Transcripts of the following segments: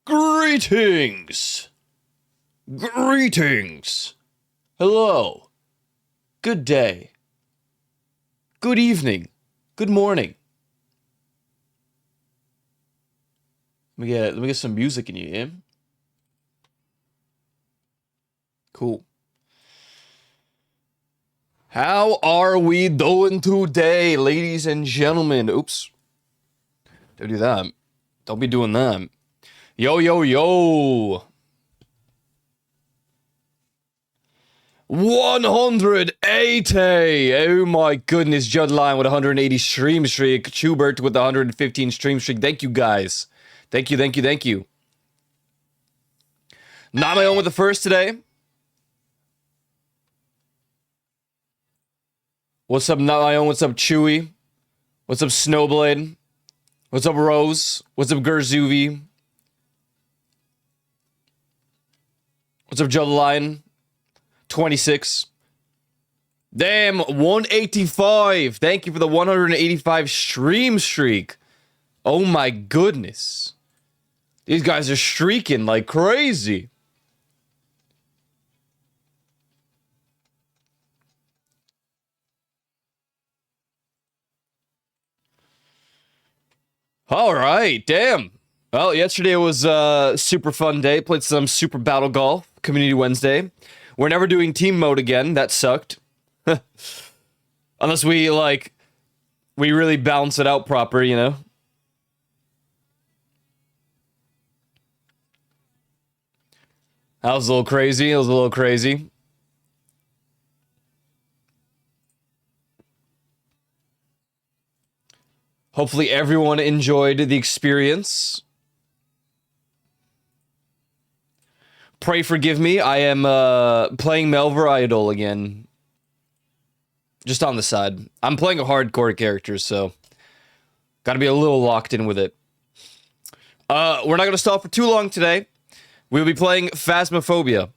Greetings! Greetings! Hello. Good day. Good evening. Good morning. Let me get some music in you, yeah? Cool. How are we doing today, ladies and gentlemen? Oops. Don't do that. Don't be doing that. Yo, yo, yo. 180. Oh my goodness. Judline with 180 stream streak. Schubert with 115 stream streak. Thank you, guys. Thank you, thank you, thank you. Not my own with the first today. What's up, Not My Own? What's up, Chewy? What's up, Snowblade? What's up, Rose? What's up, Xuvi? What's up, Joe the Lion? 26. Damn, 185. Thank you for the 185 stream streak. Oh my goodness. These guys are streaking like crazy. All right, damn. Well, yesterday was a super fun day. Played some Super Battle Golf, Community Wednesday. We're never doing team mode again. That sucked. Unless we really balance it out proper, you know? That was a little crazy. It was a little crazy. Hopefully everyone enjoyed the experience. Pray forgive me. I am playing Melver Idol again. Just on the side. I'm playing a hardcore character, so gotta be a little locked in with it. We're not gonna stall for too long today. We'll be playing Phasmophobia.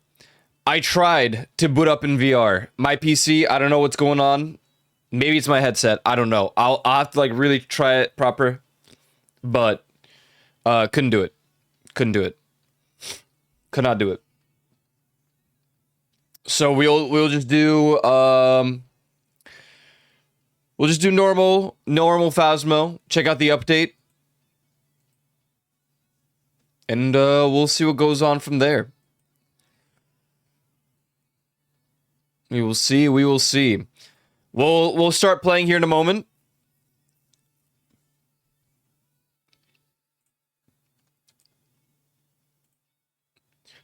I tried to boot up in VR. My PC, I don't know what's going on. Maybe it's my headset. I don't know. I'll have to really try it proper. But couldn't do it. Couldn't do it. Could not do it. So we'll just do normal Phasmo. Check out the update. And we'll see what goes on from there. We will see. We will see. We'll start playing here in a moment.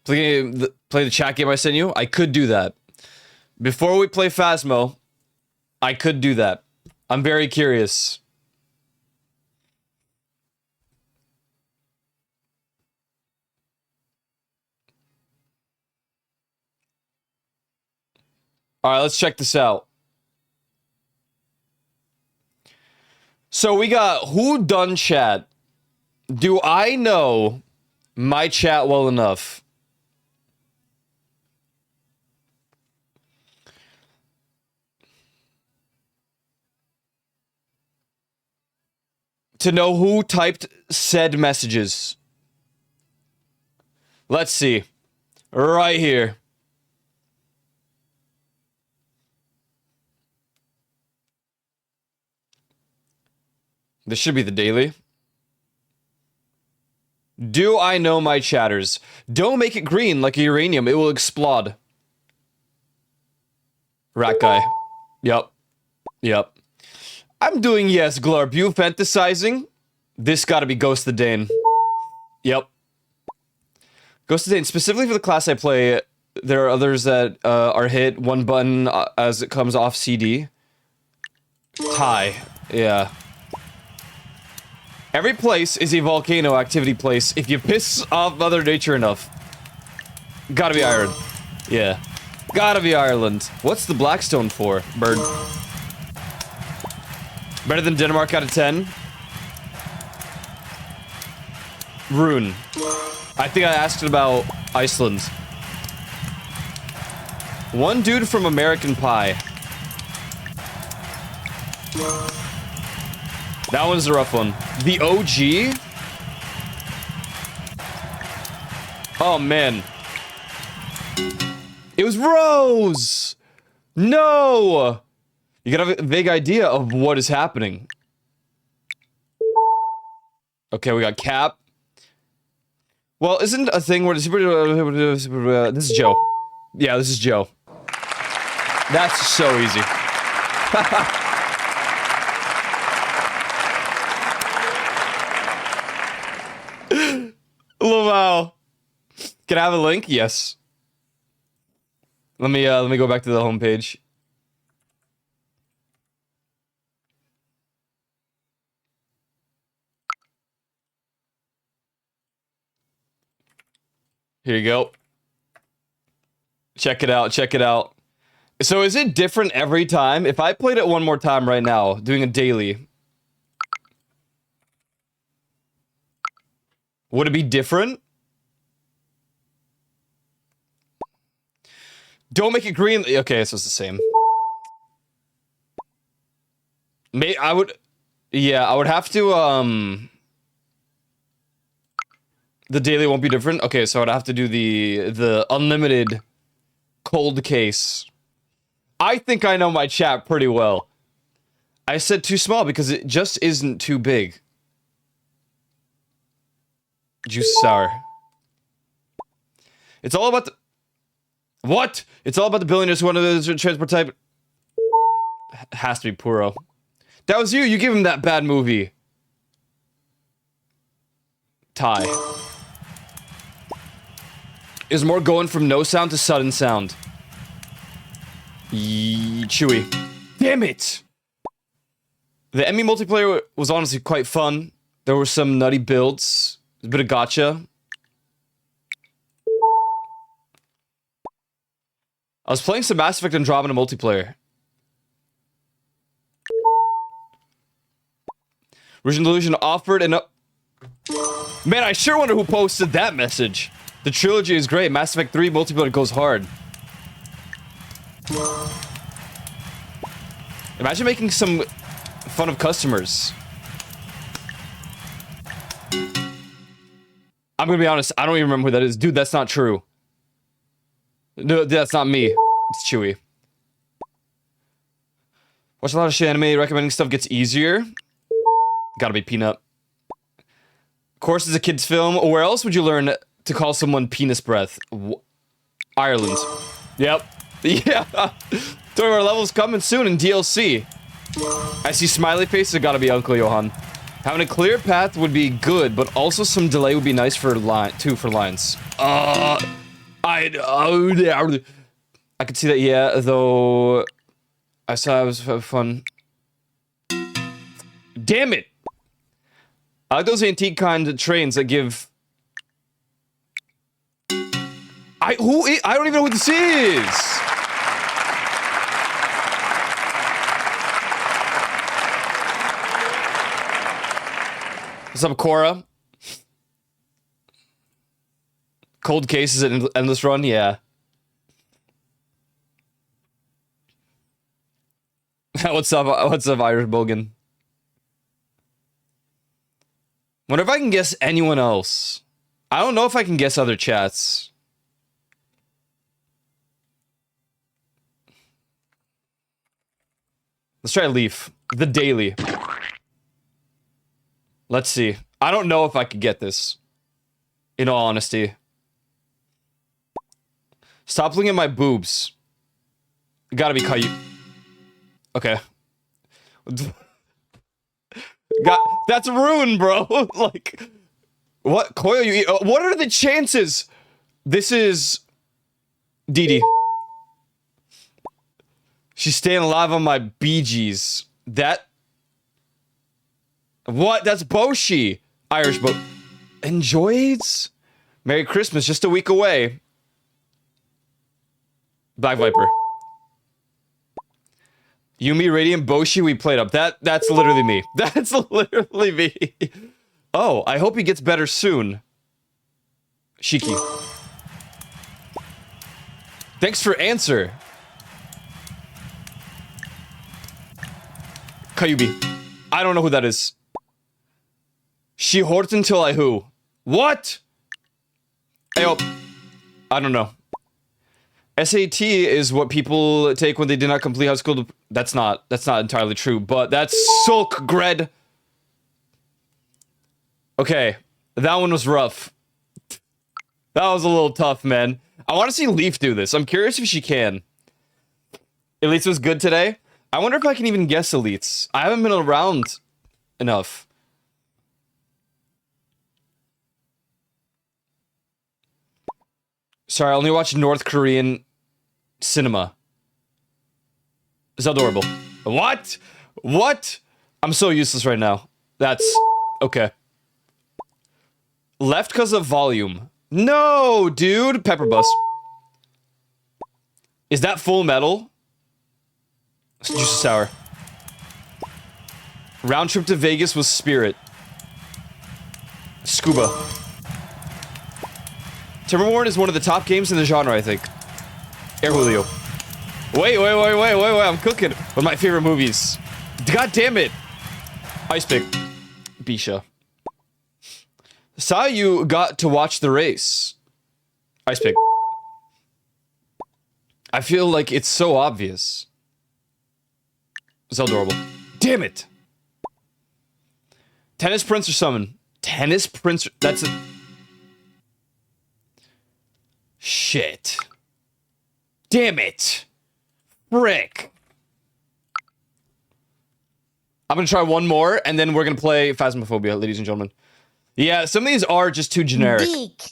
Play the chat game I sent you. I could do that. Before we play Phasmo, I could do that. I'm very curious. All right, let's check this out. So we got who done chat. Do I know my chat well enough? To know who typed said messages. Let's see. Right here. This should be the daily. Do I know my chatters? Don't make it green like a uranium. It will explode. Rat guy. Yep. Yep. I'm doing yes, Glarp. You fantasizing? This gotta be Ghost the Dane. Yep. Ghost the Dane. Specifically for the class I play, there are others that are hit one button as it comes off CD. Hi. Yeah. Every place is a volcano activity place if you piss off Mother Nature enough. Gotta be Ireland. Yeah. Gotta be Ireland. What's the Blackstone for, bird? Better than Denmark out of 10? Rune. I think I asked about Iceland. One dude from American Pie. That one's a rough one. The OG? Oh, man. It was Rose! No! You gotta have a vague idea of what is happening. Okay, we got Cap. Well, isn't a thing where the super... this is Joe. Yeah, this is Joe. That's so easy. Wow. Can I have a link? Yes. Let me go back to the homepage. Here you go. Check it out, check it out. So is it different every time? If I played it one more time right now, doing a daily, would it be different? Don't make it green. Okay, so it's the same. I would... Yeah, I would have to, the daily won't be different? Okay, so I'd have to do the unlimited cold case. I think I know my chat pretty well. I said too small because it just isn't too big. Juice sour. It's all about the... What? It's all about the billionaires who want to transport type. Has to be Puro. That was you. You gave him that bad movie. Tie. Is more going from no sound to sudden sound. Chewy. Damn it! The Emmy multiplayer was honestly quite fun. There were some nutty builds. A bit of gotcha. I was playing some Mass Effect Andromeda multiplayer. Original Delusion offered an up... Man, I sure wonder who posted that message. The trilogy is great. Mass Effect 3 multiplayer goes hard. Imagine making some fun of customers. I'm gonna be honest, I don't even remember who that is. Dude, that's not true. No, that's not me. It's Chewy. Watch a lot of shit anime. Recommending stuff gets easier. Gotta be Peanut. Of course, it's a kid's film. Where else would you learn to call someone penis breath? Ireland. Yep. Yeah. Don't worry, levels coming soon in DLC. I see smiley faces. It gotta be Uncle Johan. Having a clear path would be good, but also some delay would be nice for lines. I could see that, yeah, though I saw it was fun. Damn it! I like those antique kind of trains that give... I don't even know who this is! What's up, Cora? Cold Case is an endless run? Yeah. What's up, Irish Bogan? Wonder if I can guess anyone else. I don't know if I can guess other chats. Let's try Leaf. The Daily. Let's see. I don't know if I could get this. In all honesty. Stop looking at my boobs. Gotta be Caillou. Okay. That's ruined, bro. Like, what? Koyo, you eat? What are the chances? This is... Dee. She's staying alive on my Bee Gees. That... What? That's Boshi. Irish Bo... Enjoys? Merry Christmas, just a week away. Black Viper. Yumi, Radiant, Boshi, we played up. That's literally me. That's literally me. Oh, I hope he gets better soon. Shiki. Thanks for answer. Kayubi. I don't know who that is. She Horton till I who? What? Ayo. I don't know. SAT is what people take when they did not complete high school. That's not entirely true, but that's Sulk Gred. Okay, that one was rough. That was a little tough, man. I want to see Leaf do this. I'm curious if she can. Elites was good today. I wonder if I can even guess Elites. I haven't been around enough. Sorry, I only watch North Korean cinema. It's adorable. What? What? I'm so useless right now. That's... okay. Left because of volume. No, dude. Pepper bus. Is that Full Metal? Juice of Sour. Round trip to Vegas was Spirit. Scuba. Timberborn is one of the top games in the genre, I think. Air Julio. Wait, I'm cooking. One of my favorite movies. God damn it. Ice Pick. Bisha. Saw you got to watch the race. Ice Pick. I feel like it's so obvious. It's adorable. Damn it. Tennis Prince or Summon? Tennis Prince... that's a... shit. Damn it. Frick. I'm gonna try one more, and then we're gonna play Phasmophobia, ladies and gentlemen. Yeah, some of these are just too generic. Geek.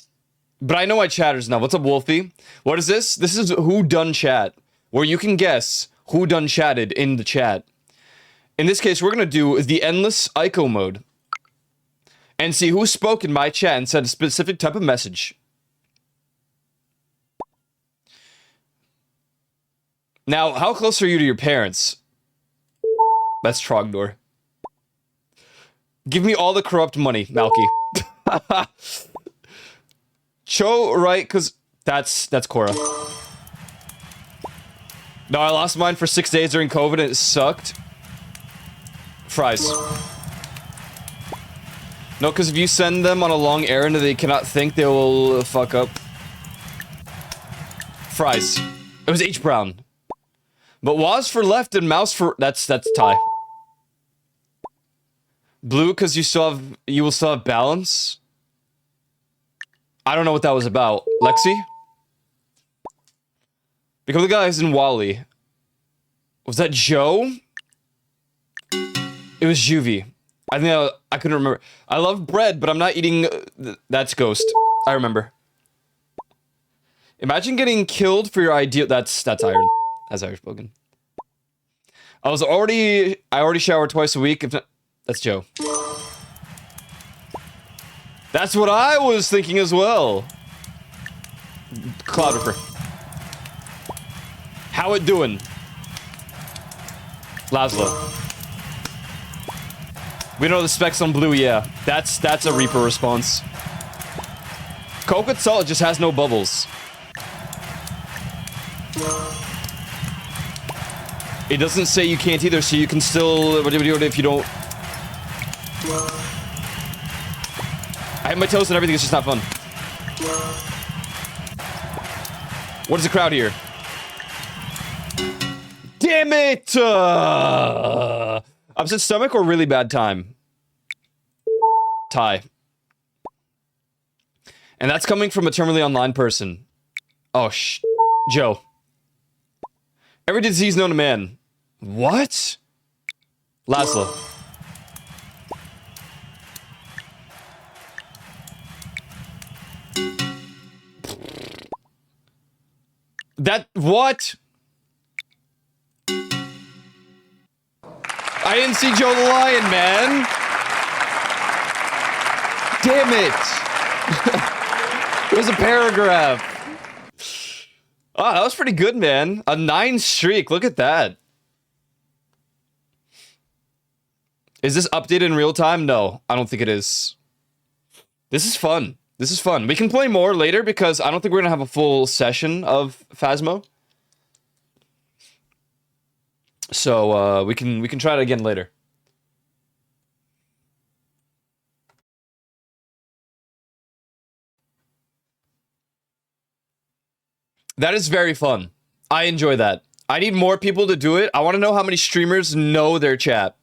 But I know my chatters now. What's up, Wolfie? What is this? This is Who Done Chat, where you can guess who done chatted in the chat. In this case, we're gonna do the Endless Ico mode. And see who spoke in my chat and said a specific type of message. Now, how close are you to your parents? That's Trogdor. Give me all the corrupt money, Malky. Cho, right? Because that's Cora. No, I lost mine for 6 days during COVID and it sucked. Fries. No, because if you send them on a long errand and they cannot think, they will fuck up. Fries. It was H. Brown. But Waz for left and mouse for... That's tie. Blue, because you will still have balance. I don't know what that was about. Lexi? Become the guys in Wally. Was that Joe? It was Xuvi. I think I couldn't remember. I love bread, but I'm not eating... That's Ghost. I remember. Imagine getting killed for your ideal... That's Iron. That's Irish spoken. I already shower twice a week. If not, that's Joe. That's what I was thinking as well. Cloud Ripper. How it doing? Laszlo. We know the specs on blue, yeah. That's a Reaper response. Coconut Salt just has no bubbles. It doesn't say you can't either, so you can still... What do you do if you don't... I have my toes and everything, it's just not fun. What is the crowd here? Damn it! Upset stomach or really bad time? Tie. And that's coming from a terminally online person. Oh, Joe. Every disease known to man. What? Laszlo. That... What? I didn't see Joe the Lion, man. Damn it. It was a paragraph. Oh, that was pretty good, man. A 9 streak. Look at that. Is this updated in real time? No, I don't think it is. This is fun. This is fun. We can play more later because I don't think we're going to have a full session of Phasmo. So we can try it again later. That is very fun. I enjoy that. I need more people to do it. I want to know how many streamers know their chat.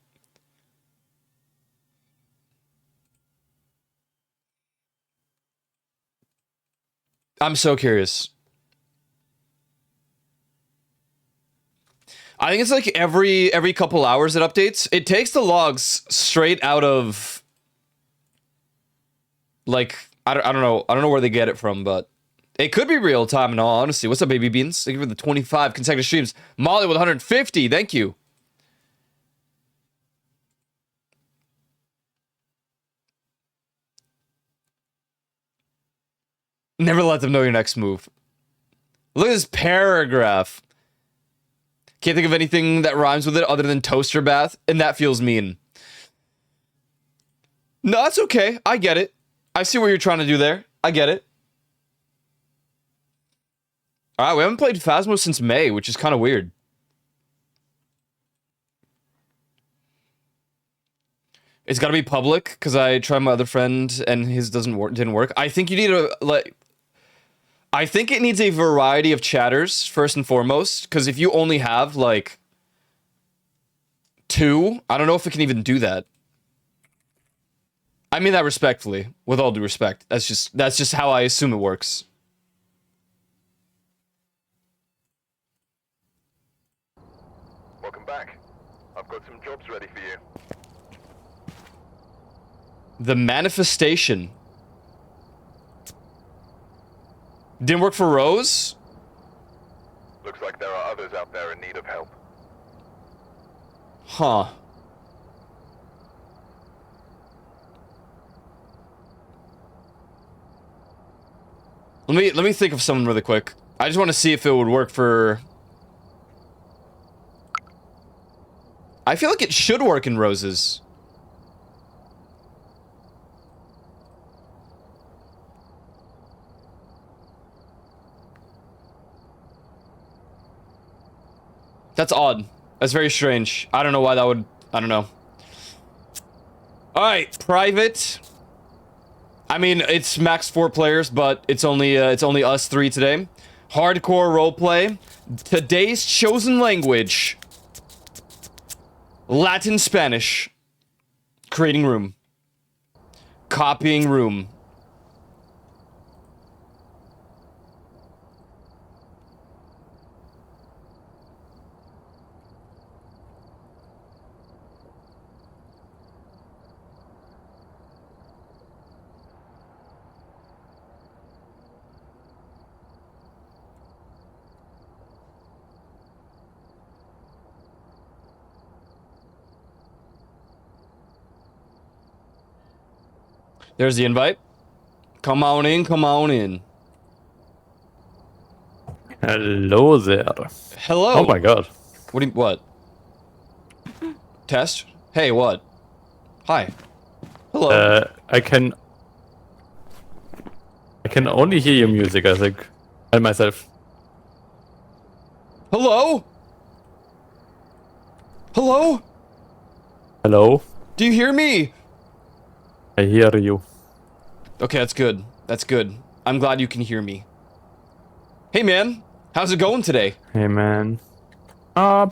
I'm so curious. I think it's like every couple hours it updates. It takes the logs straight out of like I don't know. I don't know where they get it from, but it could be real time in all honesty. What's up, baby beans? Thank you for the 25 consecutive streams. Molly with 150. Thank you. Never let them know your next move. Look at this paragraph. Can't think of anything that rhymes with it other than toaster bath, and that feels mean. No, that's okay. I get it. I see what you're trying to do there. I get it. Alright, we haven't played Phasmo since May, which is kind of weird. It's got to be public, because I tried my other friend, and his didn't work. I think you need to, like... I think it needs a variety of chatters, first and foremost, because if you only have, like, 2, I don't know if it can even do that. I mean that respectfully, with all due respect. That's just how I assume it works. Welcome back. I've got some jobs ready for you. The manifestation. Didn't work for Rose? Looks like there are others out there in need of help. Huh. Let me think of someone really quick. I just want to see if it would work for... I feel like it should work in Rose's. That's odd. That's very strange. I don't know why that would... I don't know. Alright, private. I mean, it's max 4 players, but it's only us 3 today. Hardcore roleplay. Today's chosen language. Latin Spanish. Creating room. Copying room. There's the invite. Come on in, come on in. Hello there. Hello. Oh my god. What? Test? Hey, what? Hi. Hello. I can only hear your music, I think. And myself. Hello? Hello? Hello? Do you hear me? I hear you. Okay, that's good. That's good. I'm glad you can hear me. Hey, man. How's it going today? Hey man.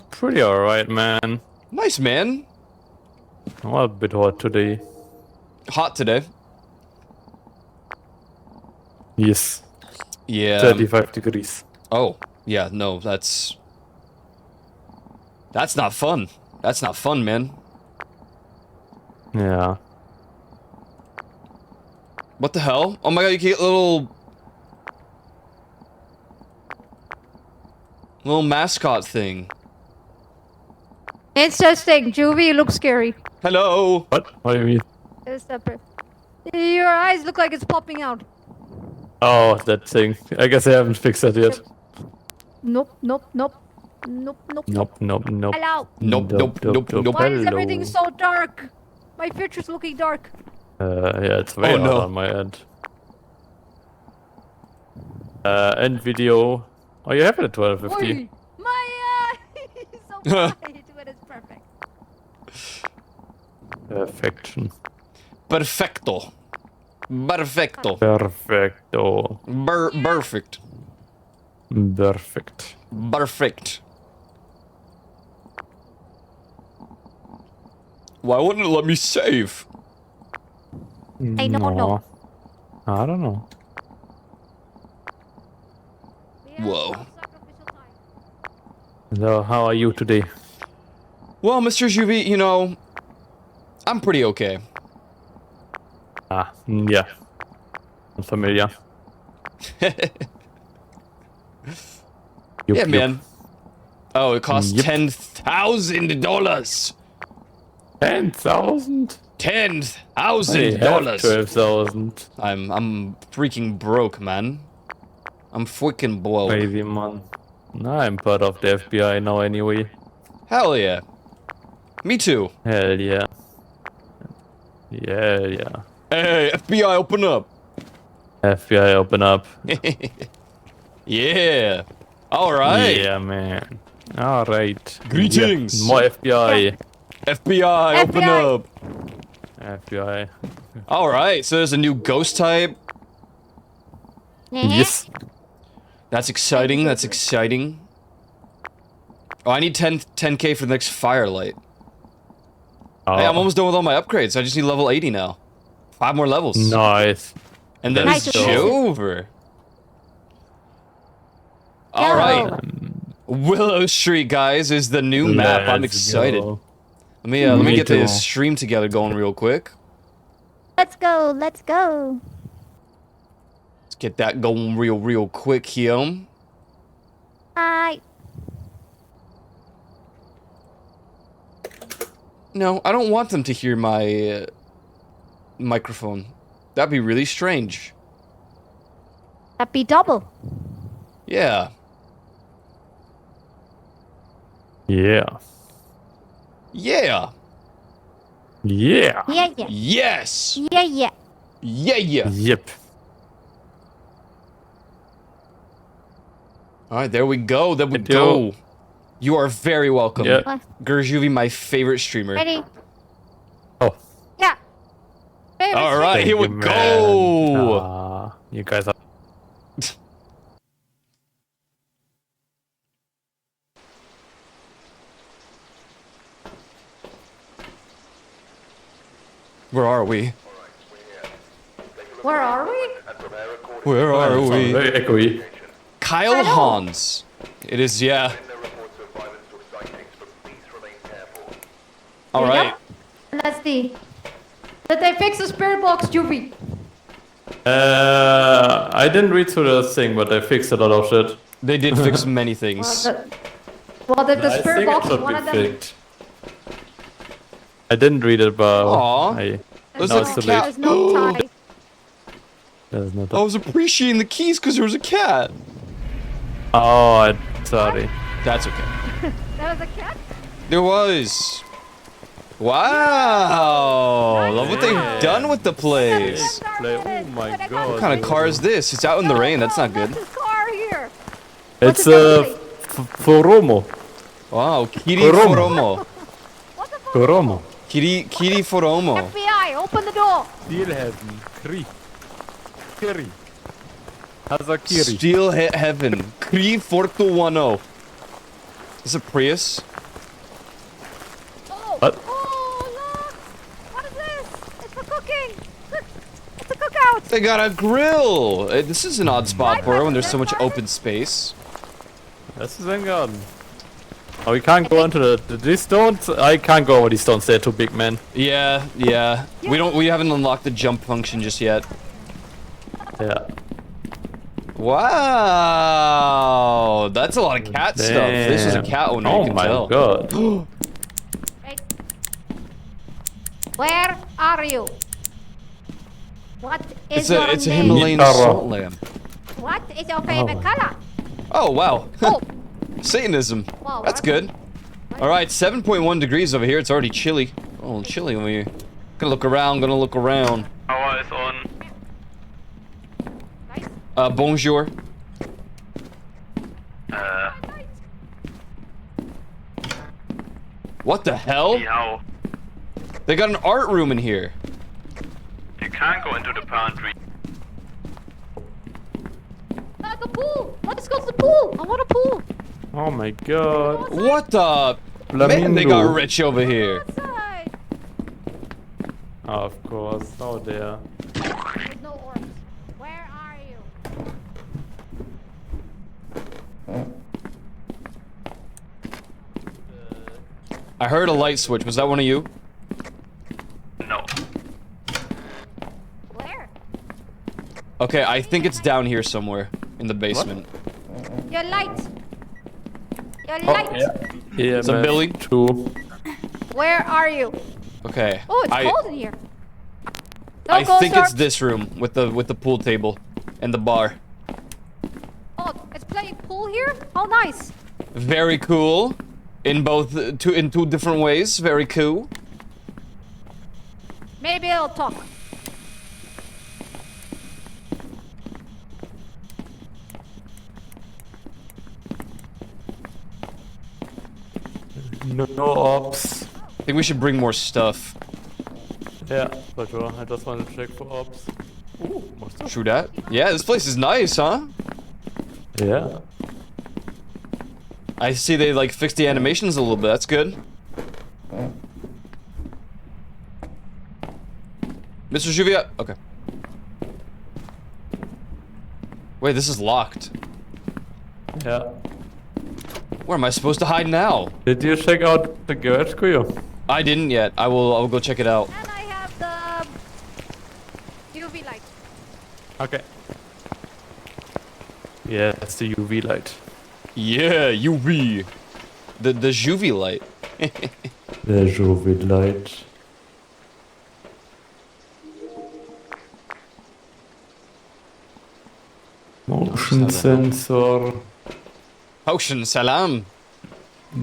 Pretty alright, man. Nice, man. Oh, a bit hot today. Hot today. Yes. Yeah. 35 degrees. Oh, yeah, no, that's not fun. That's not fun, man. Yeah. What the hell? Oh my god, you can get little mascot thing. It's testing. Xuvi, you look scary. Hello. What? What do you mean? It's separate. Your eyes look like it's popping out. Oh, that thing. I guess I haven't fixed that yet. Nope, nope, nope. Nope, nope. Nope, nope, nope. Hello. Nope. Why is Hello. everything so dark? My future's looking dark. Yeah, it's way Oh, hot no. on my end. End video. Oh, you have it at 1250. Oi, my eyes so bright, but it's perfect. Perfection. Perfecto. Perfecto. Perfect. Perfect. Perfect. Why wouldn't it let me save? I don't know. I don't know. Whoa. So, how are you today? Well, Mr. Xuvi, you know, I'm pretty okay. Yeah. Familiar. Yeah, man. Oh, it costs Yep. $10,000. 10,000? $10,000. 12,000. I'm freaking broke, man. I'm freaking broke. Crazy man. I'm part of the FBI now anyway. Hell yeah. Me too. Hell yeah. Yeah. Hey, FBI, open up. FBI open up. Yeah. All right. Yeah, man. Alright. Greetings. Yeah. More FBI. FBI, open FBI. up. FBI. All right. So there's a new ghost type. Yes. That's exciting. That's exciting. Oh, I need 10K for the next firelight. Hey, I'm almost done with all my upgrades. I just need level 80 now. 5 more levels. Nice. And then That's it's dope. over. All right. Willow Street, guys, is the new map. I'm Let's excited. go. Let me Me get too. this stream together going real quick. Let's go. Let's go. Let's get that going real quick here. I. No, I don't want them to hear my microphone. That'd be really strange. That'd be double. Yeah. Yeah. Yeah. Yeah. Yeah, yeah. Yes. Yeah, yeah. Yeah. Yep. All right, there we go. There we Thank go. you. You are very welcome. Yeah. Gerjuvi, my favorite streamer. Ready? Oh. Yeah. Favorite All right, Thank here we you, man. go. You guys are. Where are we? Where are we? Where are we? Very echoey. Kyle I know. Hans. It is, yeah. All Here we go. right. Let's see. Did they fix the spirit box, Xuvi? I didn't read through the thing, but I fixed a lot of shit. They did fix many things. Well, the I spirit think it box is should one be of them. fixed. I didn't read it, but Aw. I. There's No, a it's too cat. late. There's no tie. There's not. I was appreciating the keys because there was a cat. Oh, sorry. That's okay. There was a cat? There was. Wow. Love what they've Yeah. done with the place. Oh my god. What kind of car is this? It's out in the rain. That's not good. There's a car here. It's What's it Foromo. Wow. Kiri Foromo. Foromo. What the fuck? Foromo. Kiri Foromo. FBI, open the door. Steelheaven. Kiri. Hazakiri. Steel Heaven. Kri Fortuano. Is it Prius? Oh, What? oh, look. What is this? It's for cooking. Look, it's a cookout. They got a grill. This is an odd spot for it when there's so much open space. This is in garden. Oh, we can't go into these stones. I can't go over these stones. They're too big, man. Yeah. We haven't unlocked the jump function just yet. Yeah. Wow, that's a lot of cat stuff. This is a Damn. cat owner, Oh you can my tell. god. Wait. Where are you? What is your It's a name? Himalayan Guitarra. salt lamp. What is your favorite color? Oh wow, Oh, Satanism. wow, That's what? good. All right, 7.1 degrees over here. It's already chilly. Oh, chilly over here. Gonna look around. Power is on. Nice. Bonjour. What the hell? How? They got an art room in here. You can't go into the pantry. Not the pool. Let's go to the pool. I want a pool. Oh my god. What the? Man, they got rich over here. Outside. Oh, of course. Oh dear. There's no orbs. Where are you? I heard a light switch. Was that one of you? No. Where? Okay, I think it's down here somewhere in the basement. Your light. Your Oh, light. yeah. It's a Billy. Two. Where are you? Okay. Oh, it's I cold in here. I Don't go, think it's Sark. this room with the pool table and the bar. Oh, it's playing pool here? How nice. Very cool. In two different ways. Very cool. Maybe it'll talk. No ops. I think we should bring more stuff. Yeah, for sure. I just want to check for ops. Ooh, more stuff. True that. Yeah, this place is nice, huh? Yeah. I see they like fixed the animations a little bit. That's good. Mr. Xuvi, okay. Wait, this is locked. Yeah. Where am I supposed to hide now? Did you check out the garage, Kuyo? I didn't yet. I'll go check it out. And I have the UV light. Okay. Yeah, that's the UV light. Yeah, UV. The Xuvi light. The UV light. Motion sensor. Ocean salam.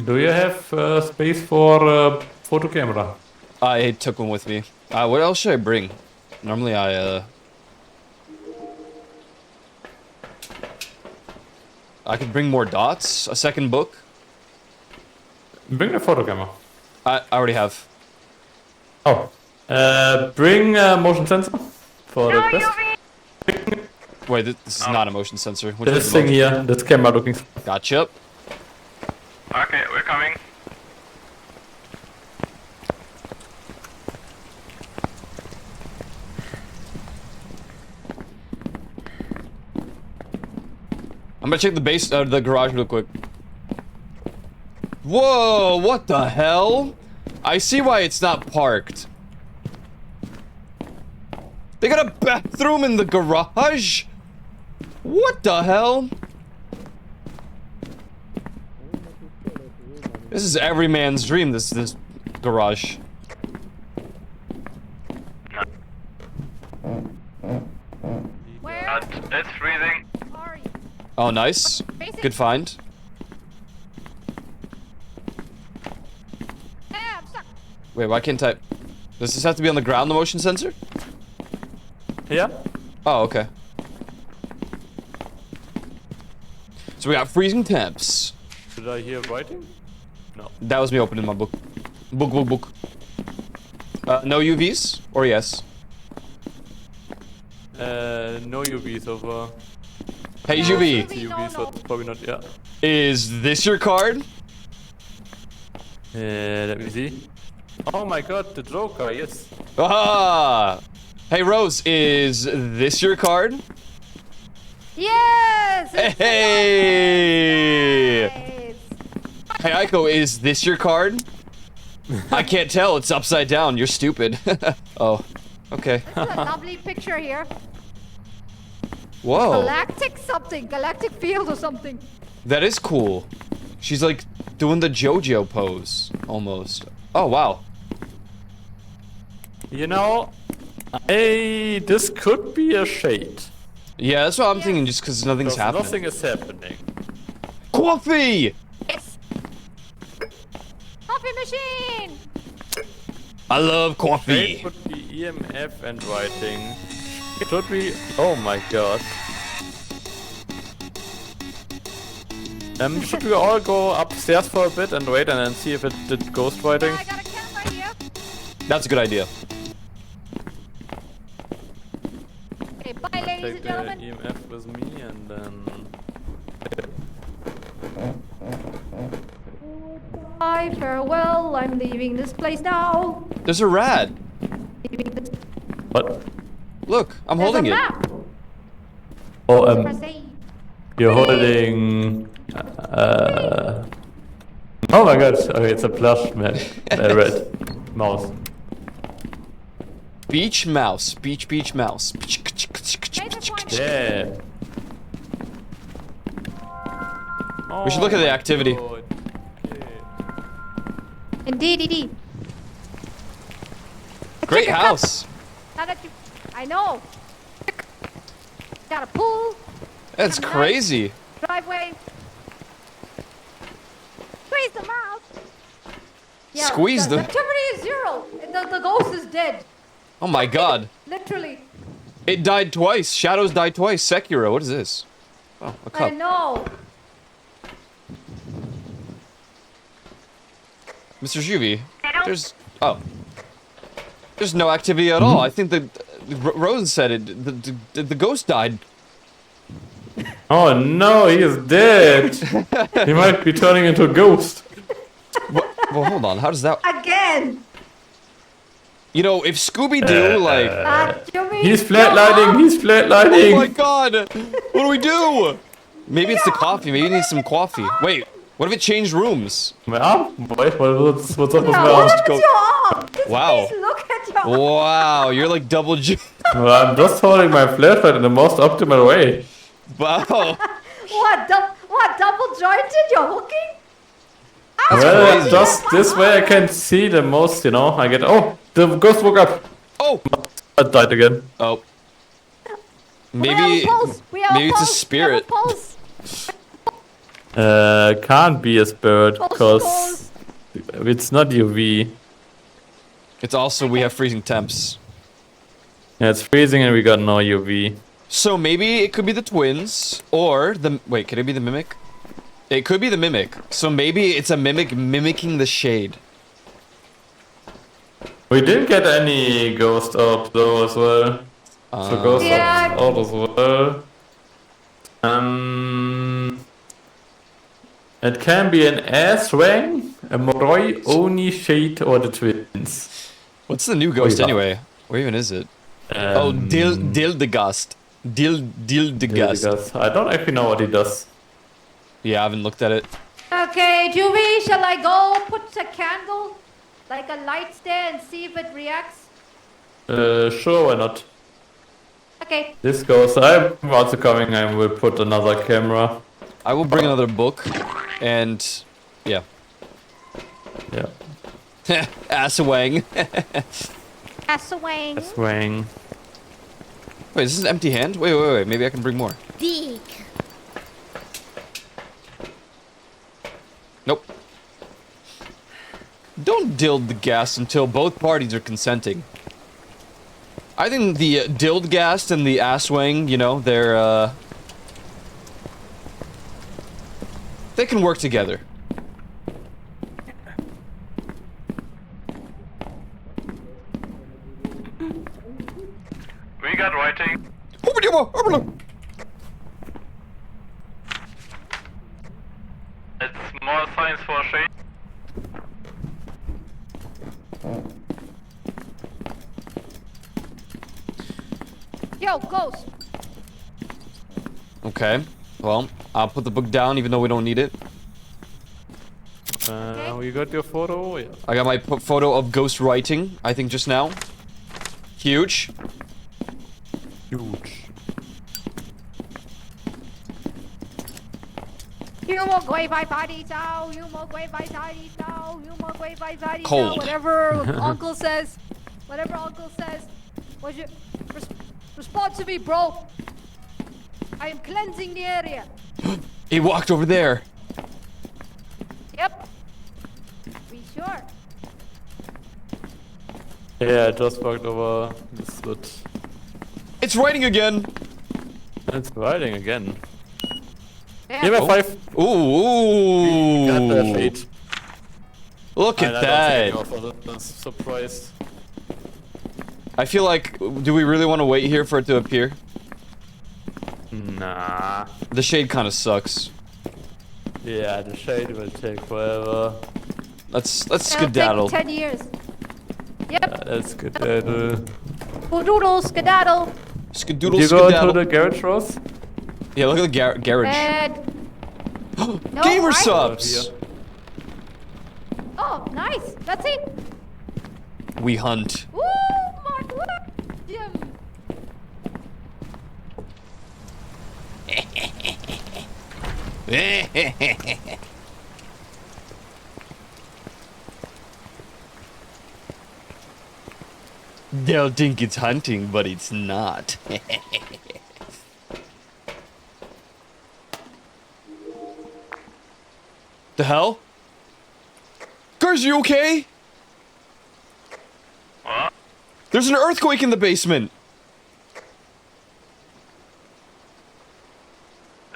Do you have space for photo camera? I took one with me. What else should I bring? Normally I could bring more dots, a second book. Bring the photo camera. I already have. Oh. Bring motion sensor for the quest. Wait, this is not a motion sensor. Which This is the thing here, this camera looking. Gotcha. Okay, we're coming. I'm gonna check the garage real quick. Whoa, what the hell? I see why it's not parked. They got a bathroom in the garage? What the hell? This is every man's dream, this garage. Where It's freezing. are you? Oh, nice. Good find. I'm stuck. Wait, why can't I... Does this have to be on the ground, the motion sensor? Yeah. Oh, okay. So we got freezing temps. Did I hear writing? No. That was me opening my book. Book. No UVs? Or yes? No UV so far. Hey, No UV. UV. UV, so probably not. Yeah. Is this your card? Let me see. Oh my god, the Joker, yes. Ah! Hey, Rose, is this your card? Yes! Hey! Nice. Hey, Aiko, is this your card? I can't tell, it's upside down, you're stupid. Oh, okay. This is a lovely picture here. Whoa, Galactic something. Galactic field or something. that is cool. She's like doing the JoJo pose, almost. Oh, wow. You know, this could be a shade. Yeah, that's what I'm Yeah. thinking, just because nothing's Because happening. nothing is happening. Coffee! Yes. Coffee machine. I love Shade coffee. could be EMF and writing. It should be. Oh my god. Should we all go upstairs for a bit and wait and then see if it did ghostwriting? I got a camera here. That's a good idea. Okay, bye, ladies and Take the gentlemen. EMF with me and then... Bye, farewell. I'm leaving this place now. There's a rat. Leaving this. What? Look, I'm There's holding a it. map. Oh, Press A. you're holding... Oh my god, okay, it's a plush man. Red mouse. Beach mouse. Beach mouse. Laser pointer. Yeah. We should look at the activity. Indeed. Great Chicken house. cup. Now that you, I know. Got a pool, That's Nice. crazy. driveway. Squeeze them out. Yeah, Squeeze the them? activity is 0. The ghost is dead. Oh my god. Literally. It died twice. Shadows died twice. Sekiro. What is this? Oh, a I cup. know. Mr. Xuvi, there's... Oh. There's no activity at all. I think that... Rosen said it. The ghost died. Oh no, he is dead! He might be turning into a ghost. Well, hold on. How does that... Again. You know, if Scooby-Doo, like... Jimmy, He's flatlining, he's flatlining! Oh my god! What do we do? Maybe it's the coffee. Maybe it needs some coffee. Wait, what if it changed rooms? My arm? Wait, what's up with my Yeah, arm? what's go- your arm? Just Wow. please look at your arm. Wow, you're like double G... Well, I'm just holding my flashlight in the most optimal way. Wow. What double jointed? You're hooking? Well, crazy. just this way I can see the most, you know. I get... Oh! The ghost woke up! Oh! I died again. Oh. We have Maybe... a pulse. We have maybe a it's a pulse. spirit. We have a pulse. Can't be a spirit, Pulse, because pulse. it's not UV. It's also, we have freezing temps. Yeah, it's freezing and we got no UV. So maybe it could be the twins, or the... Wait, could it be the mimic? It could be the mimic. So maybe it's a mimic mimicking the shade. We didn't get any ghost orb though as well. So ghost Yeah. orb as well. It can be an Aswang, a Moroi, Oni, Shade, or the twins. What's the new ghost yeah. anyway? Where even is it? Oh, Dildegast. Dildegast. I don't actually know what he does. Yeah, I haven't looked at it. Okay, Juvi, shall I go put a candle, like a light there, and see if it reacts? Sure, why not? Okay. This goes. I'm also coming. I will put another camera. I will bring another book, and yeah. Yeah. Assawang. Assawang. Swang. Wait, is this an empty hand? Wait. Maybe I can bring more. Dig. Nope. Don't dild the gas until both parties are consenting. I think the Dildgast and the Asswang, you know, they're, they can work together. We got writing. It's more science for shade. Yo, ghost. Okay. Well, I'll put the book down even though we don't need it. You got your photo? Yeah. I got my photo of ghost writing, I think just now. Huge. Huge. Cold. Whatever Uncle says. Whatever Uncle says. What's your respond to me, bro? I am cleansing the area. He walked over there. Yep. Be sure. Yeah, I just walked over this wood. It's writing again. It's riding again. Yeah. Give me Oh. 5. Got that Ooh. fate. Look at that. I'm surprised. I feel like, do we really want to wait here for it to appear? Nah. The shade kind of sucks. Yeah, the shade will take forever. Let's It'll skedaddle. take 10 years. Yep. That's good. Doodle, skedaddle. Skedoodle You go to skedaddle. the garage, Rose? Yeah, look at the garage. And no, Gamer right? subs. Oh, nice. Let's see. We hunt. Ooh, Mark William. They'll think it's hunting, but it's not. The hell? Guys, you okay? What? There's an earthquake in the basement.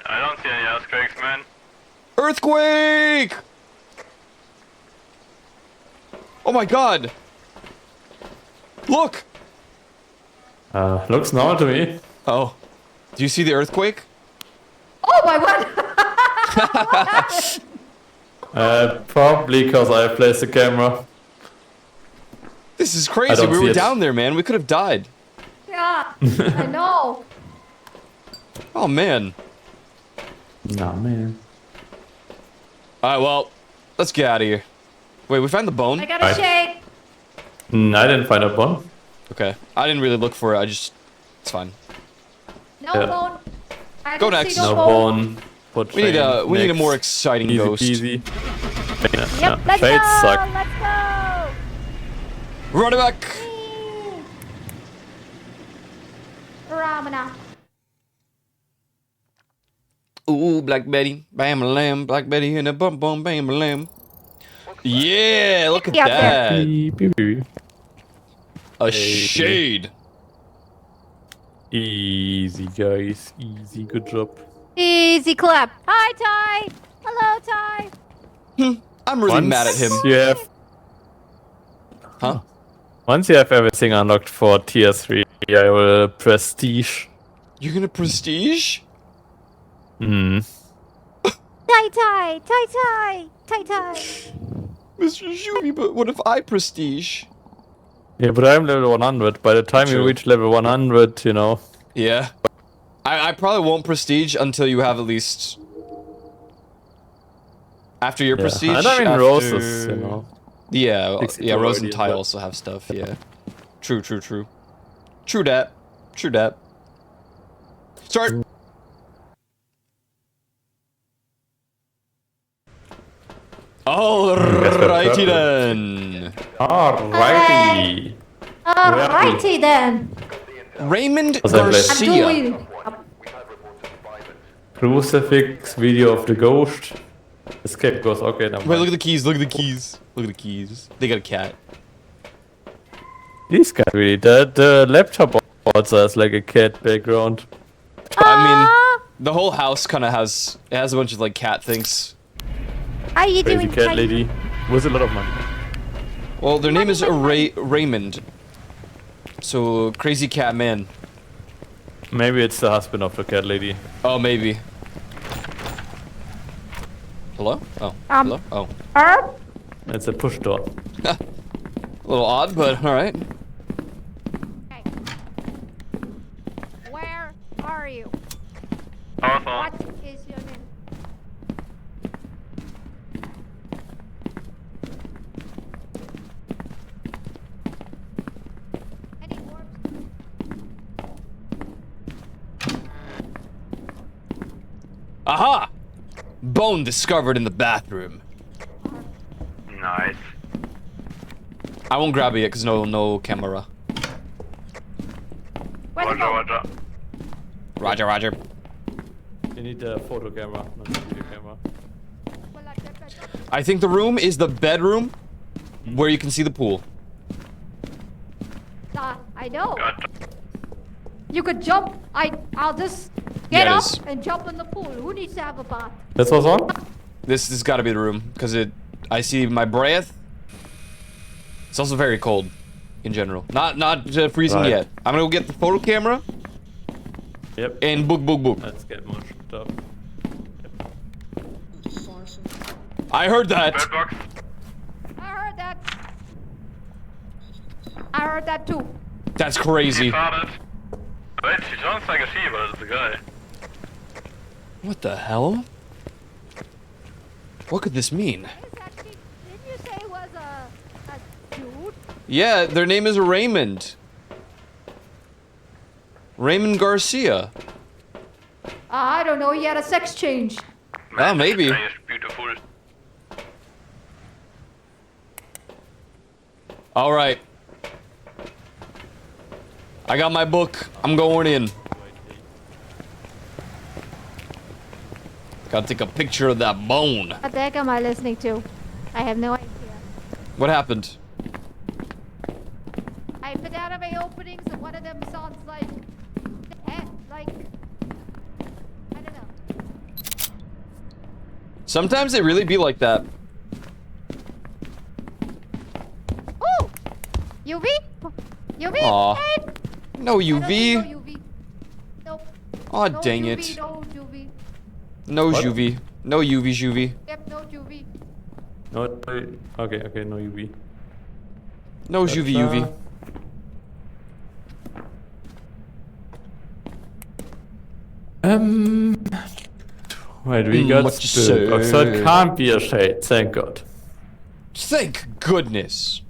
I don't see any earthquakes, man. Earthquake! Oh my god. Look. Looks normal to me. Oh. Do you see the earthquake? Oh my word. Probably because I placed the camera. This is I crazy. don't We see were it. down there, man. We could have died. Yeah, I know. Oh man. Nah, man. Alright, well, let's get out of here. Wait, we found the bone? I got a Right. shade. I didn't find a one. Okay. I didn't really look for it. It's fine. No Yeah. bone. I Go don't next. see No no bone. bone. Put We need a shade we need a next. more exciting Easy ghost. peasy. Yep, let's Shades go. suck. Let's go. Run it back! Ramana. Ooh, Black Betty, bam a lamb, Black Betty in a bum bum bam a lamb. Yeah, look at Yeah, there. that. Beep, beep, beep. A shade. Easy, guys. Easy. Good job. Easy clap. Hi, Ty. Hello, Ty. I'm really mad at him. You have, Huh? once you have everything unlocked for tier 3, I will prestige. You're gonna prestige? Hmm. Ty, Ty. Ty, Ty. Ty, Ty. Mr. Xuvi, but what if I prestige? Yeah, but I'm level 100. By the time you True. reach level 100, you know. Yeah. I probably won't prestige until you have at least... After your Yeah. prestige. And I mean after... roses, you know. Yeah, 62 yeah, Rose and already, Ty but- also have stuff, yeah. True, true, true. True dat. True dat. Start! Alrighty then. Alrighty. Alrighty then. Raymond What's that place? I'm Garcia. doing. Crucifix, video of the ghost. Escape ghost. Okay, now. Wait, look at the keys, look at the keys. Look at the keys. They got a cat. These guys really. The laptop also has like a cat background. I mean, Ah, the whole house kind of has... It has a bunch of, like, cat things. how you Crazy doing, cat Ty? lady with a lot of money. Well, their name is Raymond. So, crazy cat man. Maybe it's the husband of the cat lady. Oh, maybe. Hello? Oh, hello? Oh. It's a push door. A little odd, but alright. Okay. Where are you? Awesome. What is your name? Any orbs? Aha! Bone discovered in the bathroom. Nice. I won't grab it yet because no camera. Where's the Roger, bone? roger. Roger, roger. You need a photo camera, not a video camera. Well, like that. I think the room is the bedroom where you can see the pool. I know. Gotcha. You could jump. I'll just Yeah, get it up is. and jump in the pool. Who needs to have a bath? This was on? This has got to be the room because I see my breath. It's also very cold, in general. Not freezing Right. yet. I'm gonna go get the photo camera. Yep. And book. Let's get more stuff. I heard that. Bird box. I heard that. I heard that too. That's crazy. Found it. Wait, she sounds like a she, but it's a guy. What the hell? What could this mean? Didn't you say it was a dude? Yeah, their name is Raymond. Raymond Garcia. I don't know. He had a sex change. Oh, maybe. Guy is beautiful. All right. I got my book. I'm going in. Gotta take a picture of that bone. What the heck am I listening to? I have no idea. What happened? I put out of my openings and one of them sounds like, I don't know. Sometimes they really be like that. Ooh! UV? UV? Aw. Hey! No I don't see UV. no UV. Nope. Aw, No dang UV, it. No UV. No What? Juvie. No UV Juvie. Yep, no UV. No, okay, no UV. No That's, Juvie UV. Wait, we got what you spirit box, so say? it can't be a shade, thank God. Thank goodness.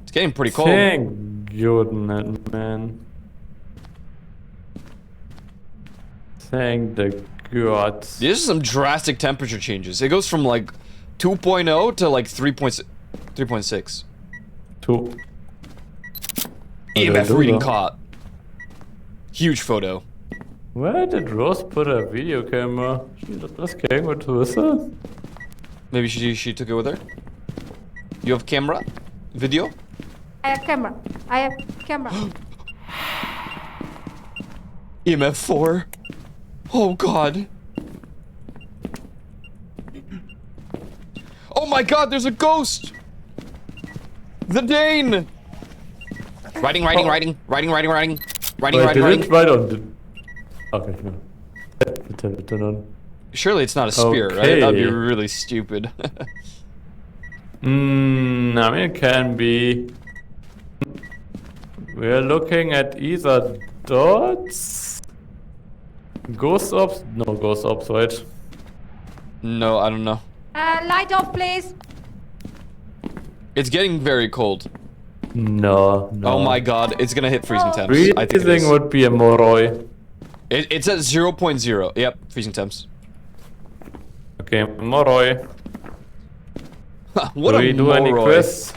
It's getting pretty cold. Thank goodness, man. Thank the gods. These are some drastic temperature changes. It goes from like 2.0 to like 3.6. Two. EMF do reading that? caught. Huge photo. Where did Rose put her video camera? Let's gang with Twister. Maybe she took it with her. You have camera? Video? I have camera. I have camera. EMF 4. Oh god. Oh my god, there's a ghost! The Dane! Riding. Wait, did it right on the... Okay, no. Turn on. Surely it's not a spear, right? That'd be Okay. really stupid. I mean, it can be. We're looking at either dots, ghost ops. No, ghost ops, right? No, I don't know. Light off, please. It's getting very cold. No. Oh my god, it's gonna hit freezing temps. I think it Freezing is. would be a Moroi. It's at 0.0. Yep, freezing temps. Okay, Moroi. What do a we do any moroi. quests?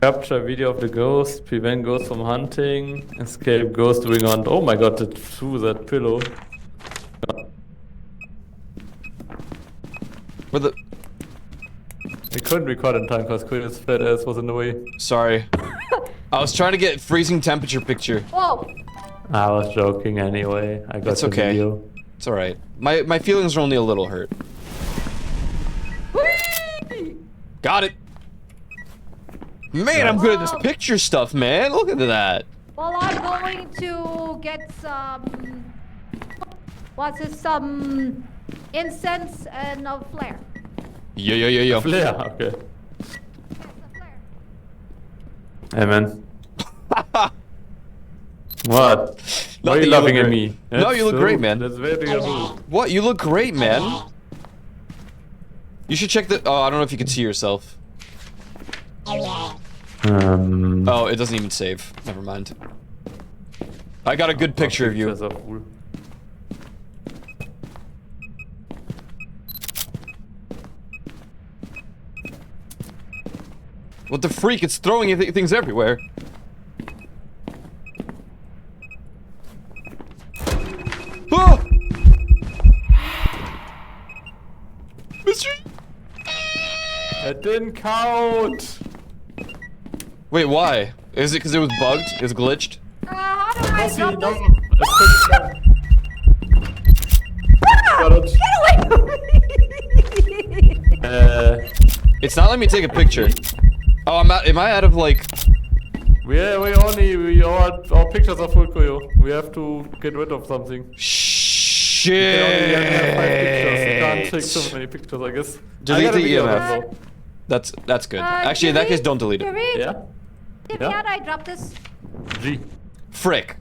Capture video of the ghost, prevent ghost from hunting, escape ghost doing on. Oh my god, it threw that pillow. Where the... We couldn't record in time because Queen's fat ass was in the way. Sorry. I was trying to get freezing temperature picture. Whoa. I was joking anyway. I got It's the okay. video. It's alright. My feelings are only a little hurt. Got it! Man, I'm good at this Wow. picture stuff, man. Look at that. Well, I'm going to get some. What's it? Some incense and a flare. Yo. Flare, okay. Yes, a flare. Hey man. What? Why are Nothing, you you laughing look at great. me? No, you look great, man. That's very rude. What? You look great, man. You should check the... Oh, I don't know if you can see yourself. Oh, it doesn't even save. Never mind. I got a good picture of you. Pictures are cool. What the freak? It's throwing things everywhere. Ah! Mr. It didn't count! Wait, why? Is it because it was bugged? It was glitched? How do I See, drop no. this? Got it. Get away from me! It's not letting me take a picture. Oh, am I out of like... Our pictures are full, Koyo. We have to get rid of something. We only have 5 pictures. We can't take so many pictures, I guess. Delete the video EMF. though. That's good. Actually, in that case, don't delete it. Xuvi, Yeah? Xuvi, Yeah? how do I drop this? G. Frick.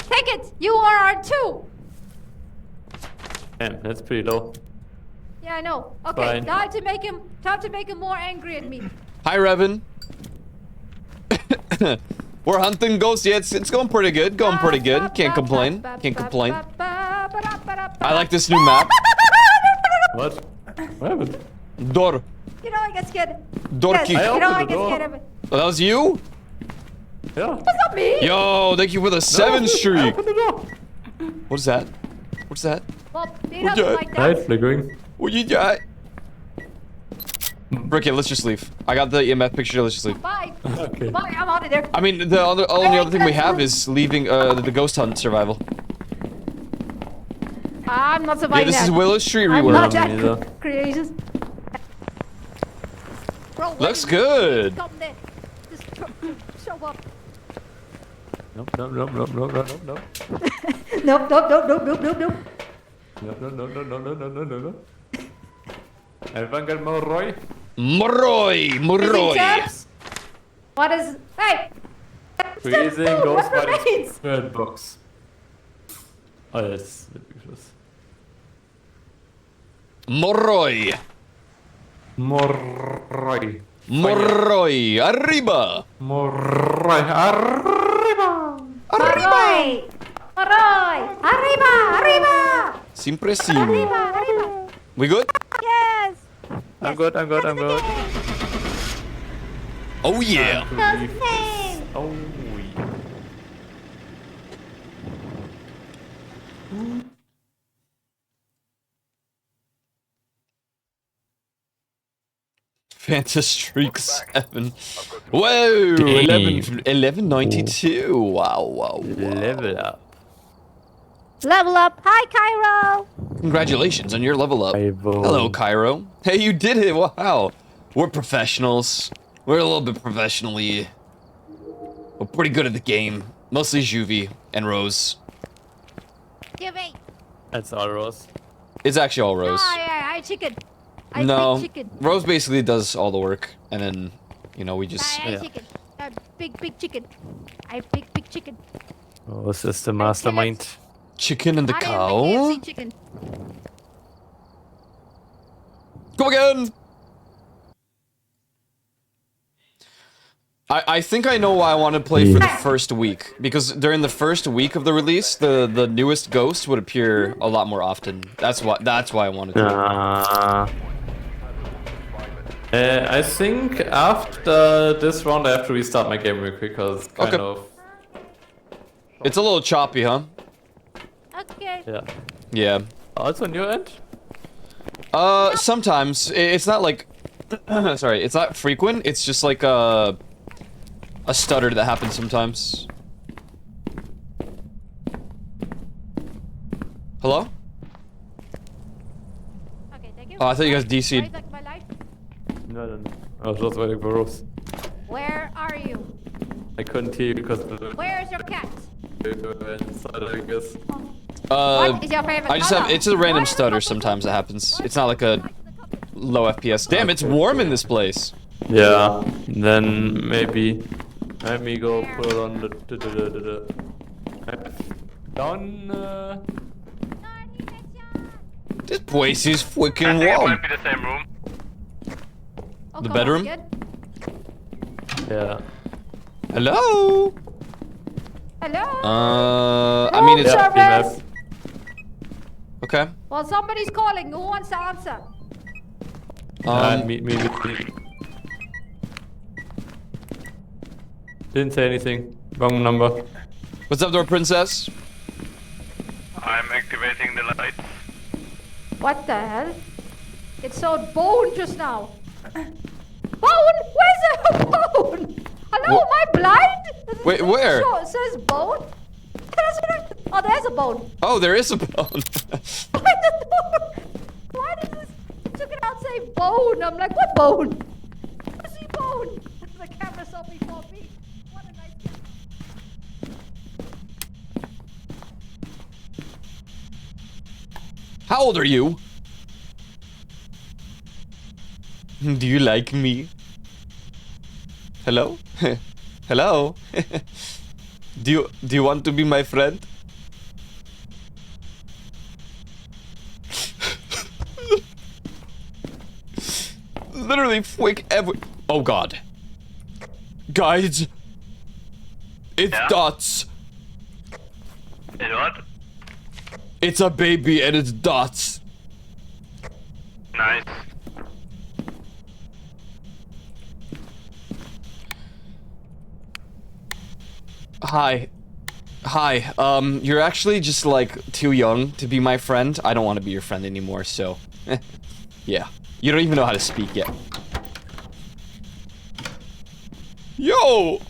Take it! You are R2! Damn, that's pretty low. Yeah, I know. Okay, Fine. time to make him more angry at me. Hi, Revan. We're hunting ghosts. Yeah, it's going pretty good. Going pretty good. Can't complain. Can't complain. I like this new map. What? What happened? Door. You know I get scared. Dorky. Yes, you know I opened the get door. scared of it. Oh, that was you? Yeah. That's not me! Yo, thank you for the 7 streak. Open the door. What is that? What's that? Well, he doesn't Okay. like Light that. flickering. What you got? Ricky, let's just leave. I got the EMF picture. Let's just leave. Bye. Okay. Bye, I'm out of there. I mean, the only other thing we have is leaving the ghost hunt survival. I'm not Yeah, surviving this that. is Willow Street I'm rework. not that Me neither. creative. Bro, what Looks is this? good. Come there. Just show up. Nope, nope, nope, nope, nope, nope, nope. Nope, nope, nope, nope, nope, nope, nope. No, no, no, no, no, no, no, no, no, no. Everyone get more Roy? Moroi, Missing Moroi. tabs? What is... Hey! Freezing Food, ghost what fighting remains? spirit box. Oh, that's the pictures. Moroi. More Roy. Moroi. Arriba. More Roy. Arriba! Arroy! Arroy! Arriba! Arriba! Siempre sim. Arriba! Arriba! We good? Yes! I'm good, I'm good, I'm good. Oh yeah. Those names! Oh, Fanta Streak 7. Whoa. 1192. Wow, wow, wow. level up. Level up! Hi, Cairo! Congratulations on your level up. Cairo. Hello, Cairo. Hey, you did it. Wow. We're professionals. We're a little bit professionally. We're pretty good at the game. Mostly Xuvi and Rose. Give me! That's all Rose. It's actually all Rose. Oh, yeah, I chicken. I No, big chicken. Rose basically does all the work, and then, you know, we just. I Yeah. chicken. Big chicken. I big chicken. Rose is the mastermind. Chicken and the I am the cow. KFC chicken. Go again. I think I know why I want to play for the first week, because during the first week of the release, the newest ghost would appear a lot more often. That's why I wanted to. I think after this round I have to restart my game real quick because kind Okay. of It's a little choppy, huh? Okay. yeah. Yeah. Also on your end? Sometimes it's not like, sorry, it's not frequent. It's just like a stutter that happens sometimes. Hello? Okay, thank you. Oh, I thought you guys Right, DC'd. like my life. No, no, no. I was just waiting for Rose. Where are you? I couldn't hear you because the Where's your cat? inside, I guess. What is your favorite I just have, color? it's a random What? stutter sometimes that happens. It's not like a low FPS. Damn, it's warm in this place. Yeah. Then maybe let me go put on the down. This place is freaking I think it warm. might be the same room. Oh, The come on, bedroom? kid. Yeah. Hello? Hello? I mean, it's... Yeah. EMF. Okay. Well, somebody's calling. Who wants to answer? Me. Didn't say anything. Wrong number. What's up, door princess? I'm activating the lights. What the hell? It showed bone just now. Bone? Where's the bone? Hello, am I blind? Does it Wait, where? It says bone? Oh, there's a bone. Oh, there is a bone. Why did this? It took it out say bone. I'm like, what bone? I see bone. The camera saw before me. What a nice guy. How old are you? Do you like me? Hello? Hello? Do you want to be my friend? Literally freak every. Oh god. Guys. It's dots. It what? It's a baby and it's dots. Nice. Hi. Hi. You're actually just like too young to be my friend. I don't want to be your friend anymore, so yeah. You don't even know how to speak yet. Yo!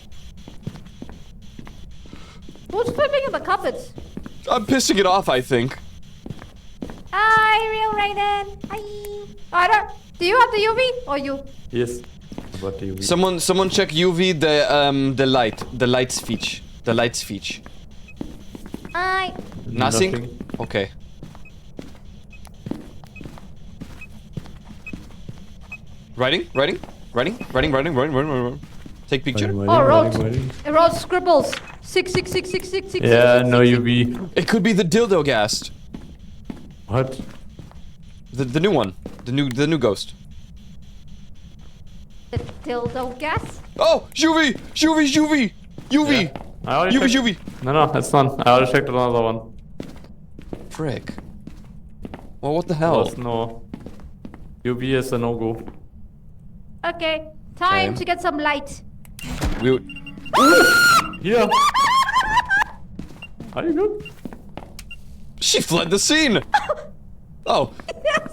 Who's flipping in the cupboards? I'm pissing it off, I think. Hi, real Raiden. Hi. I don't. Do you have the UV or you? Yes. What do you mean? Someone check UV the light speech. The light speech. Hi. Nothing? Okay. Writing. Take picture. Oh, wrote. It wrote scribbles. 6666666. Yeah, no UV. It could be the dildo ghast. What? The new one. The new ghost. The dildo gas. Oh, Xuvi! UV! I already checked. UV! No, it's not. I already checked another one. Frick. Well, what the hell? There's no. UV is a no-go. Okay, time Okay. to get some light. We would- Here. Are you good? She fled the scene! Oh. Yes.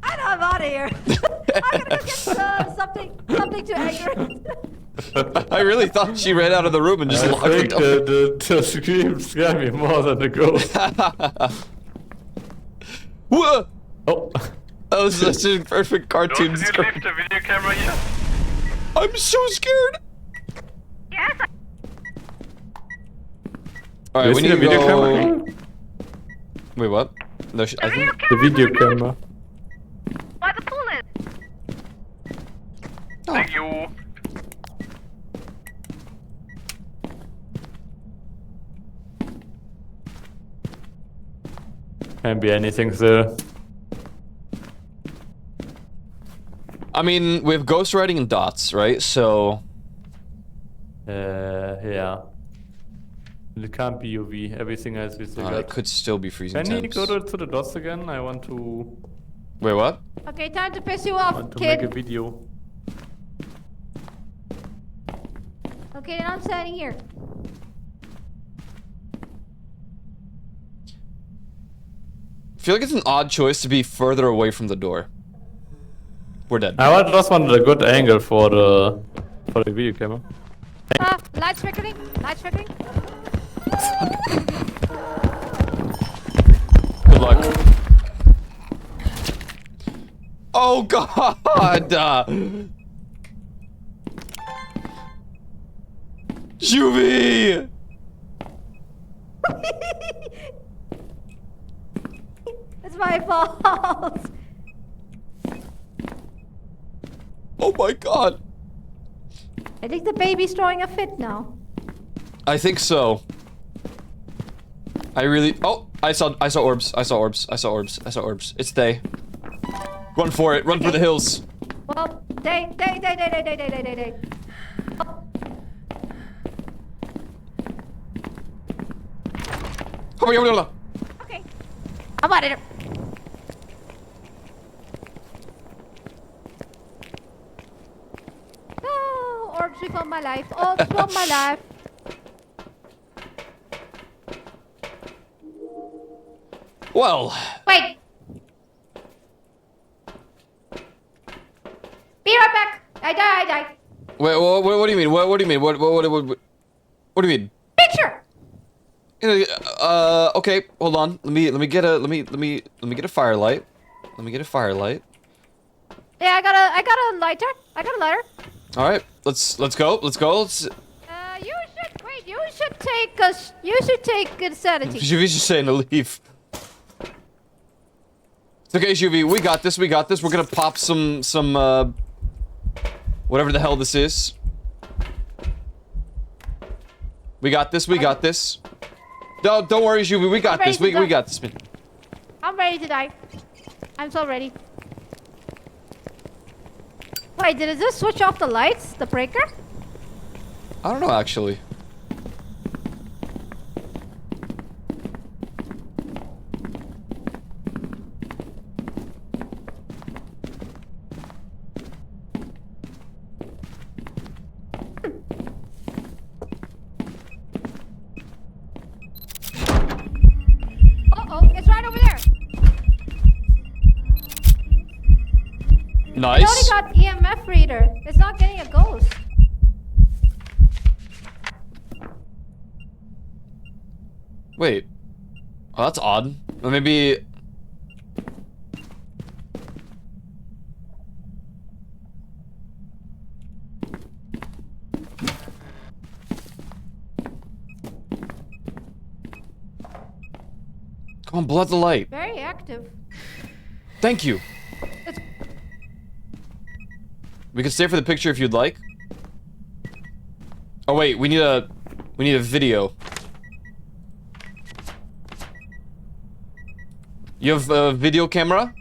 I'm out of here. I'm gonna go get something to anger. I really thought she ran out of the room and just I locked think it the scream scared me more than the ghost. Whoa! Oh. That was such a perfect cartoon Did you screen. leave the video camera here? I'm so scared! Yes. Alright, we see need the to video go... camera? Wait, what? No, I think... The video camera. Why the bullet? Thank you. Can be anything there. I mean, we have ghostwriting and dots, right? So... Yeah. It can't be UV. Everything else is it could still be freezing Can you temps. go to the dots again? I want to Wait, what? Okay, time to piss you off, make a kid. video. Okay, now I'm standing here. I feel like it's an odd choice to be further away from the door. We're dead. Just wanted a good angle for the video camera. Lights flickering. Lights flickering. Good luck. Oh god! Xuvi! It's my fault. Oh my god! I think the baby's throwing a fit now. I think so. I really... Oh! I saw orbs. I saw orbs. It's they. Run for it. Run for the hills. Well, day. Okay. I'm out of here. Oh, orbs from my life. Orbs from my life. Well... Wait. Be right back. I die. Wait, what do you mean? What do you mean? What do you mean? Picture. Okay, hold on. Let me get a firelight. Yeah, I got a lighter. I got a lighter. All right, let's go. You should take insanity. Xuvi's just saying to leave. It's okay, Xuvi. We got this. We got this. We're gonna pop some whatever the hell this is. We got this. We got this. Don't worry, Xuvi. We got this. We got this. I'm ready to die. I'm so ready. Wait, did it just switch off the lights? The breaker? I don't know, actually. Uh-oh, it's right over there. Nice. It only got EMF reader. It's not getting a ghost. Wait. Oh, that's odd. Or maybe... Come on, blow out the light. Very active. Thank you. It's We can stay for the picture if you'd like. Oh wait, we need a video. You have a video camera?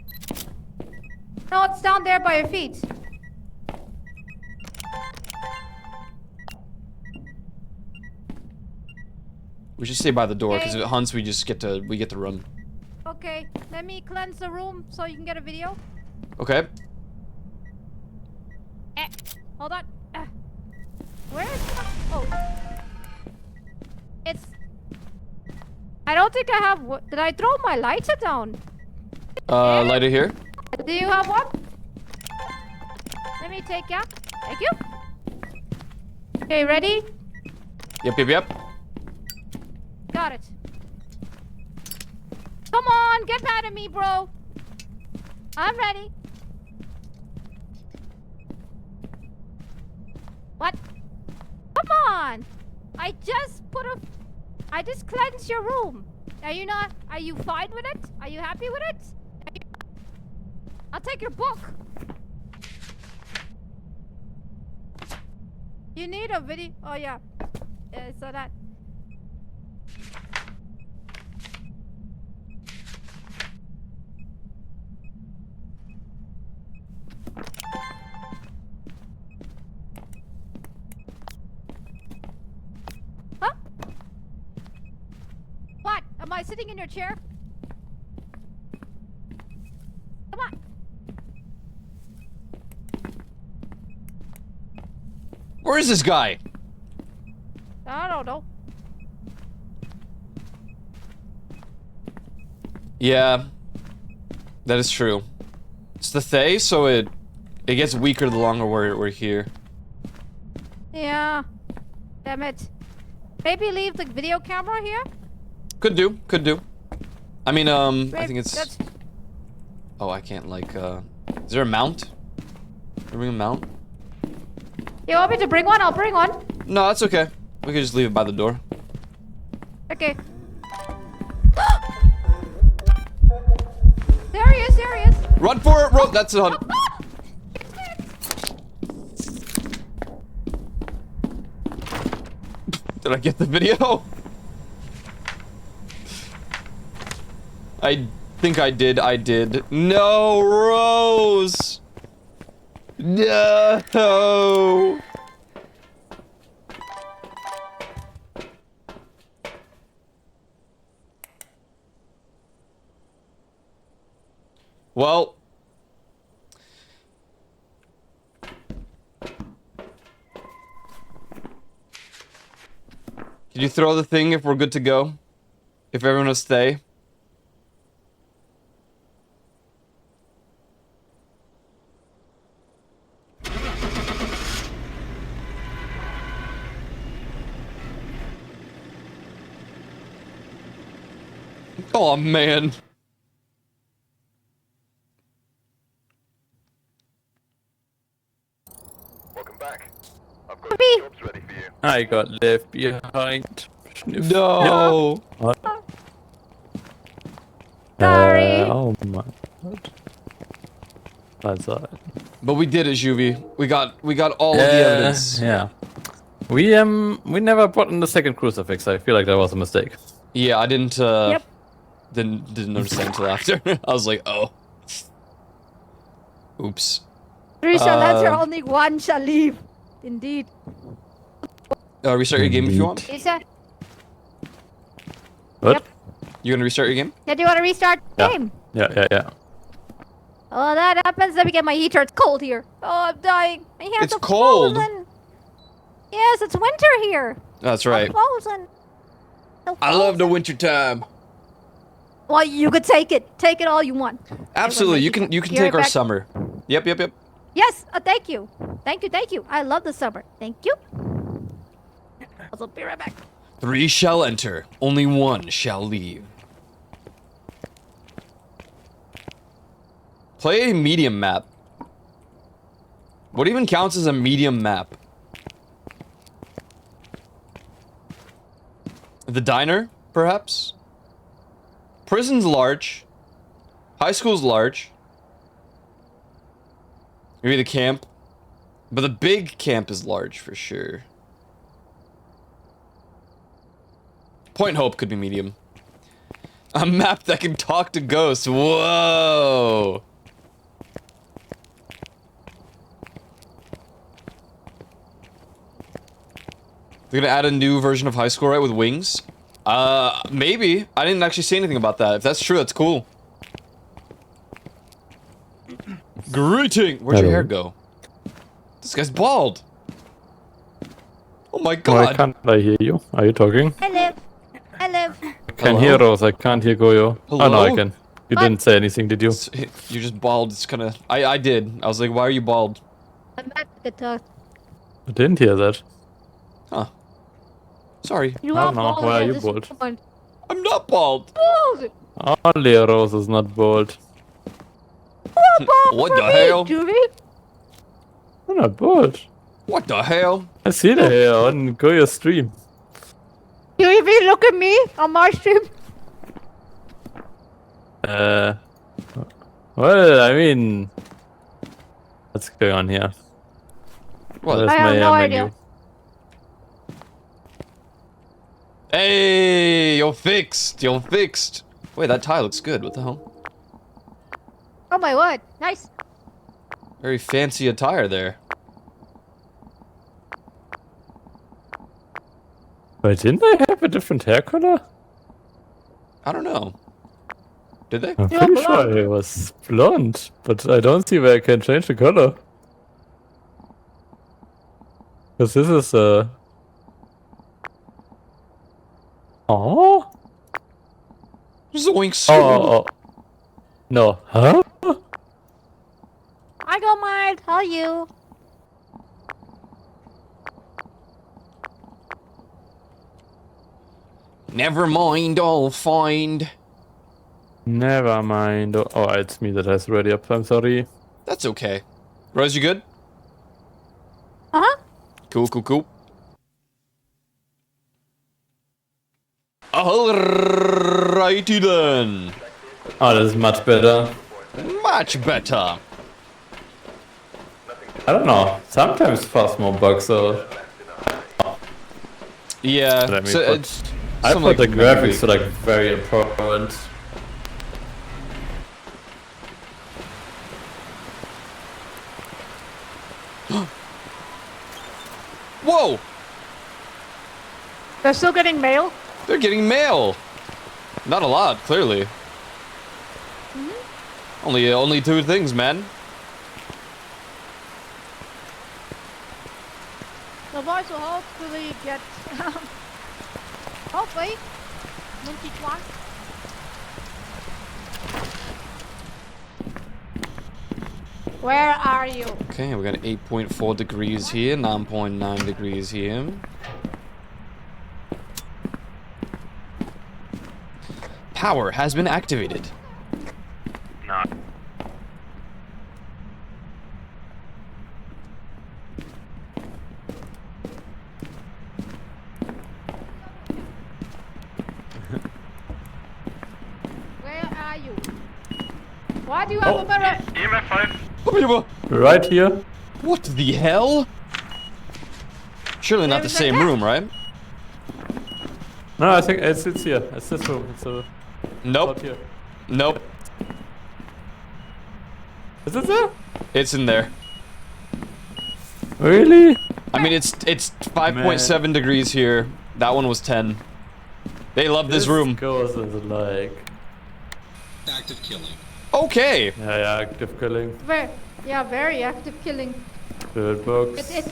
no, it's down there by your feet. We should stay by the door because Okay. if it hunts, we get to run. Okay, let me cleanse the room so you can get a video. Okay. Hold on. Where is oh. It's I don't think I have did I throw my lighter down? Lighter here. Do you have one? Let me take ya. Thank you. Okay, ready? Yep. Got it. Come on, get mad at me, bro. I'm ready. What? Come on! I just cleansed your room. Are you fine with it? Are you happy with it? I'll take your book. You need a video. Oh yeah. So that. Huh? What? Am I sitting in your chair? Come on. Where is this guy? I don't know. Yeah. That is true. It's the Thay, so it gets weaker the longer we're here. Yeah. Damn it. Maybe leave the video camera here? Could do. I mean, I think it's... That's... Oh, I can't, like, Is there a mount? Can we bring a mount? You want me to bring one? I'll bring one. No, that's okay. We could just leave it by the door. Okay. There he is. Run for it, run! That's a hunt. Did I get the video? I think I did. No, Rose! No! Well... Can you throw the thing if we're good to go? If everyone will stay? Oh man. Welcome back. I've got Me. some jobs ready for you. I got left behind. No. What? Sorry. oh my god. That's alright. But we did it, Xuvi. We got all of the evidence. Yeah. We never brought in the second crucifix. I feel like that was a mistake. Yeah, I didn't. Yep. Didn't notice that until after. I was like, oh. Oops. 3 shall enter, only 1 shall leave. Indeed. Restart your game if you want. Is that? What? Yep. You gonna restart your game? Yeah, do you want to restart the Yeah. game? Yeah. Oh, that happens. Let me get my heater. It's cold here. Oh, I'm dying. My hands It's are cold. frozen. Yes, it's winter here. That's right. I'm frozen. So I love the frozen. winter time. Well, you could take it. Take it all you want. Absolutely. You Everyone, can be take right our back. summer. Yep. Yes. Thank you. Thank you. I love the summer. Thank you. I'll be right back. 3 shall enter, only 1 shall leave. Play a medium map. What even counts as a medium map? The diner, perhaps? Prison's large. High school's large. Maybe the camp. But the big camp is large for sure. Point Hope could be medium. A map that can talk to ghosts. Whoa! They're gonna add a new version of High School, right, with wings? Maybe. I didn't actually say anything about that. If that's true, that's cool. Greeting! Where'd your Hello. hair go? This guy's bald. Oh my Why god. can't I hear you? Are you talking? I live. Can Hello? hear Rose, I can't hear Goyo. Oh no, I Hello? can. You What? didn't say anything, did you? You're just bald. It's kind of. I did. I was like, why are you bald? I'm at the talk. I didn't hear that. Huh. Sorry. You I are don't know. bald Why are at you this bald? moment. I'm not bald. Bald. Only Rose is not bald. What For the me, hell? Xuvi. I'm not bald. What the hell? I see the hair on Goyo's stream. Xuvi, look at me on my stream. Well, I mean, what's going on here? What? Where's I have my no menu? idea. Hey, you're fixed. You're fixed. Wait, that tie looks good. What the hell? Oh my word. Nice. Very fancy attire there. Wait, didn't I have a different hair color? I don't know. Did they? I'm You're pretty blonde. sure it was blonde, but I don't see where I can change the color. Because this is Oh? Zoinks. Oh. No. Huh? I don't mind. How are you? Never mind, I'll find. Never mind. Oh, it's me that has ready up. I'm sorry. That's okay. Rose, you good? Uh-huh. Cool. Alrighty then. Oh, this is much better. Much better. I don't know. Sometimes Phasmo bugs, so Yeah. Let me so put- it's I something thought the like graphics were like very important. Whoa! They're still getting mail. They're getting mail. Not a lot, clearly. Only 2 things, man. The boys will hopefully get. Hopefully. Monkey one. Where are you? Okay, we got 8.4 degrees here, 9.9 degrees here. Power has been activated. No. Where are you? Why do you have a mirror? EMF 5. Right here. What the hell? Surely not the There's a same cat. room, right? No, I think it's here. It's this room. It's out Nope. here. Nope. Is it there? It's in there. Really? I mean, it's 5.7 degrees here. That one was 10. They love this room. Goes into like. Active killing. Okay. Yeah, active killing. Very active killing. Bird box.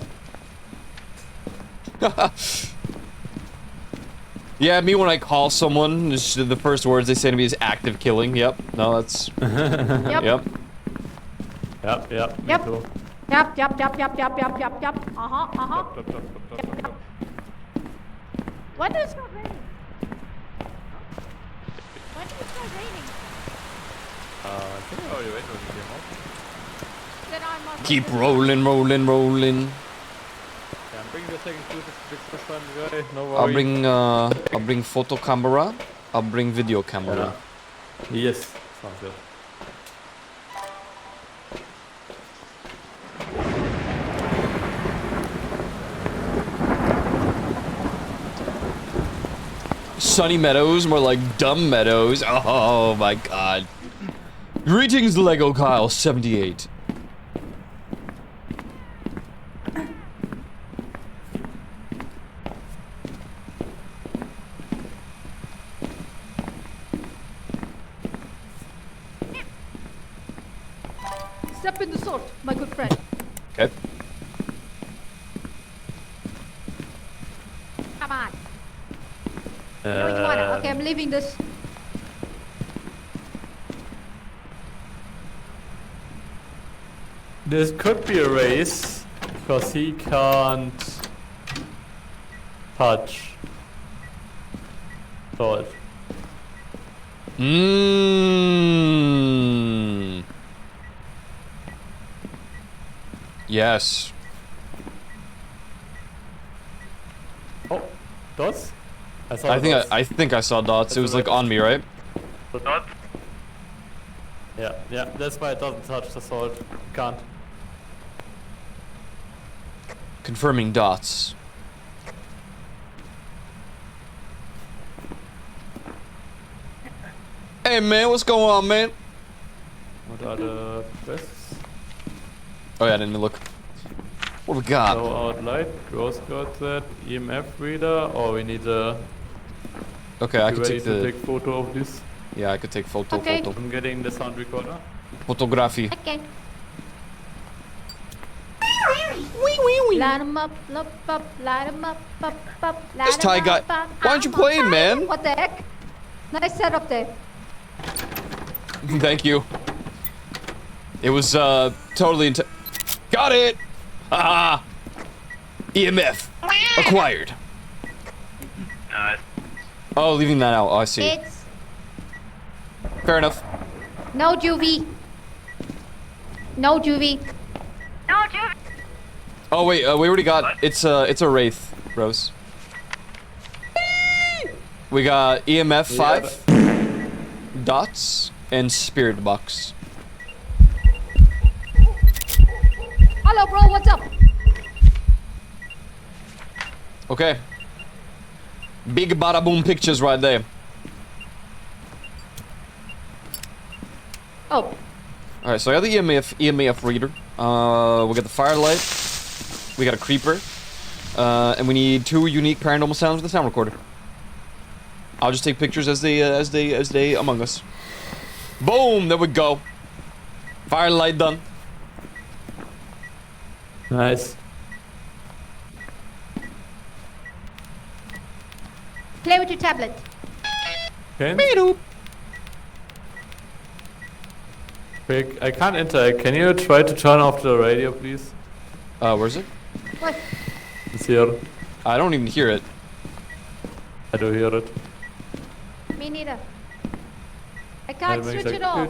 Yeah, me when I call someone, the first words they say to me is active killing. Yep. No, that's. Yep. Yep. Yep. Yep. Me too. Yep. When does it start raining? When does it start raining? I think I already waited when you came out. Then I must Keep rolling. Yeah, I'm bringing the second food to fix this one, guy. No worry. I'll bring photo camera. I'll bring video camera. Yes. Sounds good. Sunny Meadows, more like Dumb Meadows. Oh my god. Greetings, Lego Kyle 78. step in the salt, my good friend. Okay. Come on. No, you wanna. Okay, I'm leaving this. This could be a race, because he can't touch salt. Mmm. Yes. Oh, dots? I think I saw dots. It was like on me, right? Dot. Yeah, that's why it doesn't touch the salt. Can't. Confirming dots. Hey man, what's going on, man? What are the quests? Oh yeah, I didn't even look. What we got? Blow out light, ghost got that, EMF reader, or we need a... Okay, I be could ready take to the. take photo of this. Yeah, I could take photo. Okay. Photo. I'm getting the sound recorder. Photography. Okay. Light 'em up, light 'em up, light This 'em Thai guy. up, Why aren't you I'm playing, on fire. man? What the heck? Nice setup there. Thank you. It was totally got it. Haha. EMF acquired. Nice. Oh, leaving that out. Oh, I see. It's Fair enough. no Juvie. No Juvie. No Juvie. Oh wait, we already got. It's a wraith, Rose. We got EMF 5, dots, and spirit box. Hello, bro. What's up? Okay. Big bada boom pictures right there. Oh, All right, so I got the EMF reader. We got the firelight. We got a creeper, and we need 2 unique paranormal sounds with a sound recorder. I'll just take pictures as they among us. Boom! There we go. Firelight done. Nice. play with your tablet. Okay. Quick, I can't interact. Can you try to turn off the radio, please? Where's it? What? It's here. I don't even hear it. I do hear it. Me neither. I can't It makes switch like it off.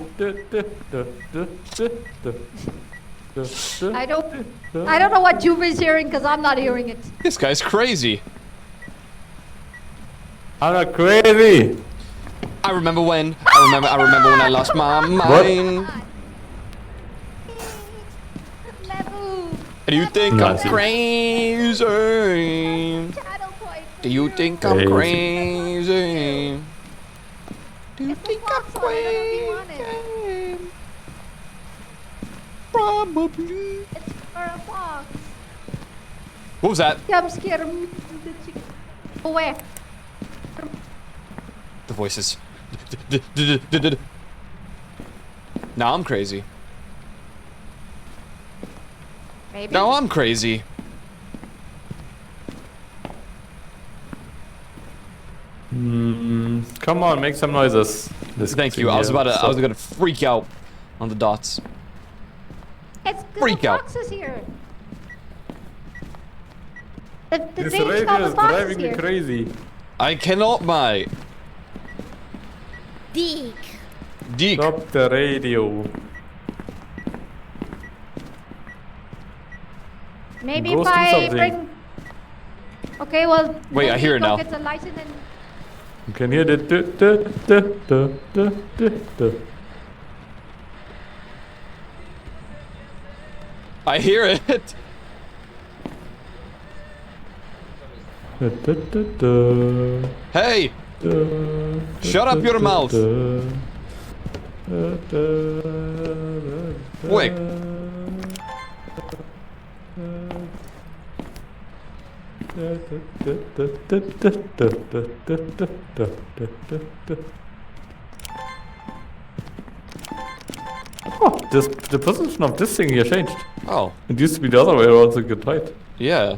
I don't know what Juvi's hearing because I'm not hearing it. This guy's crazy. I'm not crazy. I remember when I lost my mind. Level. Do you think I'm Nazi. crazy? Channel point. Do you think I'm Crazy. crazy? Do you It's the think I'm fox one, I don't know if you want it. crazy? Probably. It's for a fox. What was that? Yeah, I'm scared of the chicken. Oh, where? The voices. Now I'm crazy. Maybe. Now I'm crazy. Come on, make some noises. Thank you. I was gonna freak out on the dots. It's Freak the out. foxes here. The This thing's radio called is the foxes driving me here. crazy. I cannot, mate. Dick. Dick. Stop the radio. Maybe Go if do I something. bring. Okay, well. Wait, I maybe hear it go now. Get the license and. You can hear the. I hear it. Hey, shut up your mouth. Quick. Oh, the position of this thing here changed. Oh, It used to be the other way around, so good height. yeah.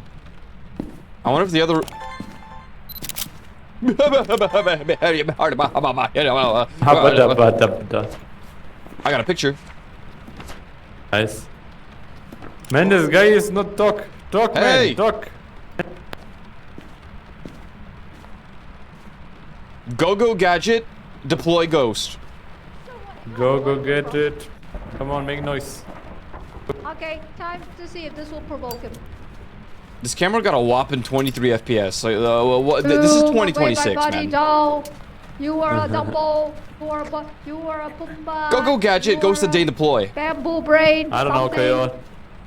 I wonder if the other. I got a picture. Nice. Man, this guy is not Doc. Doc, Hey! man, Doc. Go gadget, deploy ghost. Go get it. Come on, make noise. Okay, time to see if this will provoke him. This camera got a whopping 23 FPS. Like, this is Ooh, 2026, my body man. doll. You are a Dumbo. You are a Pumbaa. Go gadget, You ghost are the day a deploy. Bamboo brain. I don't know, something. KO.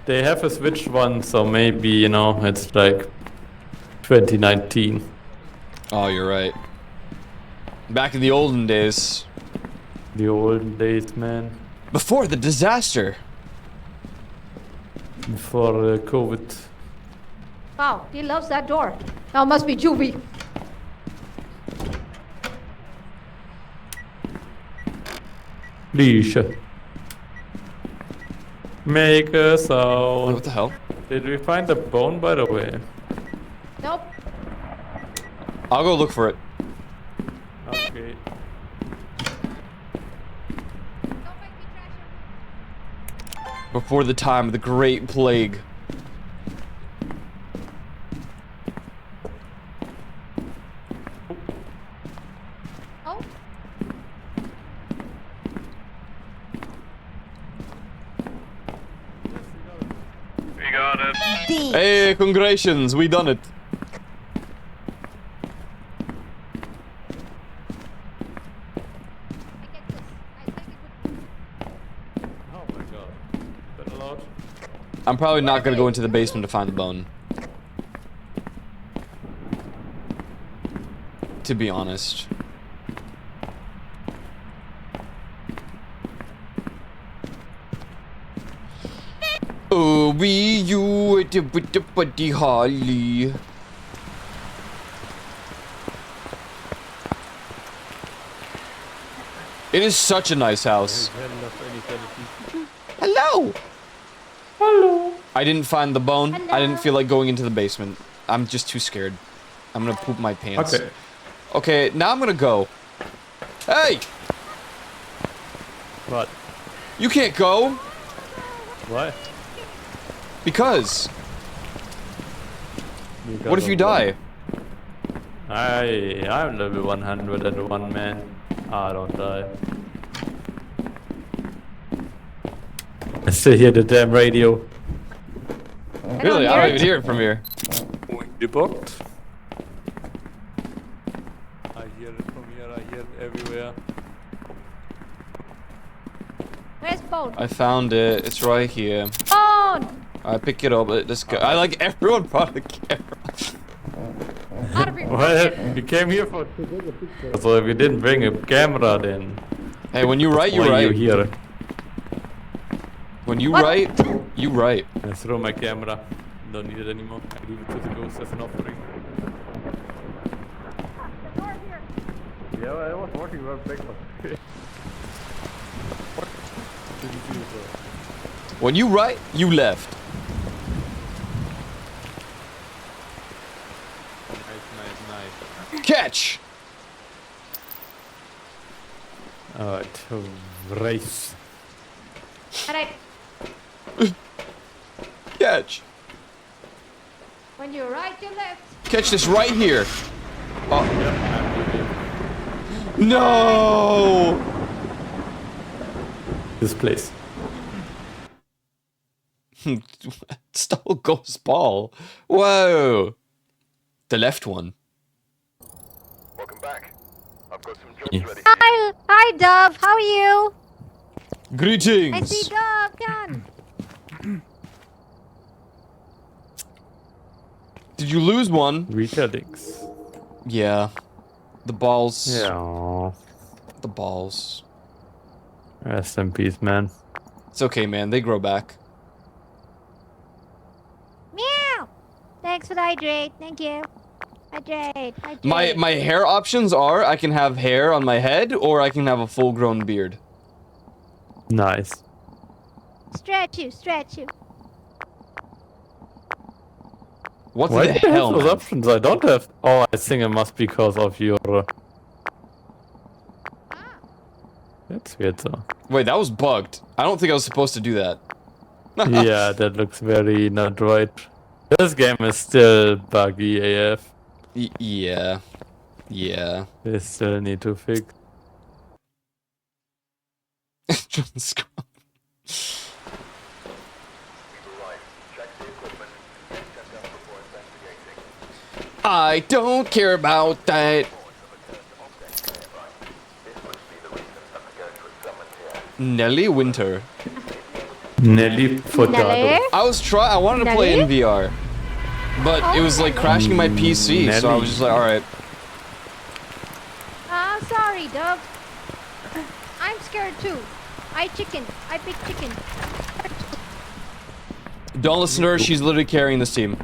They have a Switch one, so maybe, you know, it's like 2019. Oh, you're right. Back in the olden days, The olden days, man. before the disaster. Before COVID. Wow, he loves that door. Now it must be Xuvi. Leisha. Make a Oh, sound. what the hell? Did we find the bone, by the way? Nope. I'll go look for it. Okay. Don't make me trash your Before the time of the Great Plague. Oh, We got it. Hey, congratulations, we done it. I get this. I think it would. Oh my god. Is that allowed? I'm probably not gonna go into the basement to find the bone. To be honest. Oh, you the buddy Holly. It is such a nice house. Hello. Hello. I didn't find the bone. I Hello. didn't feel like going into the basement. I'm just too scared. I'm gonna poop my pants. Okay. Okay, now I'm gonna go. Hey! What? You can't go! Why? Because. What if you die? I'm level 101, man. I don't die. I still hear the damn radio. Really? I don't even hear it from here. Debugged. I hear it from here, I hear it everywhere. phone. I found it. It's right here. Phone! I pick it up. This guy. I like everyone brought a camera. Out of here. Well, we came here for to take a picture. So if you didn't bring a camera, then Hey, when you write, you why are write. you here? When you What? write, you write. I throw my camera. Don't need it anymore. I leave it to the ghost as an offering. The door here. Yeah, I was walking around breakfast. When you write, you left. Nice. Catch. Alright, race. Alright. Catch. When you right, you left. Catch this right here. Oh. No. This place. Stole ghost ball. Whoa. The left one. Welcome back. I've got some jobs Yes. ready for you. Hi, Dove. How are you? I Greetings. see Dove. Done. Did you lose one? Retellings. Yeah. The balls. Yeah. The balls. Rest in peace, man. It's okay, man. They grow back. Meow. Thanks for the hydrate. Thank you. Hydrate. Hydrate. My hair options are I can have hair on my head or I can have a full-grown beard. Nice. Stretch you. Stretch you. What Why the do you hell, have those man? options? I don't have. Oh, I think it must be because of your. That's weird, though. Wait, that was bugged. I don't think I was supposed to do that. Yeah, that looks very not right. This game is still buggy AF. Yeah. Yeah. They still need to fix. We've arrived. Check the equipment. Get sent up before investigating. I don't care about that. Nelly Winter. Nelly Furtado. Nelly? I wanted to play in VR. But it was like crashing my PC, so I was just like, alright. Ah, sorry, Dove. I'm scared too. I big chicken. Don't listen to her, she's literally carrying this team.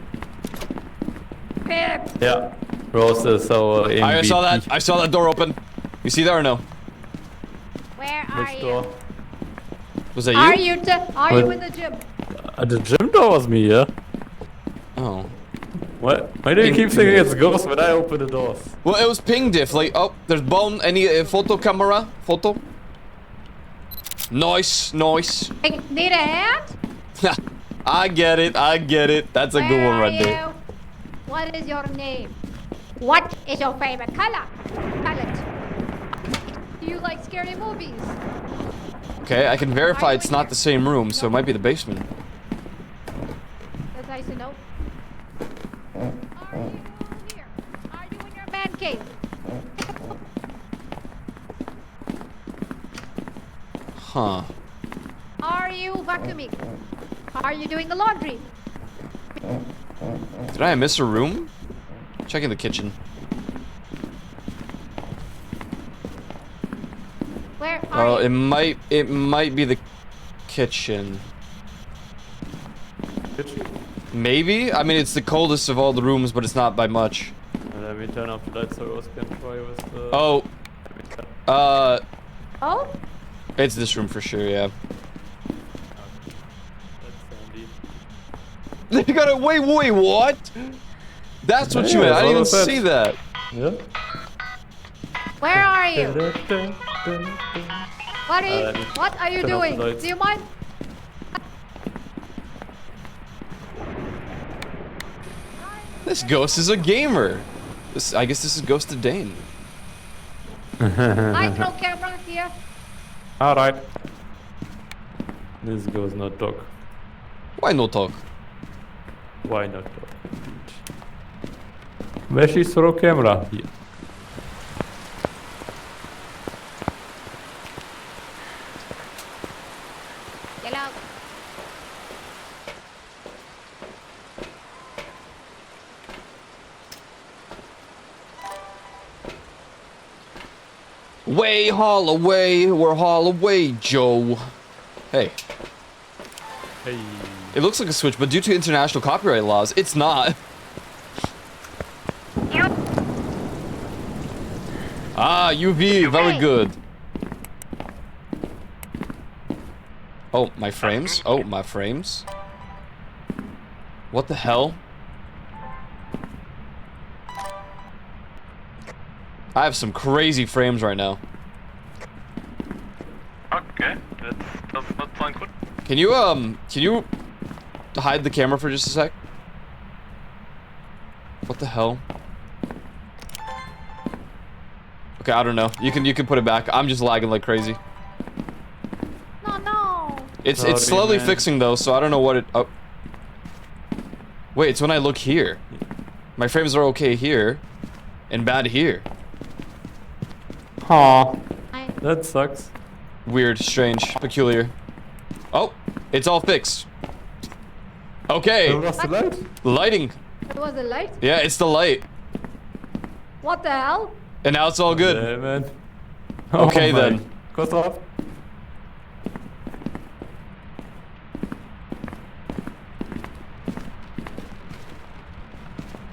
Pip. Yeah. Rose is our MVP. I saw that door open. You see that or no? Where are Which you? door? Was that Are you? you What? in the gym? The gym door was me, yeah? Oh. Why do you keep thinking it's ghosts when I open the doors? Well, it was ping diff. Like, oh, there's bone. Any photo camera? Photo? Nice, nice. Need a hand? I get it. That's a good one right there. You? What is your name? What is your favorite color? Palette. Do you like scary movies? Okay, I can verify Are you it's in not here? the same room, so it might be the basement. That's nice to know. Are you here? Are you in your man cave? Huh. Are you vacuuming? Are you doing the laundry? Did I miss a room? Checking the kitchen. Where are Oh, you? it might be the kitchen. Maybe? I mean, it's the coldest of all the rooms, but it's not by much. Let me turn off the lights so Rose can try with the... Oh. Oh? It's this room for sure, yeah. That's handy. They got it. Wait, what? That's what you Yeah, meant. I didn't even that's all see that. Yeah? Where are you? me What are you turn off the doing? lights. Do you mind? This ghost is a gamer. I guess this is Ghost of Dane. Micro camera here. Alright. This goes not talk. Why no talk? Why not talk? Where is throw camera? Here. Get out. Way Holloway, we're Holloway, Joe. Hey. Hey. It looks like a switch, but due to international copyright laws, it's not. Ah, UV, very good. Oh, my frames. Oh, my frames. What the hell? I have some crazy frames right now. Okay, that does not sound good. Can you hide the camera for just a sec? What the hell? Okay, I don't know. You can put it back. I'm just lagging like crazy. No. It's Sorry, slowly man. fixing though, so I don't know what it. Oh. Wait, it's when I look here. My frames are okay here, and bad here. Aw. I That sucks. Weird, strange, peculiar. Oh, it's all fixed. Okay, Where was the light? lighting. it was the light. Yeah, it's the light, What the hell? and now it's all good. Yeah, man. Okay, my. then. Goes off.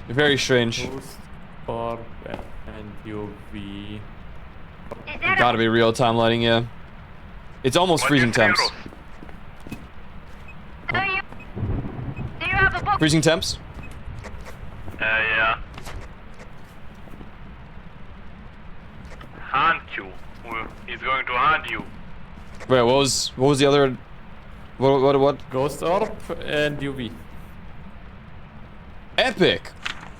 Very strange. Ghost orb and UV. Gotta be real time lighting, yeah. It's almost What freezing is temps. Euros? Do you have a book? Freezing temps? Yeah. Hunt you. He's going to hunt you. Wait, what was the other? What? Ghost orb and UV. Epic.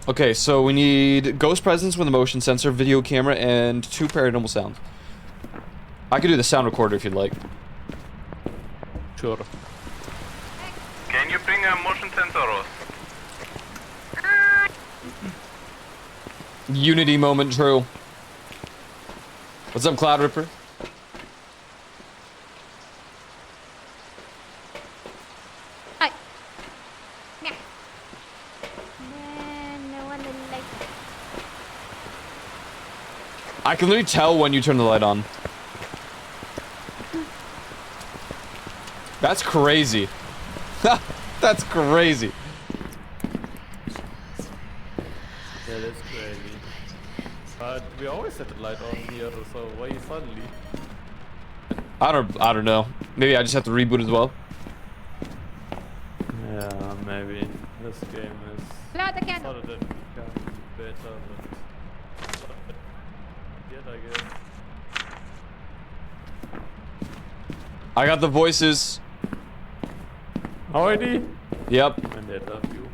Okay, so we need ghost presence with a motion sensor, video camera, and 2 paranormal sounds. I could do the sound recorder if you'd like. Sure. Can you bring a motion sensor, Ross? Unity moment, true. What's up, Cloud Ripper? Hi. Yeah. Man, no one will like it. I can literally tell when you turn the light on. That's crazy. That's crazy. Yeah, that's crazy. But we always had the light on here, so why suddenly? I don't know. Maybe I just have to reboot as well. Yeah, maybe. This game is Blow out the candle. harder than become better, but yet I guess. I got the voices. Already? Yep. And they love you.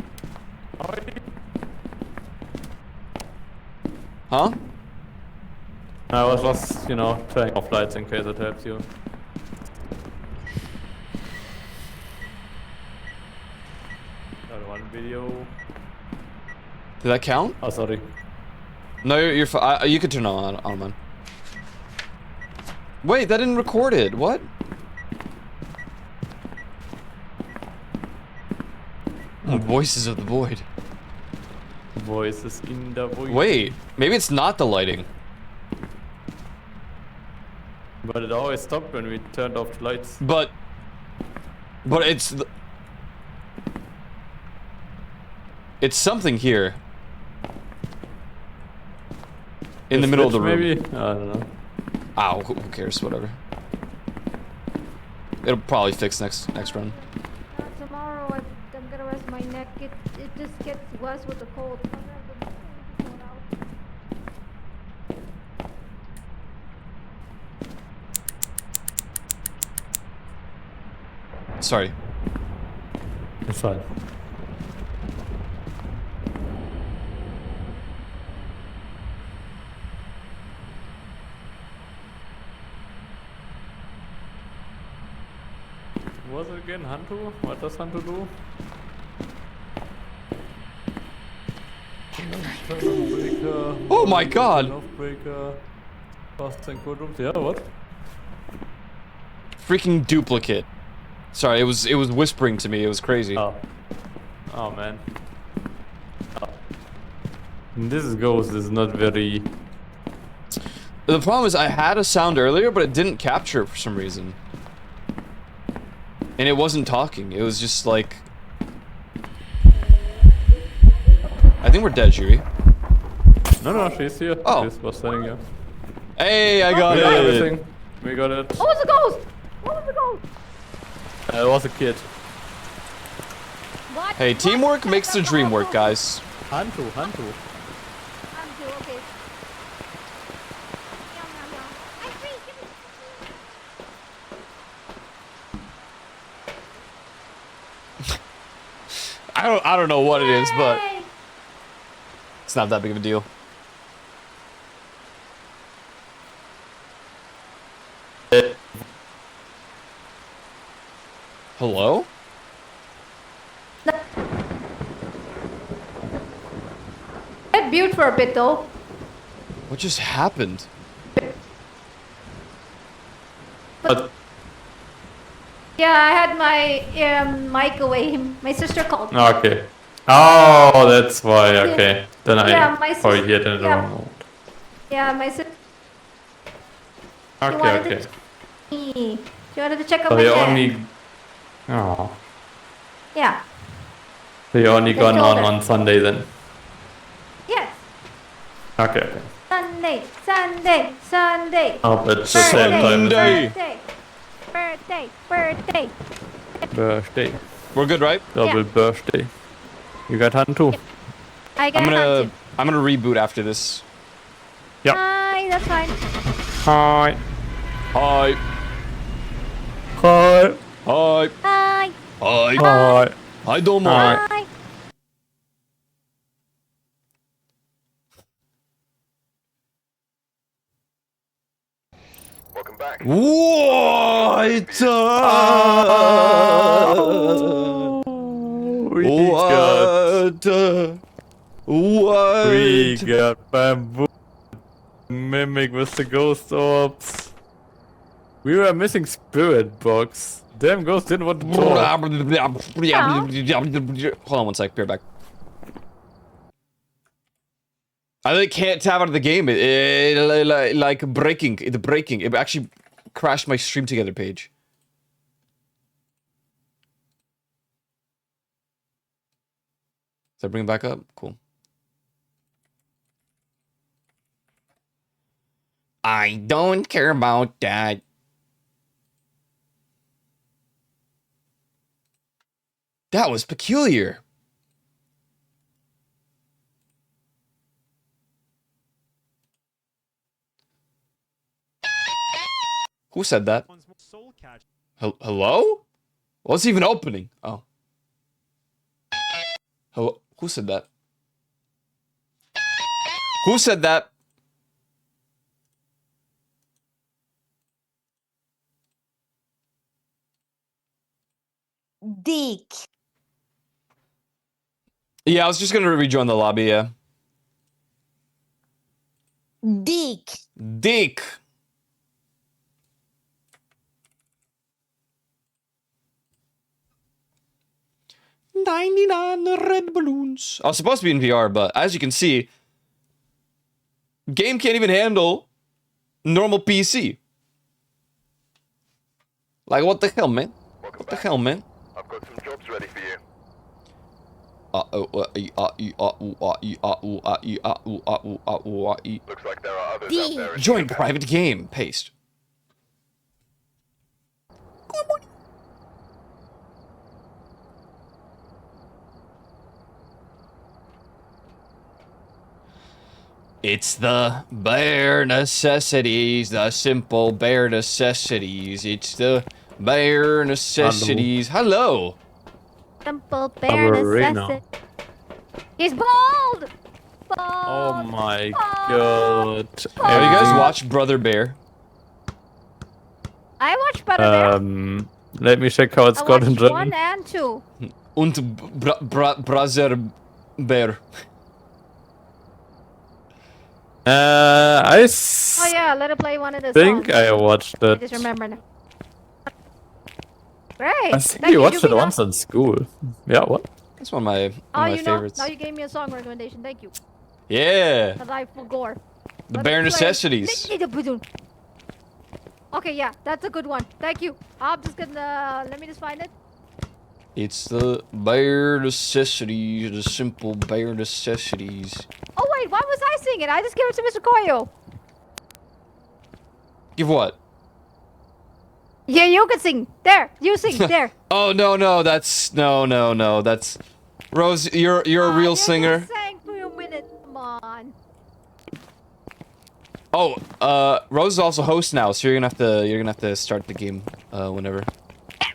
Already? Huh? I was just, turning off lights in case it helps you. Got one video. Did that count? Oh, sorry. No, you're fine. You could turn on mine. Wait, that didn't record it. What? Voices of the void. Voices in the void. Wait, maybe it's not the lighting. But it always stopped when we turned off the lights. But it's it's something here. In the middle of the room. Maybe? I don't know. Ow, who cares? Whatever. It'll probably fix next run. Tomorrow I'm gonna rest my neck. It just gets worse with the cold. I'm gonna have to go out. Sorry. It's fine. What was it again? Hantu? What does Hantu do? Breaker. Oh my god! Off breaker. Fast and cold rooms. Yeah, what? Freaking duplicate. Sorry, it was whispering to me. It was crazy. Oh. Oh man. Oh. This ghost is not very. The problem is I had a sound earlier, but it didn't capture it for some reason. And it wasn't talking. It was just like... I think we're dead, Xuvi. No, she's here. Oh. She was standing here. Hey, I got We got it. everything. We got it. What was the ghost? What was the ghost? It was a kid. What? Hey, teamwork makes the dream work, guys. Hantu. I'm too, okay. Meow, meow, meow. I'm free, give me. I don't know what it is, but Yay! it's not that big of a deal. Hello? Get mute for a bit though. What just happened? But Yeah, I had my mic away. My sister called. okay. Oh, that's why. Okay. Then Yeah, my I sister- probably hit it in the yeah. wrong mode. Yeah, my sister. Okay, wanted okay. She wanted to check out So my you hair. only. Oh. Yeah. So you only They gone told on her. Sunday then. Yes. Okay, okay. Sunday. Oh, but the same time as Sunday. Birthday. birthday. We're good, right? Double birthday. You got Hantu? I got I'm gonna reboot after this. Yep. Hi, that's fine. Hi. Hi. Hi. Hi. Hi. Hi. Hi. Hi, Domo. Hi. Hi. Welcome back. What? We What? got bamboo. Mimic with the ghost orbs. We were missing spirit box. Damn ghost didn't want to talk. Hold on one sec, be right back. I like can't tab out of the game. Like breaking. The breaking. It actually crashed my stream together page. Does that bring it back up? Cool. I don't care about that. That was peculiar. Who said that? Hello? What's even opening? Oh. Hello? Who said that? Who said that? Dick. Yeah, I was just gonna rejoin the lobby, yeah. Dick. Dick. $99 red balloons. I was supposed to be in VR, but as you can see, game can't even handle normal PC. Like, what the hell, man? Welcome What the back. hell, man? I've got some jobs ready for you. Looks like there are others out there. in Join the private game. Paste. It's the bare necessities, the simple bare necessities. It's the bare necessities. Hello. Simple bare Arena. necessity. He's bald. Oh Bald. my Oh. god. Have you guys watched Brother Bear? I watched Brother Bear. Let me check how it's I got in watched 1 German. and 2. Und Brother Bear. I Oh yeah, let it play one of the think songs. I watched I it. just remember now. Great. I think Thank you watched it Yuki. once in school. Yeah, what? That's one of my Oh, one of my you know, favorites. now you gave me a song recommendation. Thank you. Yeah, Cause I forgot. the Let bare me play- necessities. Okay, yeah, that's a good one. Thank you. I'm just gonna let me just find it. It's the bare necessities, the simple bare necessities. Oh wait, why was I singing? I just gave it to Mr. Koyo. Give what? Yeah, you can sing. There, you sing. There. Oh no, that's no, that's Rose. You're a real singer. Just sang for a minute. Come on. Oh, Rose is also host now, so you're gonna have to start the game whenever.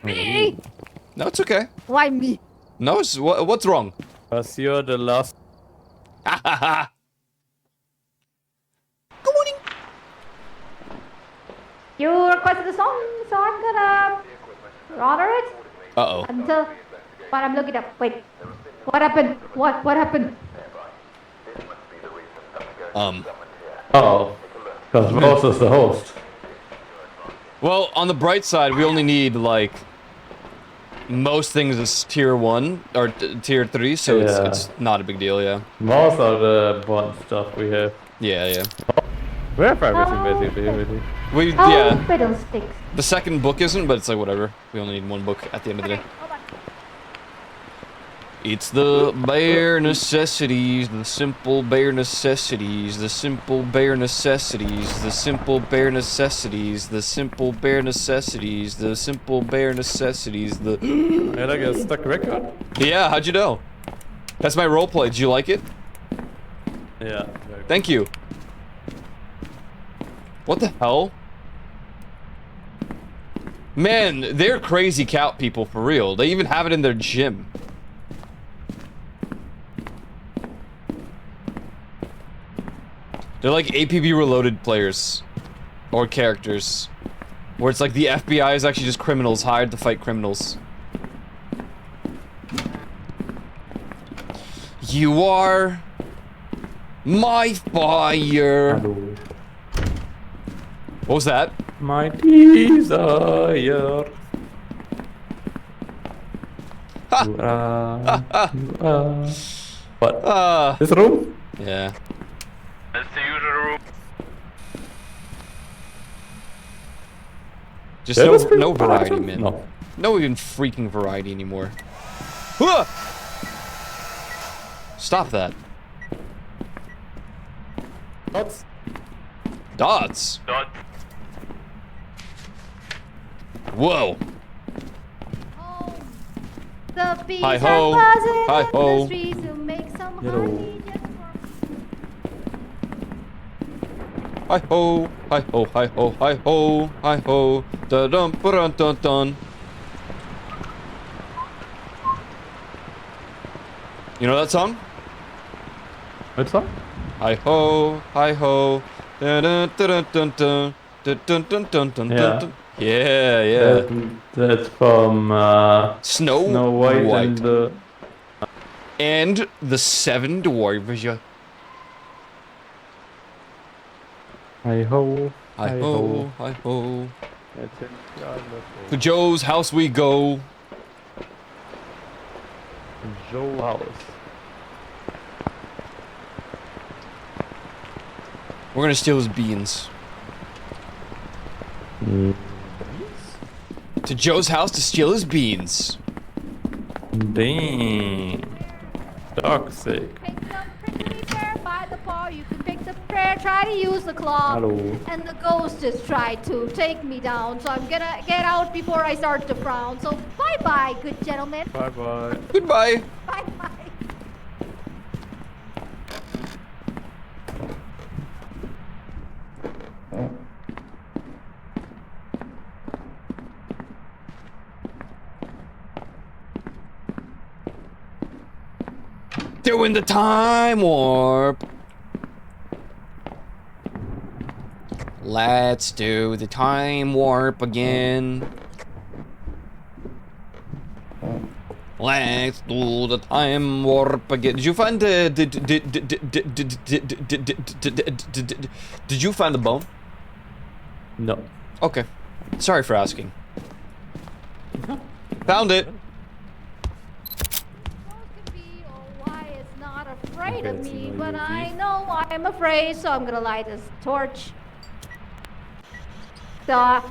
Me? No, it's okay. Why me? No, it's what's wrong? Cause you're the last. Ha ha ha. You requested a song, so I'm gonna honor it Uh until. But I'm looking up. Wait. What happened? What happened? oh. Oh, because Rose is the host. Well, on the bright side, we only need like most things is tier 1 or tier 3, so Yeah. it's not a big deal. Yeah. Most of the bond stuff we have. Yeah. We have everything basically, really. We Oh, yeah. fiddlesticks. The second book isn't, but it's like whatever. We only need one book at the end of the day. Hold on. It's the bare necessities, the simple bare necessities, the simple bare necessities, the simple bare necessities, the simple bare necessities, the simple bare necessities, the... Yeah, like a stuck record? Yeah, how'd you know? That's my roleplay. Did you like it? Yeah. Thank you. What the hell? Man, they're crazy cow people for real. They even have it in their gym. They're like APB Reloaded players. Or characters. Where it's like the FBI is actually just criminals hired to fight criminals. You are my fire. Hello. What was that? My desire. What? This room? Yeah. That's the usual room. Just Yeah, that's no pretty variety, awesome. man. No. No even freaking variety anymore. Huh! Stop that. Dots. Dots. Dot. Whoa. The bees Hi are ho. buzzing Hi in ho. the streets to make some Hello. honey just for Hi ho. Hi ho. Hi ho. Hi ho. Hi ho. Da dum dun dun dun. You know that song? What song? Hi ho. Hi ho. Dun dun dun dun dun dun dun dun dun dun Yeah. dun. Yeah. That's from Snow, Snow White, and the. And the Seven Dwarves. Hi ho. Hi ho, hi ho. That's it. To Joe's house we go. Joe House. We're gonna steal his beans. To Joe's house to steal his beans. Dang. Toxic. pick the prickly pear by the paw. You can pick the pear, try to use the claw. Hello. And the ghost just tried to take me down. So I'm gonna get out before I start to frown. So bye bye, good gentlemen. Bye bye. Goodbye. Bye bye. Doing the time warp. Let's do the time warp again. Let's do the time warp again. Did you find the did you find the bone? No. Okay. Sorry for asking. Found it. Could be, or why it's not afraid of Okay, me, it's but no I UV. know I'm afraid, so I'm gonna light this torch. So,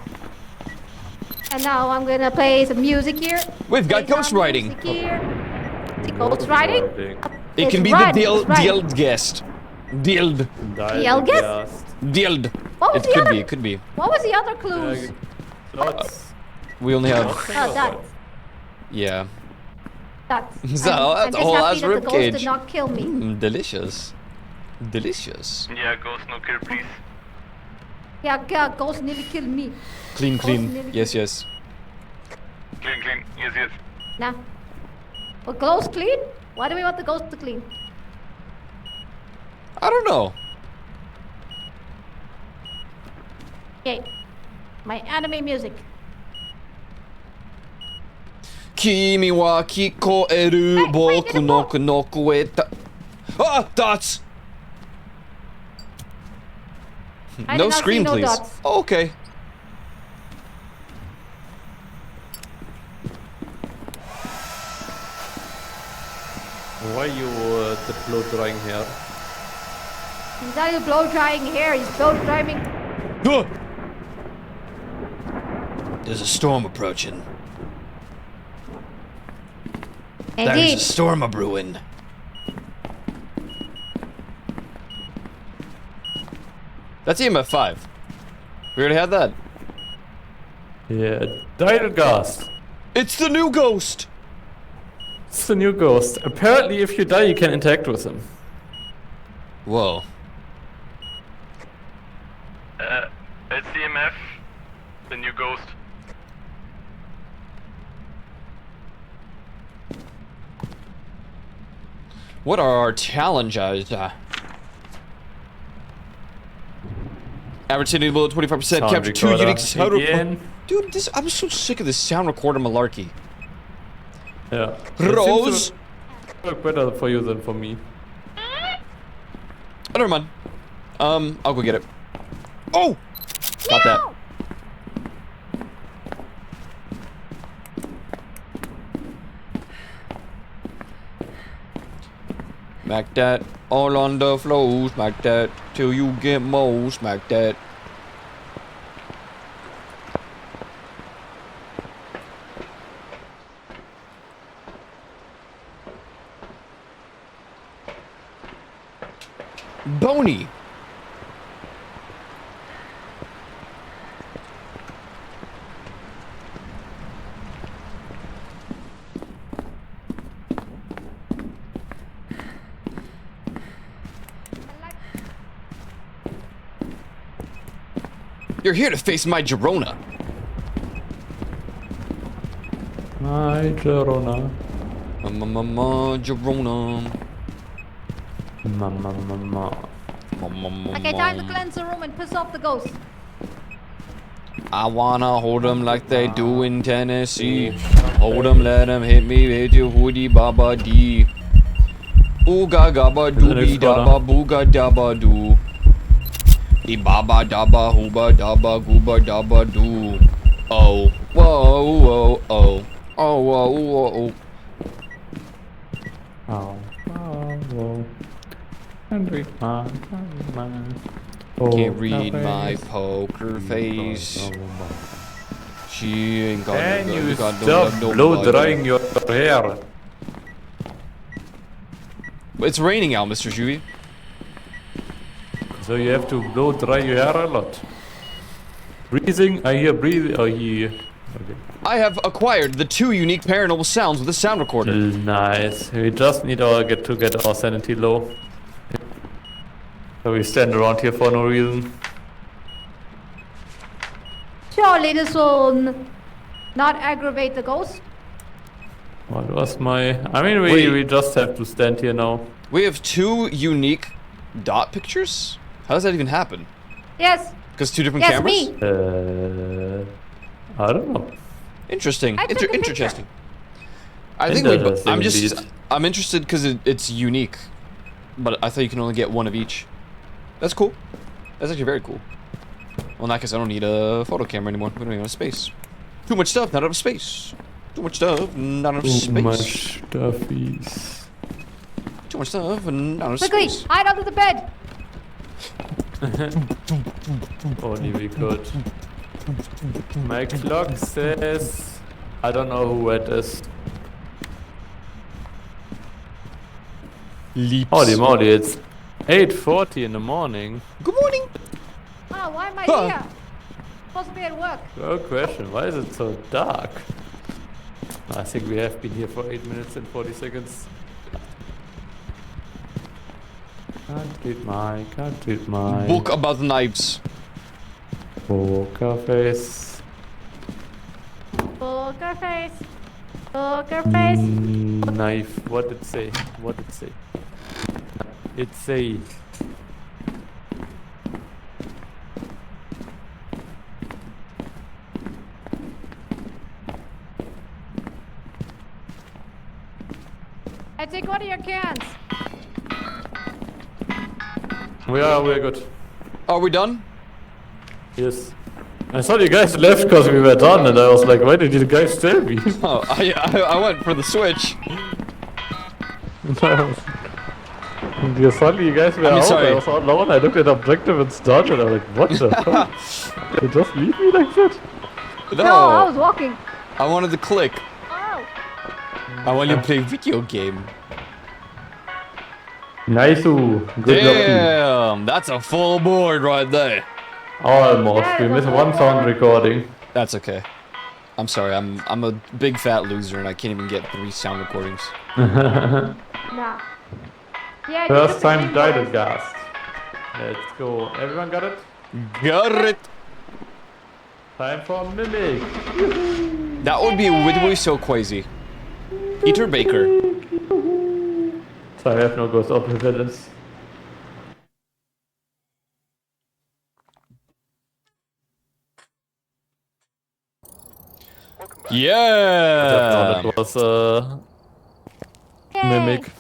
and now I'm gonna play some music here. We've got Play ghost some writing. music here. The ghost writing? It can It's be right, the it's right. Dield guest. Dield. Elgis? Dield. What was It the could other? be. It could be. What was the other clues? We only have. Oh, that's. Yeah. That's. So, I'm that's a just whole happy ass that the ghost ribcage. did not kill me. Delicious. Delicious. Yeah, ghost no kill, please. Yeah, ghost nearly killed me. Clean, Ghost clean. nearly Yes, killed- yes. Clean, clean. Yes, yes. Nah. Well, ghost clean? Why do we want the ghost to clean? I don't know. Okay. My anime music. Kimi wa kikoeru boku no konoku eta. Ah, dots. I No did not see screen, no please. dots. Oh, okay. Why you the blow drying hair? He's not even blow drying hair, he's blow drying. Ah! There's a storm approaching. There's Indeed. a storm a brewing. That's EMF 5. We already had that. Yeah, Dialgast. It's the new ghost. It's the new ghost. Apparently, if you die, you can interact with him. Whoa. It's EMF, the new ghost. What are our challenges? Average hitting below 25%. Sound Capture 2 recorder. unique sound Again. recorder. Dude, this I'm so sick of this sound recorder malarkey. Yeah. Rose. It seems to work better for you than for me. Oh, never mind. I'll go get it. Oh! Got that. Smack that all on the floor. Smack that till you get more. Smack that. Boney. You're here to face my Girona. My Girona. Girona. Mama. Okay, time to cleanse the room and piss off the ghost. I wanna hold them like they do in Tennessee. Hold them, let them hit me with your hoodie baba dee. Ooga gaba doobie daba booga daba doo. E baba daba hooba daba gooba daba doo. Oh, whoa, whoa, oh. Oh, whoa, whoa, Oh. Oh. And read my. Can't read my poker face. She ain't got Can no you got no stop love, no blow body. drying your hair? It's raining out, Mr. Xuvi. So you have to blow dry your hair a lot. Breathing, I hear breathing. Oh, he. Okay. I have acquired the 2 unique paranormal sounds with a sound recorder. Nice. We just need to get our sanity low. So we stand around here for no reason. Surely this will not aggravate the ghost. What was my? I mean, Wait. we just have to stand here now. We have 2 unique dot pictures? How does that even happen? Yes, Because 2 different yes, cameras? me. I don't know. Interesting. I took a picture. Interesting. I think we. Interesting I'm just. indeed. I'm interested because it's unique, but I thought you can only get 1 of each. That's cool. That's actually very cool. Well, in that case, I don't need a photo camera anymore. We don't even have space. Too much stuff, not enough space. Too much stuff, not enough Too space. much stuffies. Too much stuff, and not enough Quickly, space. hide under the bed. Only we could. My clock says... I don't know who it is. Leaps. Holy moly, it's 8:40 in the morning. Good morning. Oh, why am I Huh. here? Supposed to be at work. No question, why is it so dark? I think we have been here for 8 minutes and 40 seconds. Can't read my Book about knives. poker face. Poker face. Poker face. Knife, what did it say? What did it say? It say I take one of your cans. we are good. Are we done? Yes. I thought you guys left because we were done, and I was like, why did you guys tell me? Oh, I went for the switch. Suddenly you guys were out, sorry. I was out alone, I looked at objective and started, I was like, what the fuck? They just leave me like that? No, No, I was walking. I wanted to click. Oh. I want to play video game. Nice, good Damn, that's a full board right there. Almost, we missed one sound recording. That's okay. I'm sorry, I'm a big fat loser and I can't even get 3 sound recordings. Nah. Yeah, First time died at gas. Let's go. Everyone got it? Got it. Time for Mimic. That would be Widway so crazy. Peter Baker. So I have no ghost of the villains. Yeah. That was Mimic.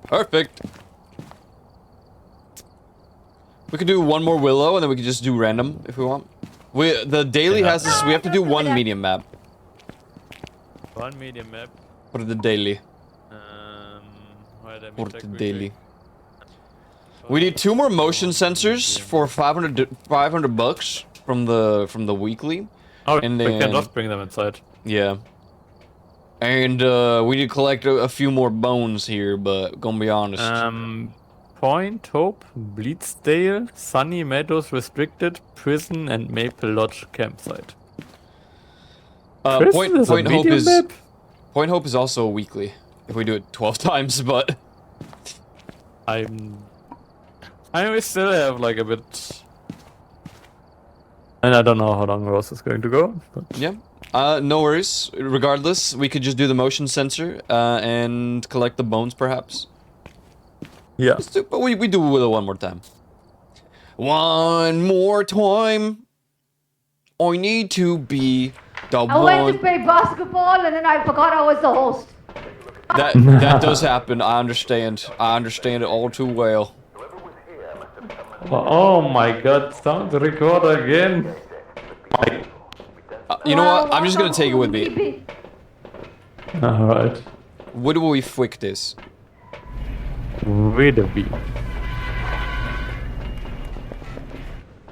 Perfect. We could do one more Willow and then we could just do random if we want. The daily has this, we have to do one medium map. One medium map. For the daily. Wait, let me For check the quickly. daily. We need 2 more motion sensors for 500 bucks from the weekly. Oh, And we can then- just bring them inside. Yeah. And we need to collect a few more bones here, but gonna be honest. Point Hope, Bleedsdale, Sunny Meadows Restricted, Prison, and Maple Lodge Campsite. Prison Point is a Hope medium is map? Point Hope is also weekly if we do it 12 times, but I we still have like a bit, and I don't know how long Rose is going to go. But yeah. No worries. Regardless, we could just do the motion sensor and collect the bones, perhaps. yeah, But we do Willow one more time. One more time. I need to be the I went to one. play basketball and then I forgot I was the host. That does happen. I understand. I understand it all too well. oh my God, sound record again. You know what? I'm just gonna take it with me. All right, Where do we flick this? wait a bit.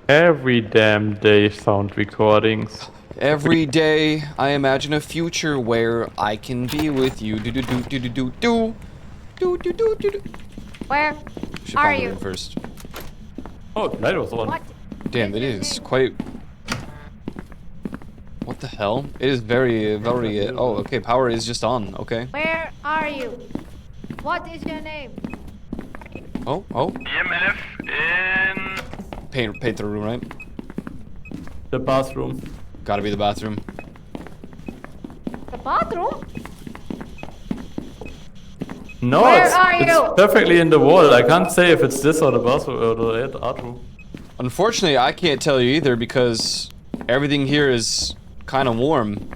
Every damn day, sound recordings. Every day, I imagine a future where I can be with you. Do do do do do do do do do do do. Where Should are find the you? room first. Oh, that was on. What? Damn, it is quite. What the hell? It is very, very. Oh, okay. Power is just on. Okay. Where are you? What is your name? Oh. EMF in... Paint the room, right? The bathroom. Gotta be the bathroom. The bathroom? No, Where it's, are it's you? perfectly in the wall. I can't say if it's this or the bathroom or the art room. Unfortunately, I can't tell you either because everything here is kind of warm.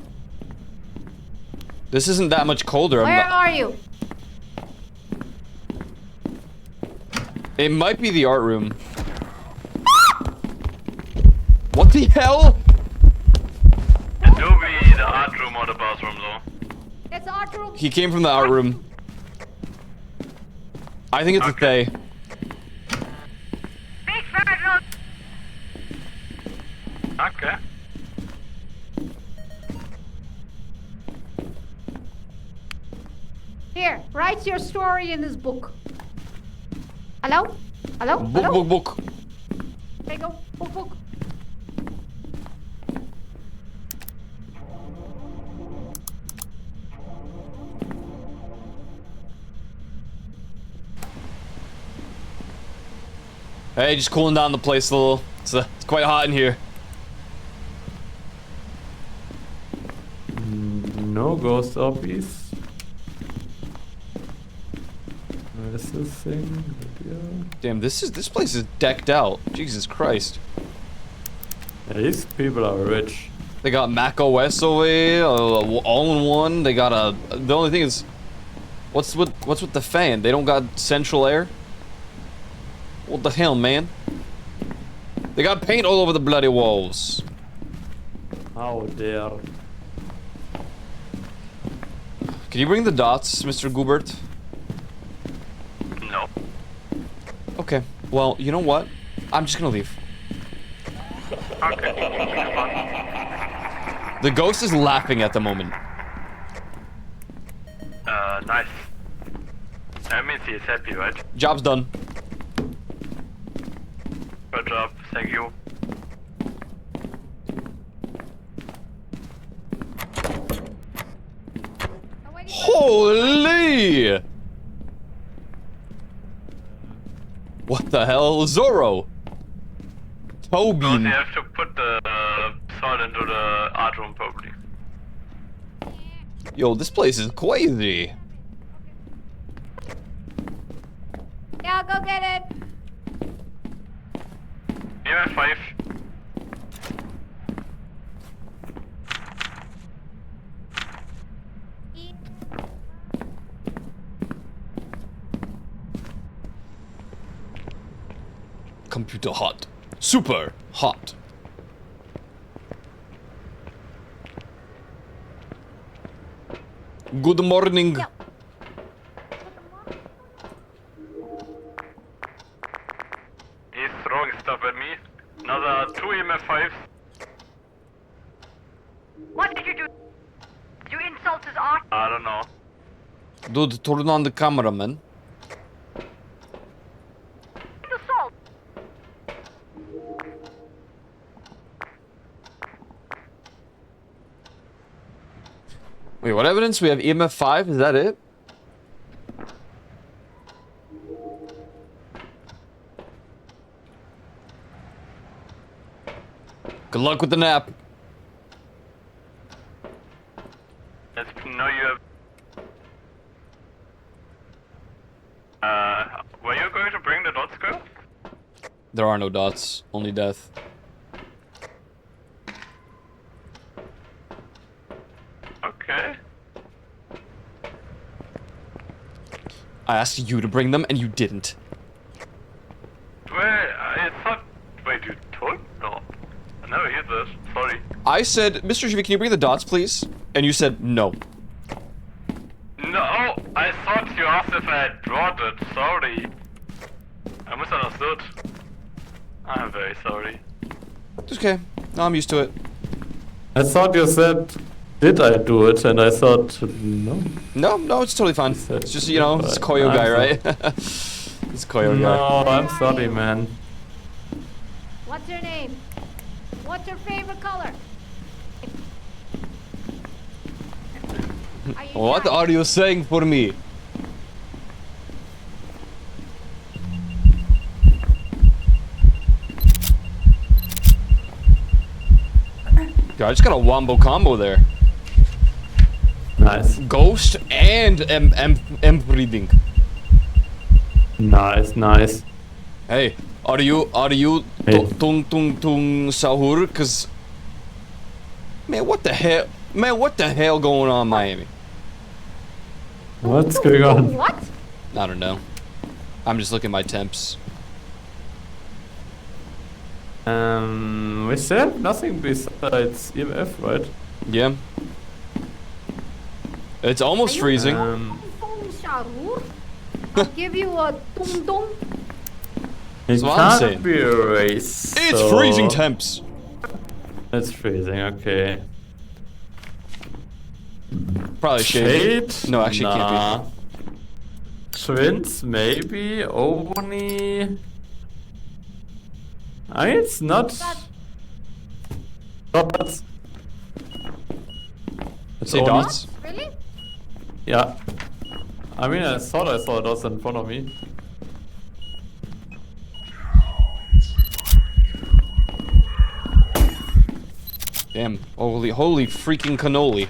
This isn't that much colder. Where are you? It might be the art room. What the hell? It will be the art room or the bathroom though. art room. He came from the art room. I think it's a Thay. Big fat Okay. Here, write your story in this book. Hello? Hello? Book, Hello? book, book. There you go. Book, book. Hey, just cooling down the place a little. It's quite hot in here. No ghost obbies. Where's this thing? Yeah. Damn, this place is decked out. Jesus Christ. These people are rich. They got Mac OS away, all-in-one. They got a. The only thing is, what's with the fan? They don't got central air. What the hell, man? They got paint all over the bloody walls. How dare. Can you bring the dots, Mr. Goobert? No. Okay. Well, you know what? I'm just gonna leave. Okay. The ghost is laughing at the moment. Nice. That means he is happy, right? Job's done. Good job. Thank you. Holy! What the hell? Zorro! So Toby. you have to put the salt into the art room, probably. Yo, this place is crazy. Yeah, go get it. Yeah, 5. Computer hot. Super hot. Good morning. Yeah. He's throwing stuff at me. Another 2 EMF5s. What did you do? Did you insult his art? I don't know. Dude, turn on the camera, man. Assault. Wait, what evidence? We have EMF 5? Is that it? Good luck with the nap. Let's know you have. Were you going to bring the dots, girl? There are no dots, only death. Okay. I asked you to bring them and you didn't. Well, I thought. Wait, you told? No. I never heard this. Sorry. I said, Mr. Xuvi, can you bring the dots, please? And you said no. No, I thought you asked if I had brought it. Sorry. I misunderstood. I'm very sorry. It's okay. No, I'm used to it. I thought you said, did I do it? And I thought, no. No, it's totally fine. said It's just, you know, it's goodbye. Koyo I'm guy, sorry. right? It's Koyo guy. No, I'm sorry, man. What's your name? What's your favorite color? Are you What shy? are you saying for me? God, I just got a wombo combo there. Nice. Ghost and breathing. Nice, nice. Hey, are you Hey. tung sahur? Cause man, what the hell? Man, what the hell going on, Miami? What's going on? What? I don't know. I'm just looking at my temps. We said nothing besides EMF, right? Yeah. It's almost freezing. I'll give you a dum dum. It what I'm can't saying. be a race. It's so- freezing temps. It's freezing, okay. Probably shade. Shade? No, actually can't nah. Twins, maybe. Obony. It's not. Dots. It's Say only- dots. Really? Yeah. I mean, I thought I saw dots in front of me. Damn. Holy freaking cannoli.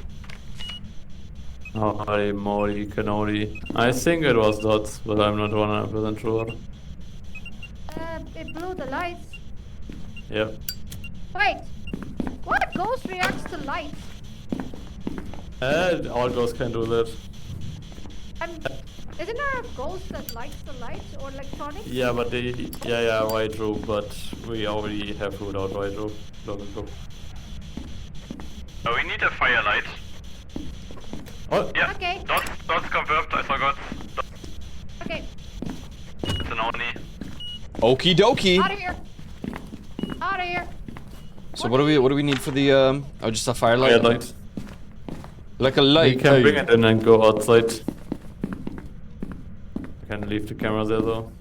Holy moly, cannoli. I think it was dots, but I'm not 100% sure. It blew the lights. Yep. Wait. What ghost reacts to light? All ghosts can do that. Isn't there a ghost that likes the light or electronics? Yeah, but they. Yeah, right, true, but we already have ruled out right, true. Long ago. We need a firelight. Oh, Yeah. Okay. Dots confirmed. I forgot. Okay. It's an Oni. Okie dokie. Out of here. Out of here. So what do we need for the oh, just a firelight? firelight. Like a light. We can hey. bring it in and go outside. Can leave the camera there though.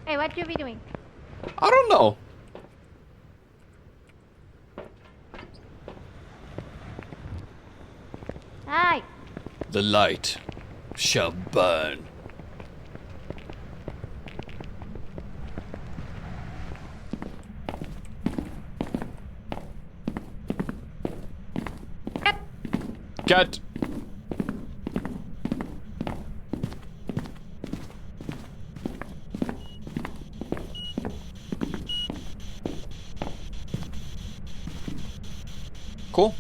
Hey, what you be doing? I don't know. Hi. The light shall burn. Cat. Cool.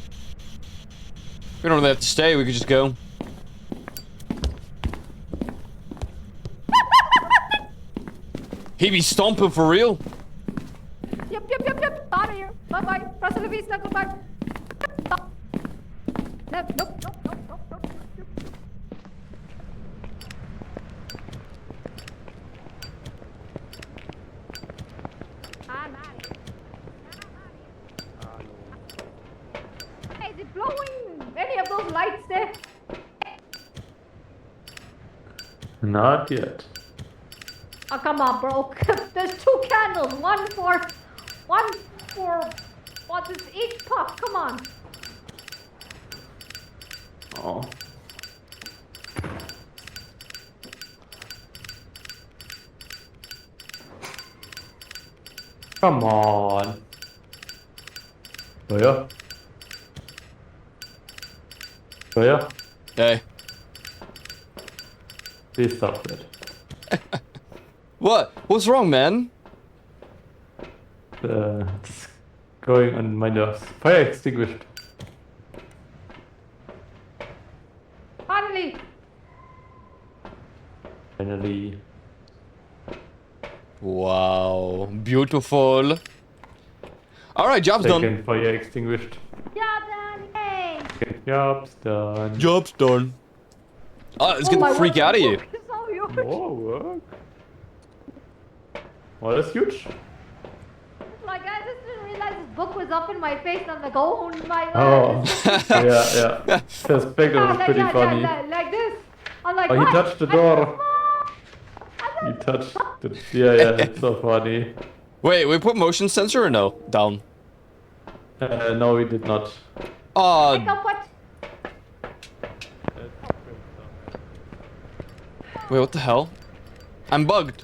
We don't really have to stay, we could just go. He be stomping for real? Yep. Out of here. Bye bye. Hasta la vista. Goodbye. Nope. I'm out of here. Hey, is it blowing any of those lights there? Not yet. Oh, come on, bro. There's 2 candles. One for what is each puff? Come on. Oh. Come on. Oh yeah. Oh yeah. Hey. Please stop that. What? What's wrong, man? It's going on my nerves. Fire extinguished. Finally. Finally. Wow. Beautiful. Alright, job's done. Second fire extinguished. Job done. Yay. Okay, job's done. Job's done. Oh, let's get the freak out of here. It's all yours. Oh, work. Oh, that's huge. Like, I just didn't realize this book was up in my face. I'm like, oh my Oh. god. yeah. Perspective is pretty funny. Like this. I'm like, Oh, he what? touched the door. He touched the... Yeah, it's so funny. Wait, we put motion sensor or no? Down. No, we did not. Pick Oh, up what? wait, what the hell? I'm bugged.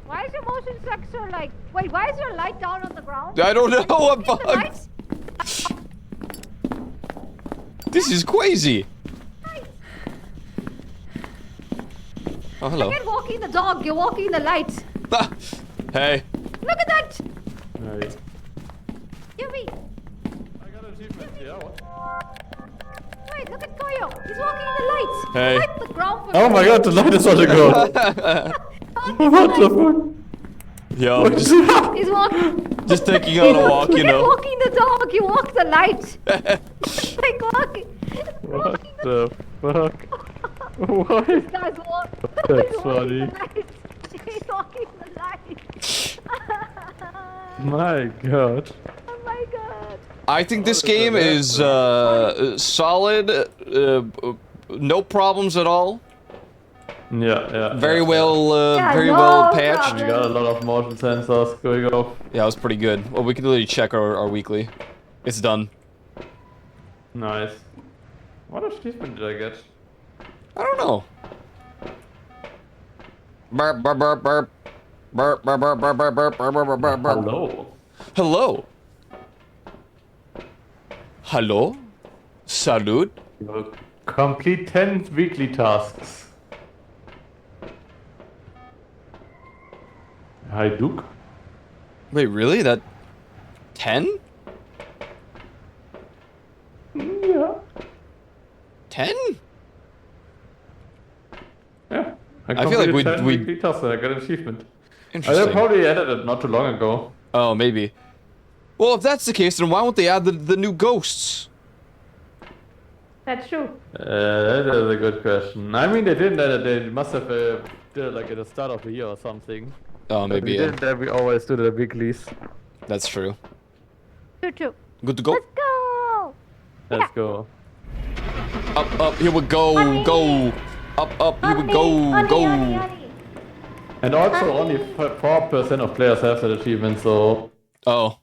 Why is your motion sensor like... Wait, why is your light down on the ground? I don't know, I'm Is the bugged. lights? This is crazy. Oh, hello. You're walking the dog. You're walking the light. Hey. Look at that. Right. Yubi. I got achievement, yeah, what? He's walking in the lights. Hey. Wipe the ground for Oh my god, the light is on the ground. What the fuck? Yo, just He's walking. just taking on a walk, you know. Walking the dog. You walk the light. Like walking. What the fuck? What? This guy's walking. That's funny. He's walking the light. My god. Oh my god. I think this game is solid. No problems at all. Yeah. Very yeah. well, Yeah, very no well patched. problem. We got a lot of motion sensors going off. Yeah, it was pretty good. Well, we can literally check our weekly. It's done. Nice. What achievement did I get? I don't know. Burp, burp, burp, burp. Burp, burp, burp, burp, burp, burp, burp, burp, burp, burp. Hello. Hello. Hello. Salute. Complete 10 weekly tasks. Hi, Duke. Wait, really? That 10? Yeah. 10? Yeah. I feel like completed 10 we weekly tasks and I got an achievement. I interesting. probably added it not too long ago. Oh, maybe. Well, if that's the case, then why won't they add the new ghosts? That's true. That is a good question. I mean, they didn't add it. They must have did it like at the start of the year or something. Oh, But maybe. we Yeah. didn't. We always do the weeklies. That's true. True. Good to go. Let's go. Let's go. Up, here we go, Honey. go. Up, here we go, Honey, go. honey, honey. And also, only 4% of players have that achievement, so. Oh.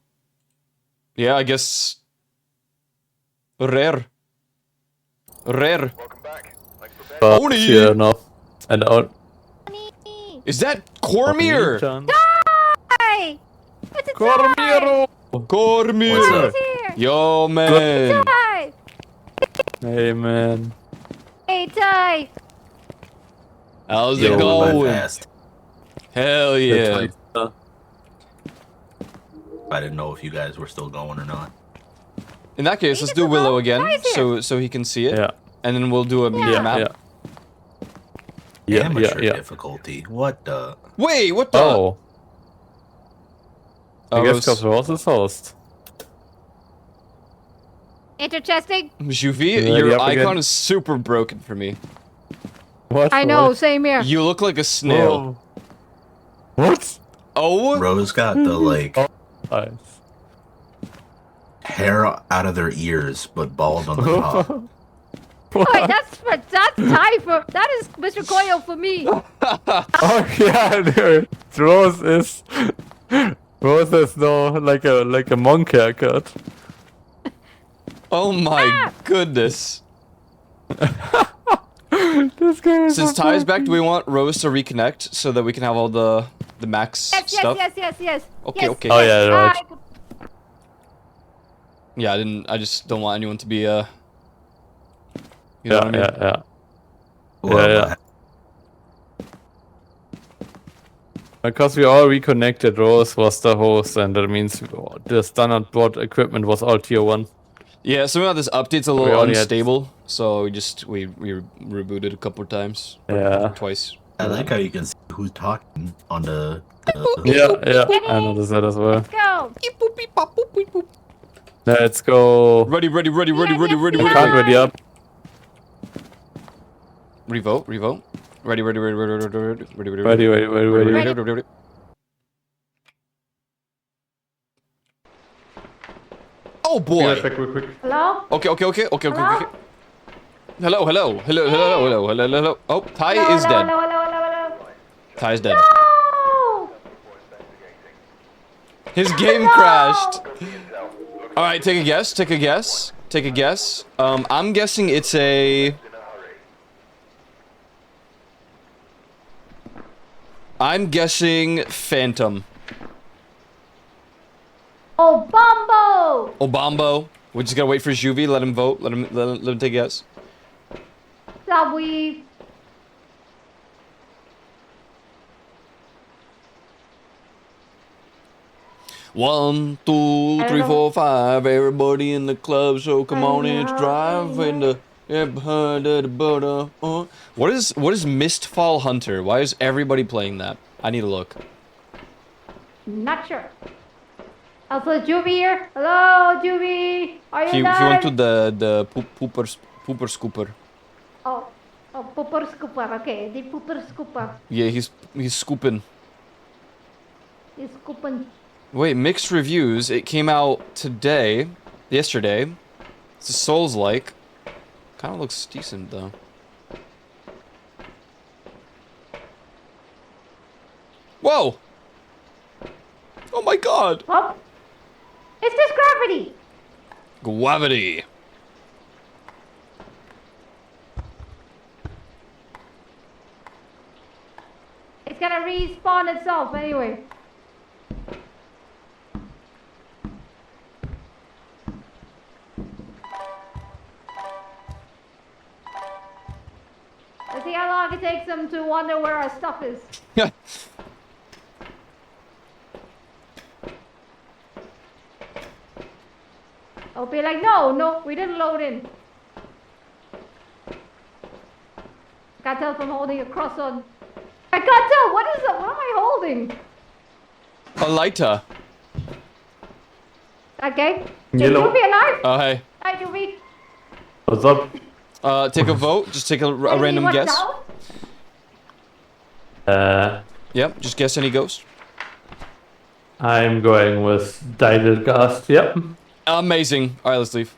Yeah, I guess. Rare. Welcome back. Thanks for being Oni! Yeah, enough. And out. Honey. Is that Cormier? Hi. It's a Cormiero! Cormier! He's here. Yo, man. Ty. Hey, man. Hey, Ty. How's Yo, it went going? fast. Hell yeah. I didn't know if you guys were still going or not. In that case, let's do Willow again, Ty's here. so he can see it. Yeah. And then we'll do a media map. Amateur yeah. difficulty. What the? Wait, what the? Oh. I guess Rose- because Rose is host. Interesting. Xuvi, Ready your up icon again? is super broken for me. What? I know. What? Same here. You look like a snail. What? Oh? Rose got the like Nice. hair out of their ears, but bald on the top. Wait, that's Ty for that is Mr. Koyo for me. Oh yeah, dude. Rose is no like a monk haircut. Oh my goodness. This guy is Since so Ty is back, funny. do we want Rose to reconnect so that we can have all the max Yes, stuff? yes. Okay, Yes. okay. Oh yeah, right. Yeah, I just don't want anyone to be you know what I mean? Yeah. Well, Yeah. Because we all reconnected, Rose was the host, and that means the standard board equipment was all tier 1. Yeah, something about this update's a We little only had- unstable, so we rebooted a couple of times. Yeah. Twice. I like how you can see who's talking on the Yeah. I noticed that as well. Go. Let's go. Ready. Yeah. Can't ready up. Revote. Ready. Ready. Oh boy. Back real quick. Hello? Okay. Hello? Hello. Oh, Ty is dead. Hello. Ty is dead. No! His game crashed. All right, take a guess. I'm guessing it's a. I'm guessing Phantom. Oh, Bombo! Obambo. We just gotta wait for Xuvi. Let him vote. Let him take a guess. Subweave. One, two, I three, don't four, five. Everybody in the club, so come I on in, know, drive I in know. What is Mistfall Hunter? Why is everybody playing that? I need to look. Not sure. Also, Xuvi here. Hello, Xuvi. Are you He there? went to the pooper scooper. Oh, pooper scooper. Okay, the pooper scooper. Yeah, he's scooping. He's scooping. Wait, mixed reviews. It came out yesterday. It's a Souls-like. Kind of looks decent though. Whoa! Oh my god! Oh, it's just gravity. Gravity. It's gonna respawn itself anyway. Let's see how long it takes them to wonder where our stuff is. I'll be like, no, we didn't load in. Can't tell if I'm holding a cross on. I can't tell. What is it? What am I holding? A lighter. Okay. Yellow. Is Xuvi alive? Oh hey. Hi, Xuvi. What's up? Take a vote. Just take a random Anyone guess. down? Yep. Just guess any ghost. I'm going with Dyed Ghast. Yep. Amazing. All right, let's leave.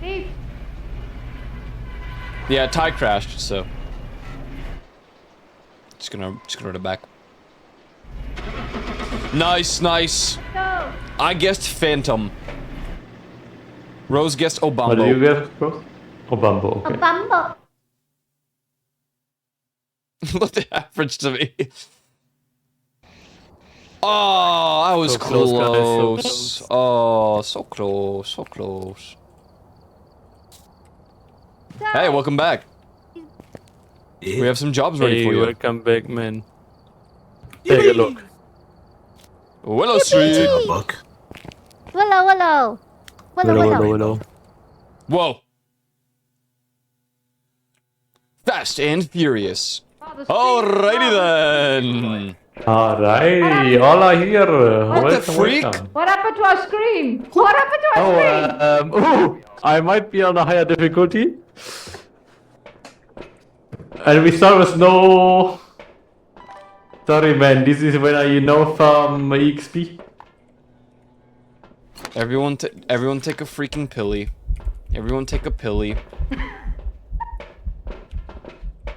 Leave. Yeah, Ty crashed, so just gonna run it back. Nice. Go. I guessed Phantom. Rose guessed Obambo. What did you get, Rose? Oh, Bumbo. A Okay. bumbo. Look the average to me. Oh, I was So close, guys, so close. Oh, so close. Hey, welcome back. We have some jobs ready for you. welcome back, man. Take a look. Willow Street. Take a book. Willow. Hello. Whoa. Fast and Furious. Alrighty then. Alrighty, all are here. What the freak? Welcome. What happened to our screen? What happened to our screen? I might be on a higher difficulty. And we start with no... Sorry man, this is when from EXP. Everyone take a freaking pilly. Everyone take a pilly.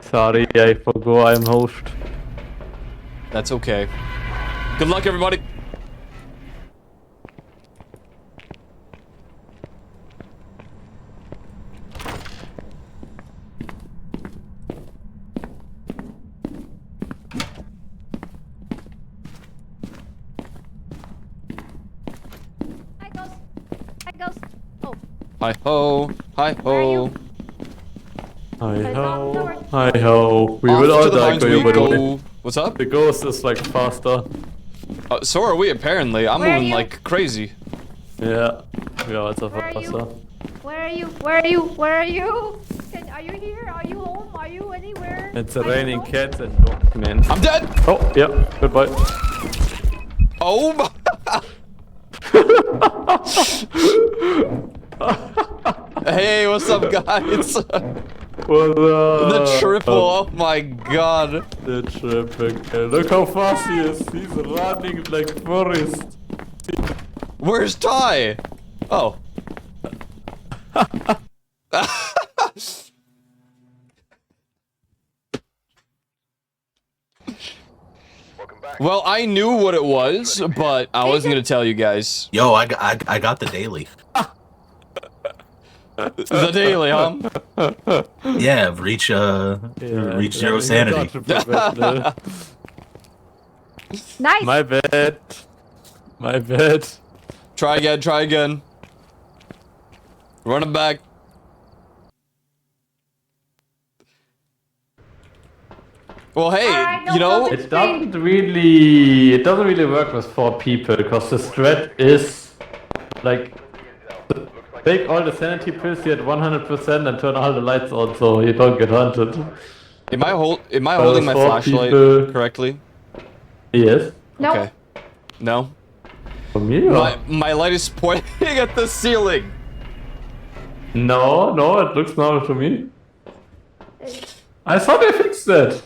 Sorry, I forgot I'm host. That's okay. Good luck, everybody. Hi, Ghost. Oh, Hi ho, hi Where are ho. you? Hi ho, North. hi ho. We Off will all to the die mines for you, we by the way. go. What's up? The ghost is like faster. So are we apparently. I'm Where are moving you? like crazy. Yeah, we are also Where are you? faster. Where are you? Are you here? Are you home? Are you anywhere? It's Are you raining home? cats and dogs, man. I'm dead. Oh, yeah, goodbye. Oh my. Hey, what's up, guys? The triple. Oh my god. The triple. Look how fast he is. He's running like Forrest. Where's Ty? Oh. Well, I knew what it was, but I wasn't gonna tell you guys. Yo, I got the daily. The daily, huh? Yeah, reach zero sanity. Nice. My bad. My bad. Try again. Run it back. Well, hey, Alright, no you know, problem. It doesn't really work with 4 people because the strat is like Take all the sanity pills here at 100% and turn all the lights on so you don't get hunted. Am I holding my 4 flashlight people. correctly? Yes. No. Okay. No. For me or? My light is pointing at the ceiling. No, it looks normal to me. I thought they fixed that.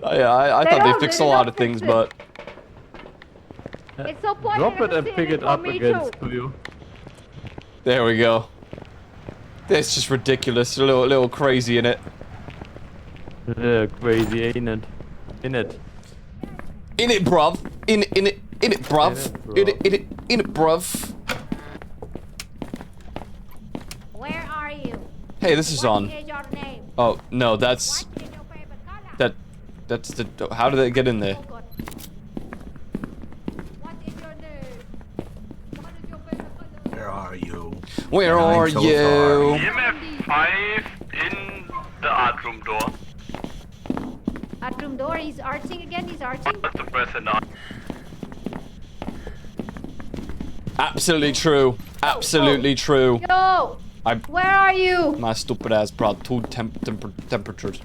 I They thought don't- they fixed a they lot don't of things, fix it. but It's so pointing Drop at it the and pick ceiling it for up me against too. you. there we go. It's just ridiculous. A little crazy in it. Yeah, crazy, ain't it? In it. In it, bruv. In it, bruv. In it, bruv. In it, bruv. Where are you? Hey, this is What on. is your name? Oh no, that's What is your favorite color? that's the. How did they get in there? Oh God. What is your name? What is your favorite color? Where are you? Where I'm are so you? sorry. EMF 5 in the art room door. Art room door. He's arching again. He's arching. What's the present on? Absolutely true. Absolutely true. Yo. Where are you? My stupid ass brought two temperatures.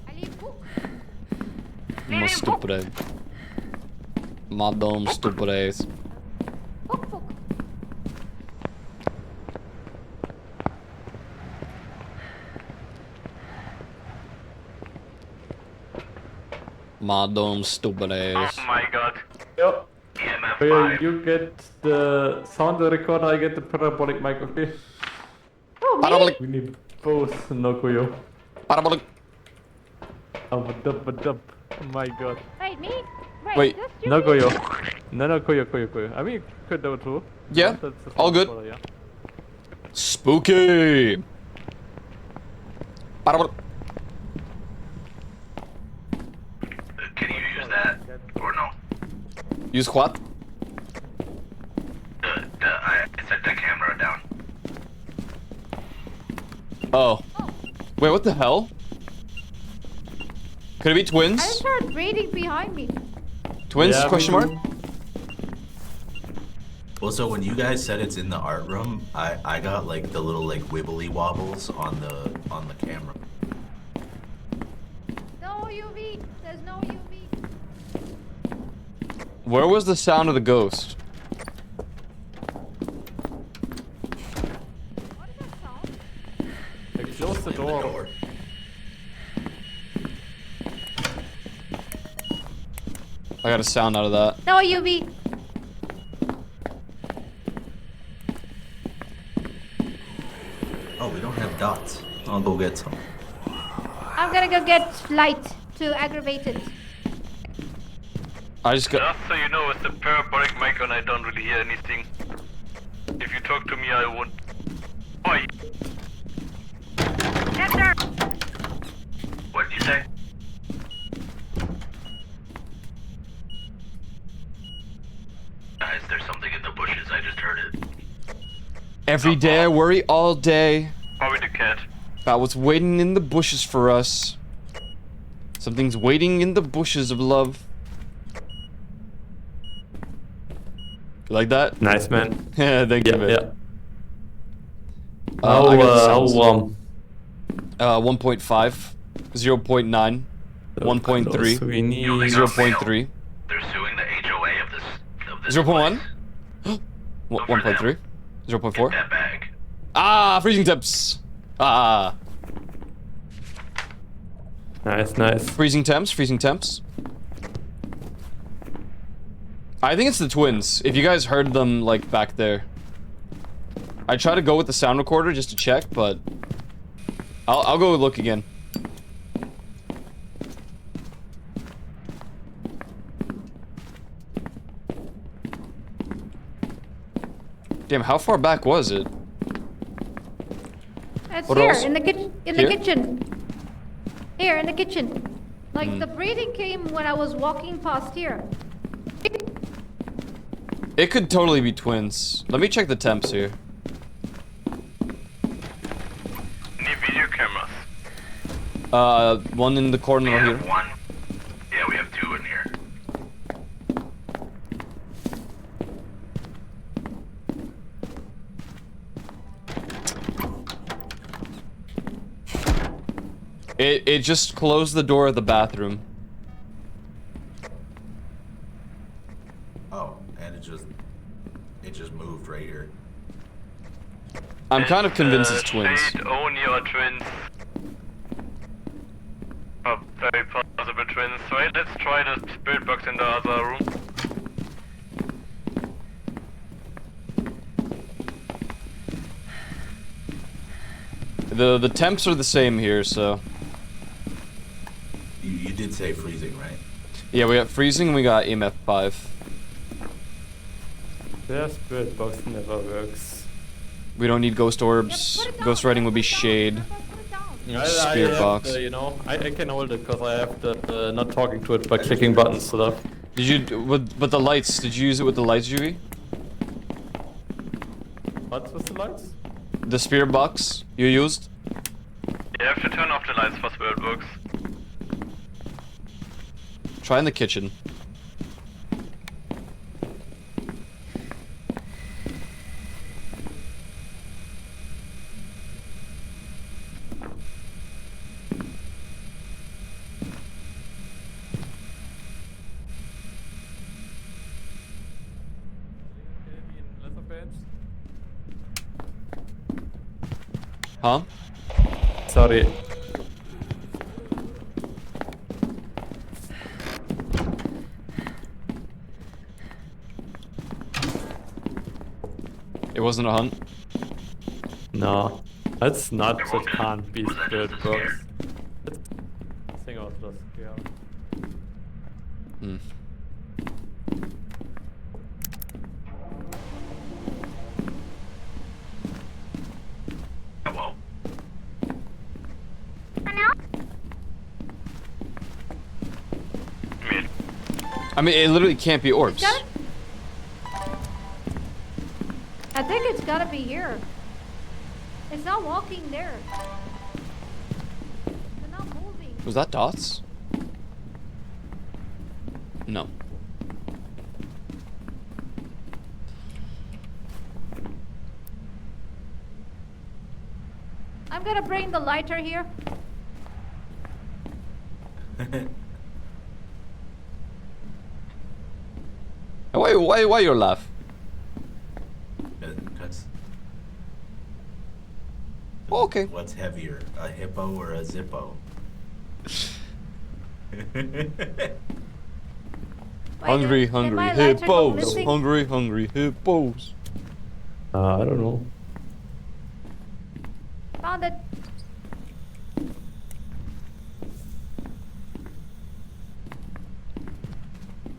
I need book. My stupid ass. My dumb stupid ass. Book. My dumb stupid ass. Oh my god. Yep. EMF So 5. you get the sound recorder, I get the parabolic mic, okay? Oh, me? Parabolic. We need both, Nokuyo. Parabolic. Oh, but oh my god. Wait, me? Wait. Just you? Nokuyo. No, Koyo. I mean, you could do it too. Yeah, That's the all sound good. recorder, yeah. Spooky. Parabolic. Can you use that or no? Use what? I set the camera down. Oh. Wait, what the hell? Could it be I twins? just heard breathing behind me. Twins? Yeah, Question me mark? too. Well, so when you guys said it's in the art room, I got like the little like wibbly wobbles on the camera. No UV. There's no UV. Where was the sound of the ghost? What is that sound? Like, close the In the door. door. I got a sound out of that. No UV. Oh, we don't have dots. I'll go get some. I'm gonna go get light to aggravate it. I just got. Just so you know, it's a parabolic mic and I don't really hear anything. If you talk to me, I won't. Oi! Yes, sir. What'd you say? Guys, there's something in the bushes. I just heard it. Every day I worry all day Probably the cat. about what's waiting in the bushes for us. Something's waiting in the bushes of love. You like that? Nice, man. Yeah, thank you, Yeah, man. yeah. I got the sounds. 1.5, 0.9, 1.3, We need. 0.3, They're suing the HOA of this 0.1, place. 1.3, 0.4. That bag. Ah, freezing temps. Ah, Nice. freezing temps. I think it's the twins. If you guys heard them, like, back there. I tried to go with the sound recorder just to check, but I'll go look again. Damn, how far back was it? It's What here else? in the kitchen. Here? Here in the kitchen. Like the breathing came when I was walking past here. It could totally be twins. Let me check the temps here. Need video cameras. One in the corner We here. have one. Yeah, we have two in here. It just closed the door of the bathroom. Oh, and it just moved right here. I'm kind of convinced it's twins. Shade only or twins. Oh, very possible twins. Right, let's try the spirit box in the other room. The temps are the same here, so You did say freezing, right? yeah, we got freezing and we got EMF 5. Their spirit box never works. We don't need ghost orbs. Ghost writing would be shade. Spirit box. You know, I can hold it because I have the not talking to it by clicking buttons stuff. Did you with the lights? Did you use it with the lights, Xuvi? What's with the lights? The spirit box you used? You have to turn off the lights for spirit box. Try in the kitchen. Huh? Sorry. It wasn't a hunt. No, that's not. That can't be spirit box. I think I was just scared. Hmm. Hello. I mean, it literally can't be orbs. I think it's gotta be here. It's not walking there. They're not moving. Was that dots? No. I'm gonna bring the lighter here. Why you laugh? That's Okay. What's heavier, a hippo or a zippo? Hungry, Did hungry my lighter go hippos. missing? Hungry, hungry hippos. I don't know. Found it.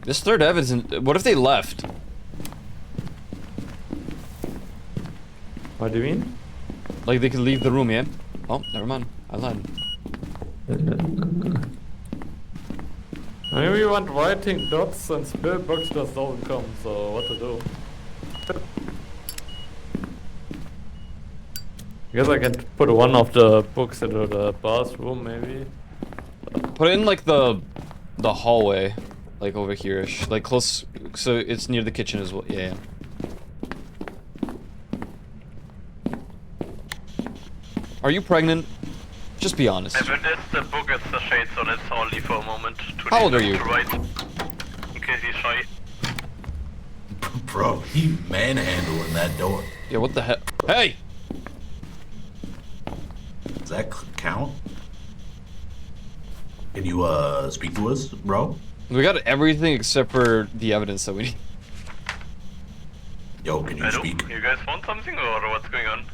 This third evidence. What if they left? What do you mean? Like they could leave the room, yeah? Oh, never mind. I lied. I mean, we want writing dots and spirit box just don't come, so what to do? I guess I can put one of the books into the bathroom, maybe. Put it in like the hallway, like over here-ish, like close, so it's near the kitchen as well. Yeah. Are you pregnant? Just be honest. If it is the book, it's the shade, so let's all leave for a moment. To How old are you? To write, in case he's shy. Bro, he manhandling that door. Yeah, what the hell? Hey! Does that count? Can you speak to us, bro? We got everything except for the evidence that we need. Yo, can you Hello? speak? You guys want something or what's going on?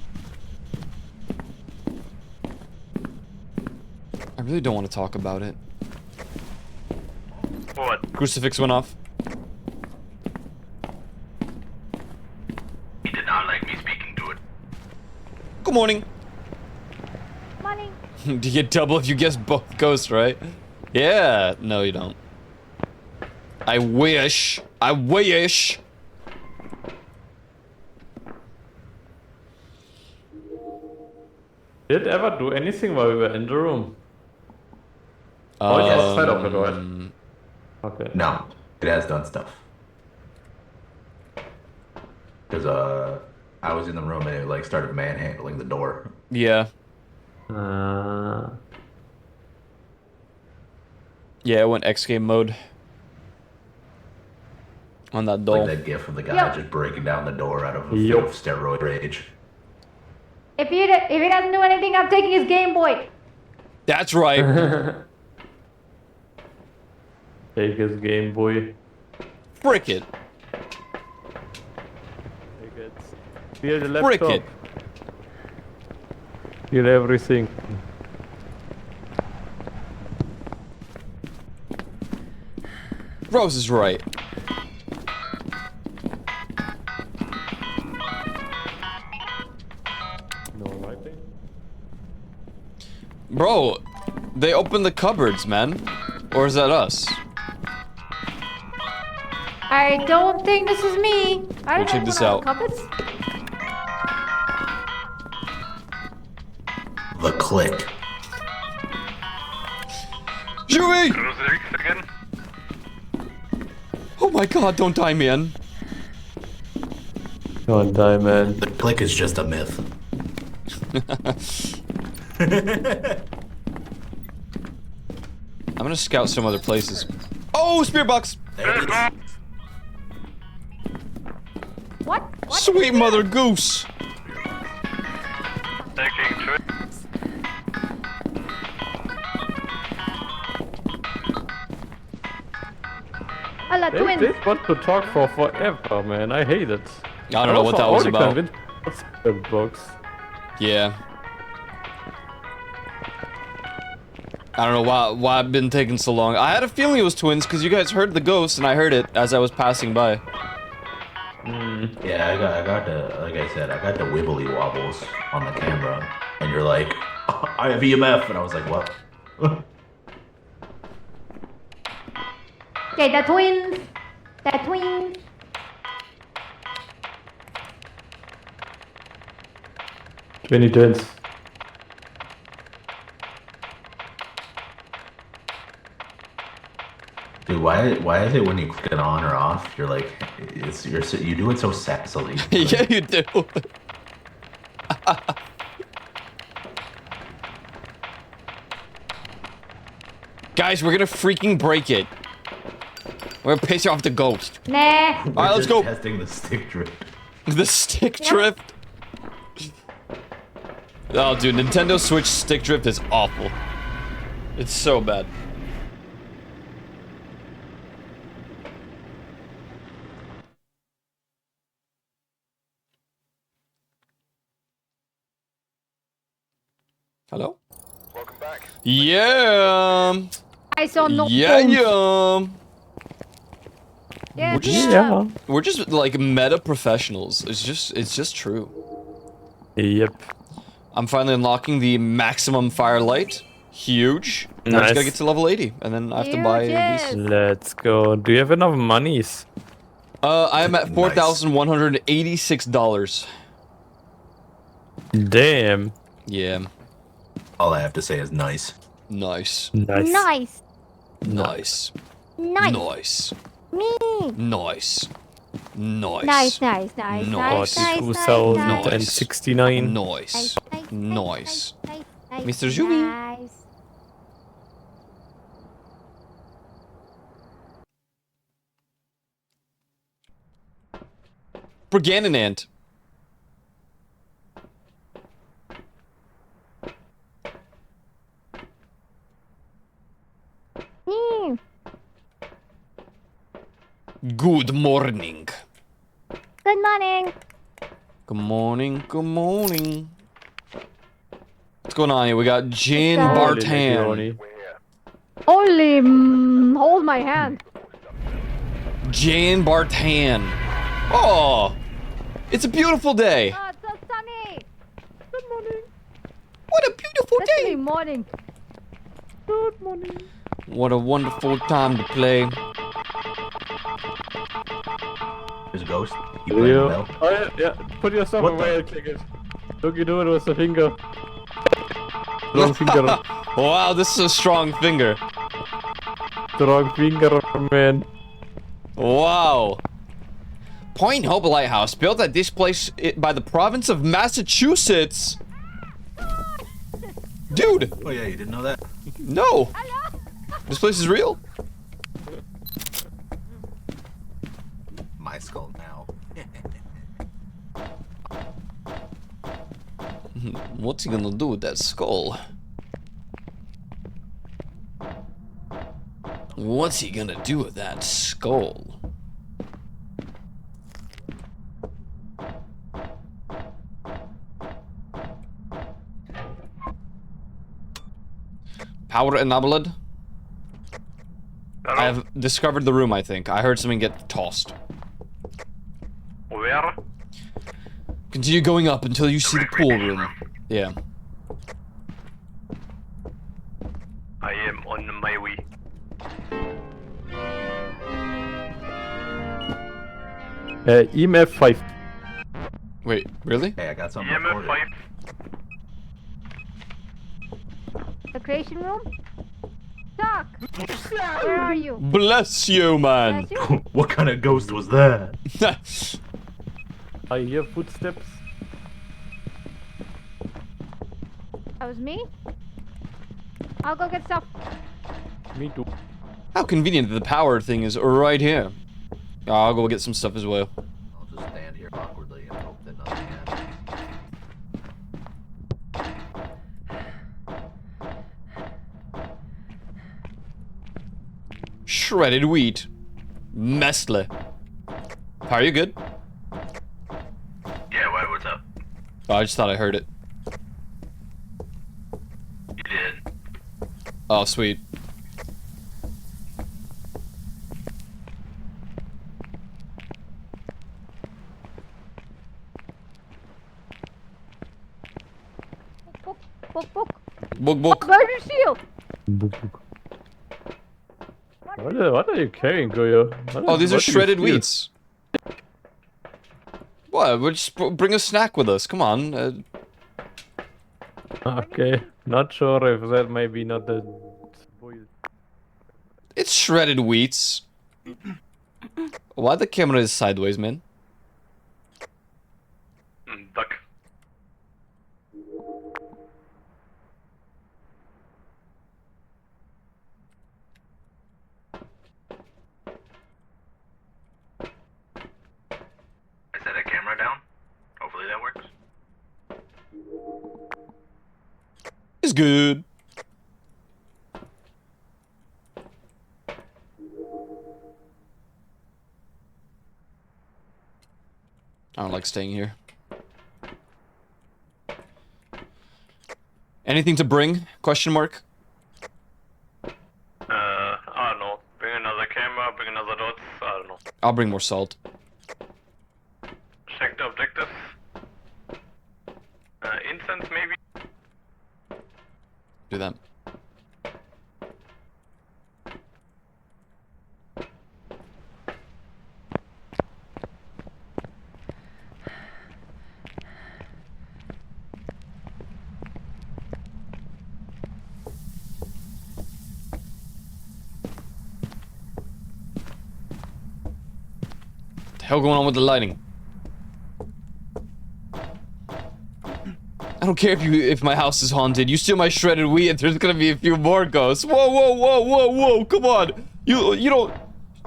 I really don't want to talk about it. What? Crucifix went off. He did not like me speaking to it. Good morning. Money. Do you get double if you guess both ghosts, right? Yeah. No, you don't. I wish. I wish. Did it ever do anything while we were in the room? Oh, it's outside of the door. Okay. No, it has done stuff. Cause I was in the room and it like started manhandling the door. Yeah. Yeah, it went X game mode. On that doll. Like that gif of the guy Yo. just breaking down the door out of a Yup. fit of steroid rage. If he doesn't do anything, I'm taking his Game Boy. That's right. Take his Game Boy. Frick it. Take it. Steal the Frick laptop. it. Steal everything. Rose is right. No writing. Bro, they opened the cupboards, man. Or is that us? I don't think this is me. I We'll don't check know this what out. cupboards. The click. Xuvi! Crucifix again? Oh my god, don't die, man. Don't die, man. The click is just a myth. I'm gonna scout some other places. Oh, spirit box! There it is. What? What? Sweet mother goose! Taking trip. I love They twins. want to talk for forever, man. I hate it. I don't know what that was about. Spirit box. Yeah. I don't know why I've been taking so long. I had a feeling it was twins because you guys heard the ghost and I heard it as I was passing by. Yeah, I got the, like I said, I got the wibbly wobbles on the camera, and you're like, I have EMF, and I was like, what? Okay, the twins. The twins. Many twins. Dude, why is it when you click it on or off, you're like, you do it so sassily. Yeah, you do. Guys, we're gonna freaking break it. We're gonna piss off the ghost. Nah. Alright, let's Just go. Testing the stick drift. The stick drift. Oh, dude, Nintendo Switch stick drift is awful. It's so bad. Hello? Welcome back. Yeah. I saw no Yeah, bones. yeah. Yeah, We're just- yeah. We're just like meta professionals. It's just true. Yep. I'm finally unlocking the maximum firelight. Huge. Now I just Nice. gotta get to level 80, and then I have to buy Huge. these. Let's go. Do you have enough monies? I am at Nice. $4,186. Damn. Yeah. All I have to say is nice. Nice. Nice. Nice. Nice. Nice. Nice. Me. Nice. Nice. Nice, nice, nice, Nice. nice, nice, 2069. Nice. Nice. nice, Mr. Xuvi. nice. Brigandin Ant. Mm. Good morning. Good morning. Good morning. Good morning. What's going on here? We got Jin Holy Bartan. We're here. Only hold my hand. Jane Bartan. Oh, it's a beautiful day. Oh, it's so sunny. Good morning. What a beautiful It's day. morning. Good morning. What a wonderful time to play. There's a ghost. You Do playing you? well? Oh, yeah, yeah. Put yourself What away the- and click it. Look, you do it with the finger. Wrong finger. Wow, this is a strong finger. Wrong finger, man. Wow. Point Hope Lighthouse, built at this place by the province of Massachusetts. Dude, Oh yeah, you didn't know that? no. Hello. This place is real? My skull now. What's he gonna do with that skull? What's he gonna do with that skull? Power enabled. I have discovered the room, I think. I heard something get tossed. Where? Continue going up until you see the pool room. Yeah. I am on my way. EMF 5. Wait, really? Hey, I got something EMF recorded. 5. The creation room? Doc! Where are you? Bless you, man. Bless you? What kind of ghost was that? I hear footsteps. That was me? I'll go get stuff. Me too. How convenient that the power thing is right here. I'll go get some stuff as well. I'll just stand here awkwardly and hope that nothing happens. Shredded wheat. Mestle. Are you good? Yeah, what's up? Oh, I just thought I heard it. You did. Oh, sweet. Book, book, book. Book, book. Where's your shield? What are you carrying, Goyo? Oh, these are shredded wheats. What? We'll just bring a snack with us. Come on. Okay, not sure if that may be not the spoiled. It's shredded wheats. Why the camera is sideways, man? Duck. I set a camera down. Hopefully that works. It's good. I don't like staying here. Anything to bring? Question mark. I don't know. Bring another camera, bring another dots. I don't know. I'll bring more salt. Check the objectives. Incense maybe? Do that. What the hell going on with the lighting? I don't care if my house is haunted. You steal my shredded wheat, and there's gonna be a few more ghosts. Whoa, whoa, whoa, whoa, whoa! Come on, you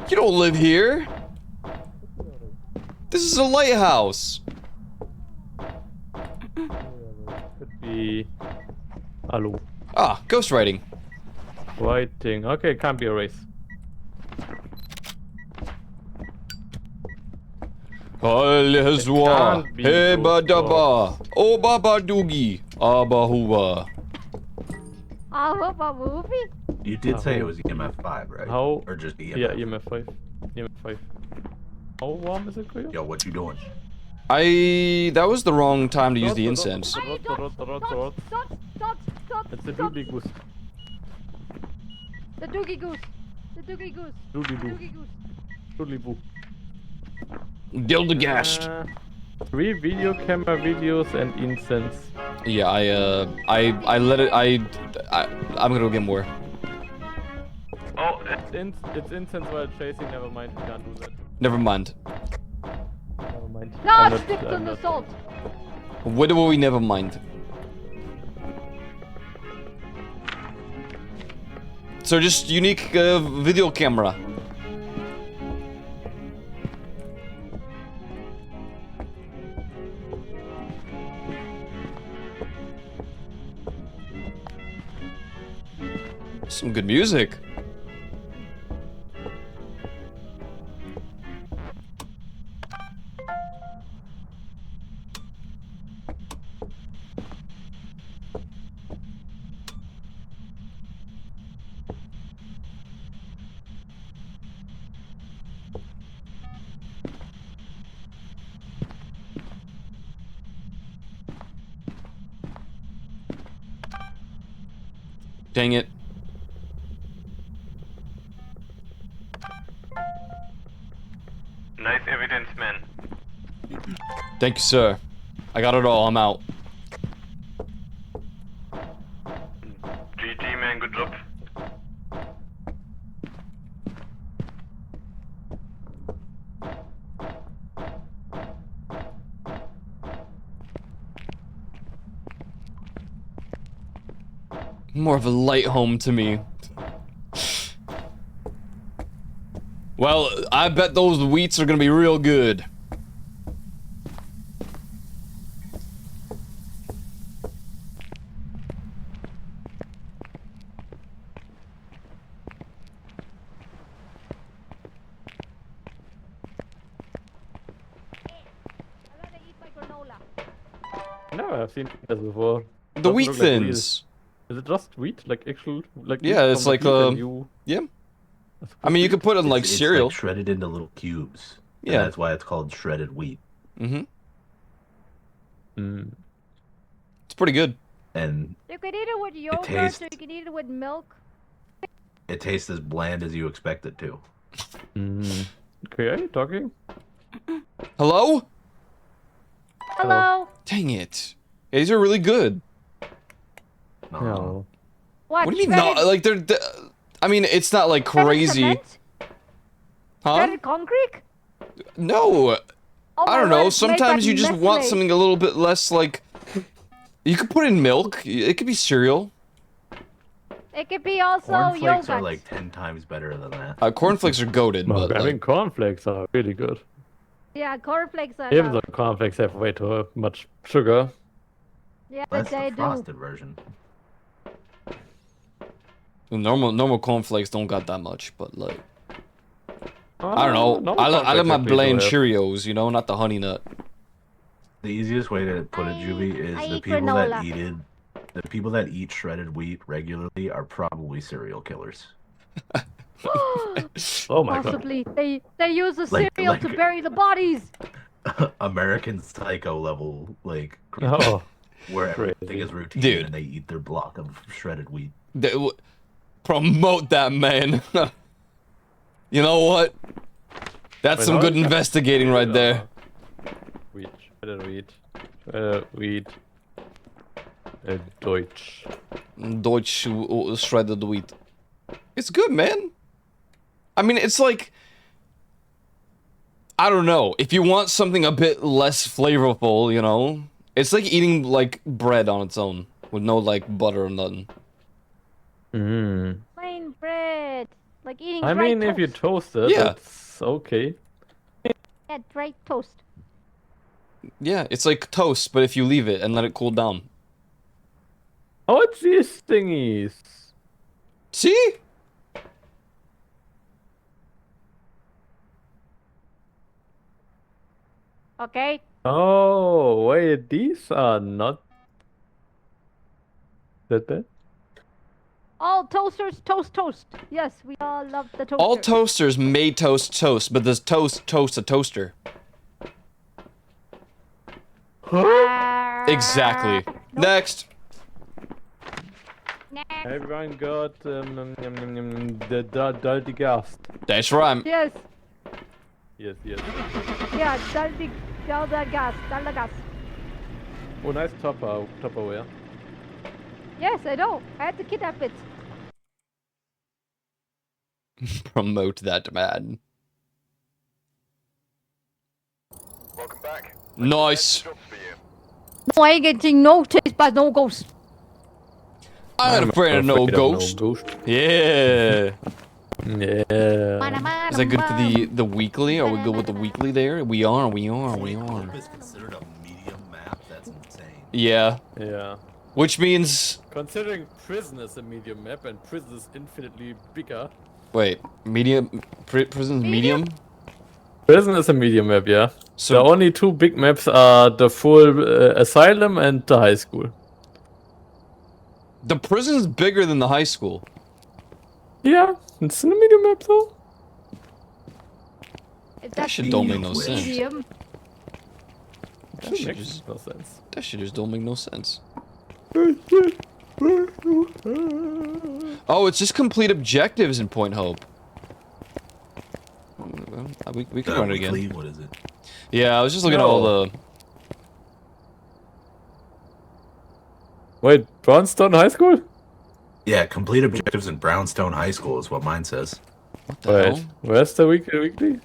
don't live here. This is a lighthouse. Could be. Hello. Ah, ghost writing. Writing. Okay, can't be a race. Alhazwa, can't be Heba ghost Daba, O Baba Doogie, Abba Huwa. I hope a movie. You did say it was EMF 5, right? How? Or just EMF? Yeah, EMF 5. EMF 5. How warm is it, Goyo? Yo, what you doing? That was the wrong time to use the incense. Hey, dots, dots, dots, dots, dots, It's the dots. doobie goose. The doogie goose. The doogie goose. Doobie boo. Doogie goose. Doodly boo. Gildegast. 3 video camera videos and incense. Yeah, I let it. I'm gonna go get more. Oh, It's incense while chasing. Never mind. We can't do that. Never mind. Never mind. No, I'm not- stick to I'm the not- salt. What do we never mind? So just unique video camera. Some good music. Dang it. Nice evidence, man. Thank you, sir. I got it all. I'm out. GG, man. Good job. More of a light home to me. Well, I bet those wheats are gonna be real good. I'd rather eat my granola. No, I've seen this before. The Doesn't wheat look like wheat. thins. Is it just wheat? Like actual, like Yeah, wheat it's from like, the wheat and you- Yeah. I mean, you could put it in like It's cereal. like shredded into little cubes. And Yeah. that's why it's called shredded wheat. Mm-hmm. Mm. It's pretty good. And You can eat it with yogurt, tastes- or you can eat it with milk. it tastes as bland as you expect it to. Mm. Okay, are you talking? Hello? Hello. Dang it. Yeah, these are really good. No. What? What do you mean not? Like, they're I mean, it's not like crazy. Cement? Huh? Shredded concrete? No. Oh I my don't word, know. it's made by Sometimes you just want Nestle. something a little bit less like. You could put in milk. It could be cereal. It could be also Cornflakes yogurt. are like 10 times better than that. Cornflakes are goaded, No, but I like, mean, cornflakes are really good. Yeah, cornflakes are. Even though cornflakes have way too much sugar. Yeah, That's they the do. frosted version. normal cornflakes don't got that much. But like, I don't know. No, I like cornflakes my actually bland do have- Cheerios, you know, not the honey nut. The easiest way to put it, Juby, is I the eat people granola. the people that eat shredded wheat regularly are probably serial killers. Oh my god. Possibly. They use the Like- cereal to like- bury the bodies. American Psycho level, like, creepy, Oh. where crazy. everything is routine Dude. and they eat their block of shredded wheat. Promote that, man. You know what? That's Wait, some how good is that? investigating right there. Wheat, shredded wheat. Shredded wheat. Deutsch. Deutsch shredded wheat. It's good, man. I mean, it's like, I don't know. If you want something a bit less flavorful, you know, it's like eating like bread on its own with no like butter or nothing. Mm. Plain bread. Like eating I dry mean, toast. if you toast it, Yeah. it's okay. Yeah, dry toast. Yeah, it's like toast, but if you leave it and let it cool down. Oh, it's these thingies. See? Okay. Oh, wait, these are not that bad. All toasters toast. Yes, we all love the toaster. All toasters may toast, but does toast a toaster? Exactly. Next. Everyone got the dirty gast. That's right. Yes. Yes, yes. Yeah, dalda gas. Dalda gas. Oh, nice Tupperware. Yes, I know. I had to kidnap it. Promote that, man. Welcome back. Nice. Jobs for you. No, I ain't getting no taste by no ghost. I ain't afraid of no ghost. Yeah. Yeah. Is that good for the weekly? Are we good with the weekly there? We are. Hope is considered a medium map. That's insane. Yeah. Yeah. Which means... Considering prison is a medium map and prison is infinitely bigger. Wait, medium... prison's medium? Prison is a medium map, yeah. So- the only two big maps are the full asylum and the high school. The prison's bigger than the high school. Yeah, it's in a medium map though. That shit don't make no sense. medium. That shit Makes just... no sense. That shit just don't make no sense. Oh, it's just complete objectives in Point Hope. We can run it again. What is it? Yeah, I was just looking at all the... Wait, Brownstone High School? Yeah, complete objectives in Brownstone High School is what mine says. What the Wait, hell? where's the weekly?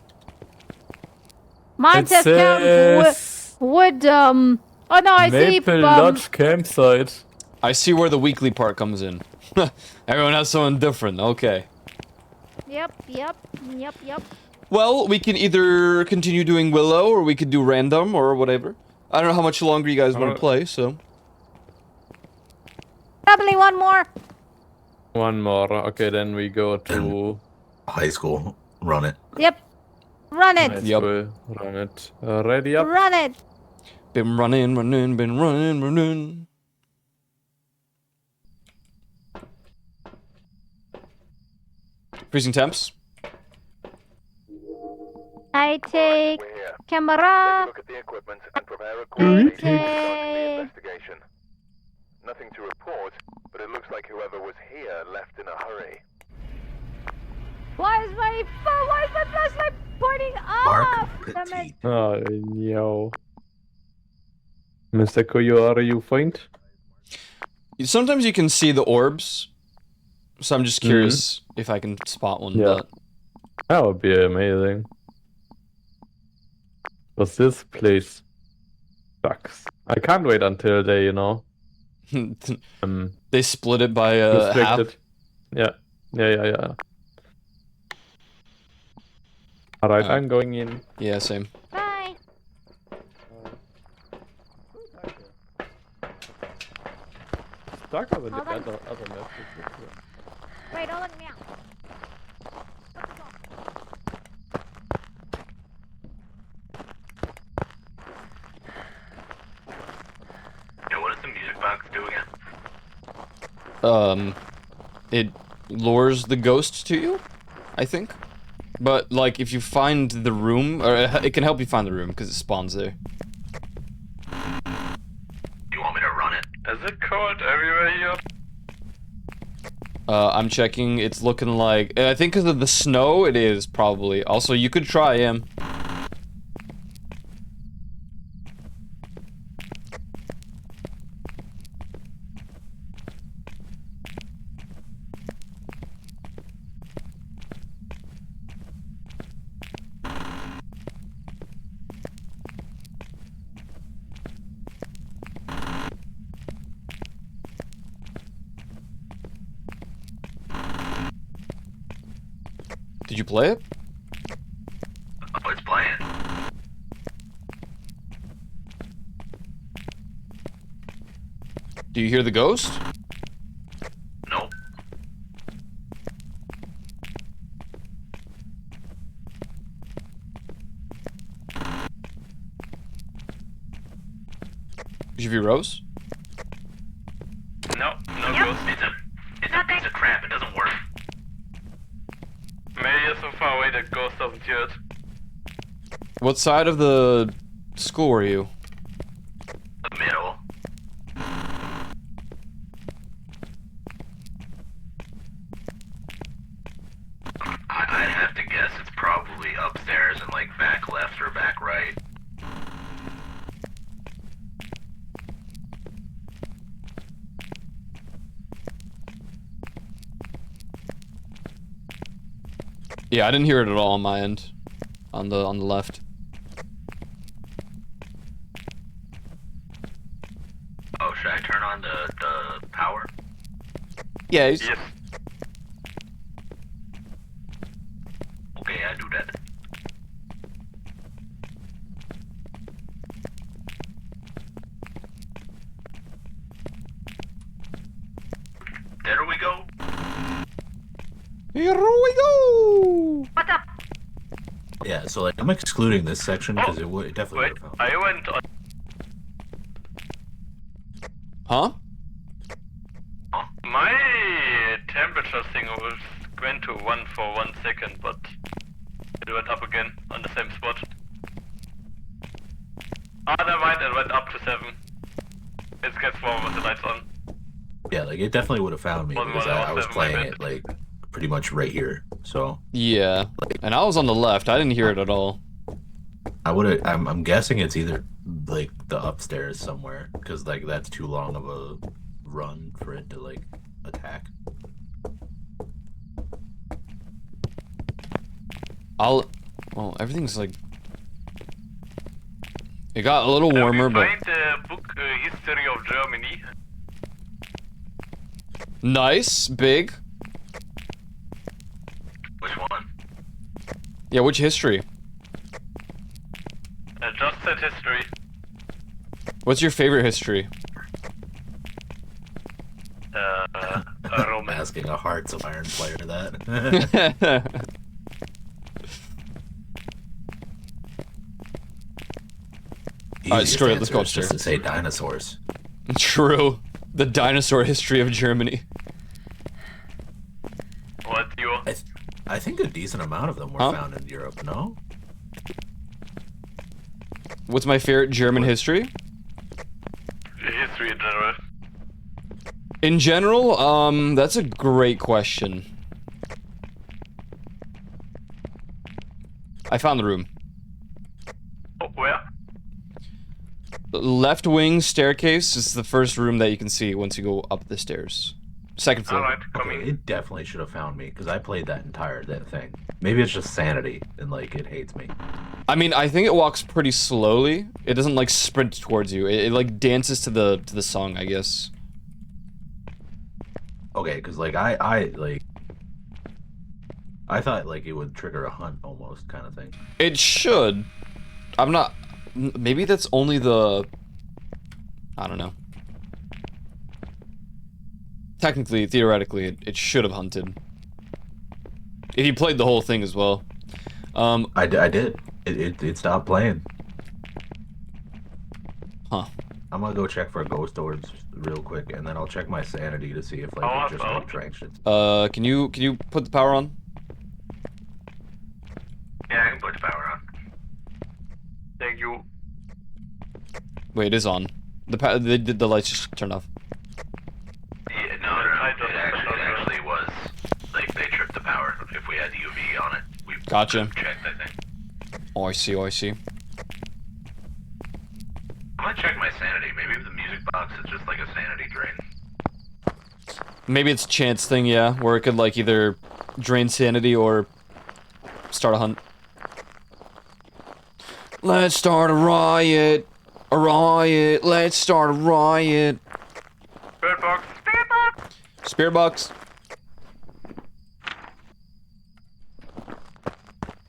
Mine It says camp says wood, oh no, I see, Maple Lodge campsite. I see where the weekly part comes in. Everyone has something different. Okay. Yep. Well, we can either continue doing Willow, or we could do random, or whatever. I don't know how much longer you guys want to play, so... Probably one more. One more. Okay, then we go to High school. Run it. Yep. Run it. high Yep. school. Run it. Ready up. Run it. Been running. Freezing temps. I take We're here. Take a camera. look at the equipment and prepare a coordinated start to the Okay. investigation. Nothing to report, but it looks like whoever was here left in a hurry. Why is my flashlight pointing Mark up? Damn it. Petit. Oh, yo. Mr. Koyo, are you faint? Sometimes you can see the orbs, so I'm just curious if I can spot one. Yeah. That would be amazing. Because this place sucks. I can't wait until they, But um, they split it by half. restricted. Yeah. Alright, I'm going in. Yeah, same. Bye. Darker than the Hold on. other maps. Wait, don't let me out. Yo, what does the music box do again? It lures the ghost to you, I think. But, like, if you find the room, or it can help you find the room, because it spawns there. You want me to run it? Is it cold everywhere here? I'm checking, it's looking like... I think because of the snow, it is, probably. Also, you could try him. Did you play it? Oh, it's playing. Do you hear the ghost? Nope. Xuvi Rose? No ghost. It's a piece of crap. It doesn't work. Maybe you're so far away that ghost doesn't hear it. What side of the school were you? The middle. I'd have to guess it's probably upstairs and like back left or back right. Yeah, I didn't hear it at all on my end. On the left. Oh, should I turn on the power? Yes. Yes. Okay, I do that. There we go. Here we go. What up? Yeah, so like I'm excluding this section because it definitely Wait, would have found. I went on. Huh? My temperature thing went to 1 for 1 second, but it went up again on the same spot. Ah, never mind, it went up to 7. It gets warmer with the lights on. Yeah, like it definitely would have found me Well, because well, I was 7 playing maybe. it like pretty much right here. So Yeah. And I was on the left. I didn't hear it at all. I would have. I'm guessing it's either like the upstairs somewhere because like that's too long of a run for it to like attack. Well, everything's like... It got a little warmer, we but... find the book History of Germany. Nice. Big. Which one? Yeah, which history? Just said history. What's your favorite history? Roman. Asking a Hearts of Iron player that. Alright, screw it, Easiest let's go answer is just upstairs. to say dinosaurs. True. The dinosaur history of Germany. What's your I think a decent amount of them were Huh? found in Europe. No. What's my favorite German history? history in general? In general, that's a great question. I found the room. Oh, where? Left wing staircase is the first room that you can see once you go up the stairs. Second floor. Alright, Okay, coming. it definitely should have found me because I played that thing. Maybe it's just sanity and like it hates me. I mean, I think it walks pretty slowly. It doesn't like sprint towards you. It like dances to the song, I guess. Okay, because like I thought like it would trigger a hunt almost kind of thing. It should. I'm not. Maybe that's only the. I don't know. Technically, theoretically, it should have hunted. If you played the whole thing as well. I did. It stopped playing. Huh. I'm gonna go check for ghost orbs real quick, and then I'll check my sanity to see if like Oh, it just oh. like drank shit. Can you put the power on? Yeah, I can put the power on. Thank you. Wait, it is on. The lights just turned off. Yeah, I don't it actually was like they tripped the power. If we had UV on it, we Gotcha. checked. I think. Oh, I see. Oh, I see. I'm gonna check my sanity. Maybe the music box is just like a sanity drain. Maybe it's a chance thing, yeah, where it could like either drain sanity or start a hunt. Let's start a riot. A riot. Let's start a riot. Bird box. Spirit box! Spirit box.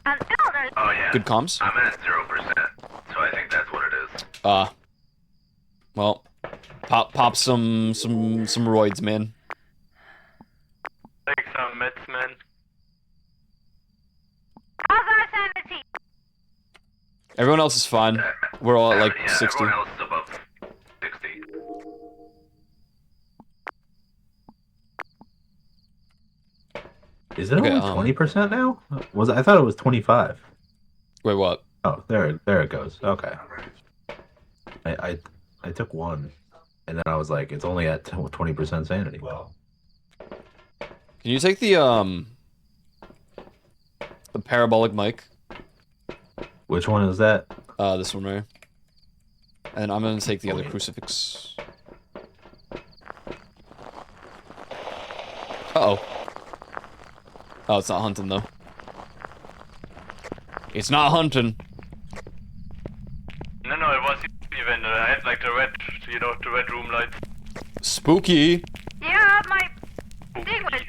An elder! Oh yeah. Good comms. I'm at 0%, so I think that's what it is. Well, pop some roids, man. Take some meds, man. How's our sanity? Everyone else is fine. We're all at like Yeah, 60. everyone else is above 60. Is it Okay, only 20% now? I thought it was 25. Wait, what? Oh, there it goes. Okay. I took one, and then I was like, it's only at 20% sanity. Can you take the parabolic mic? Which one is that? This one right here. And I'm gonna take the other Okay. crucifix. Uh-oh. Oh, it's not hunting, though. It's not hunting. No, it was even. I had like the red, the red room lights. Spooky. Yeah, spooky.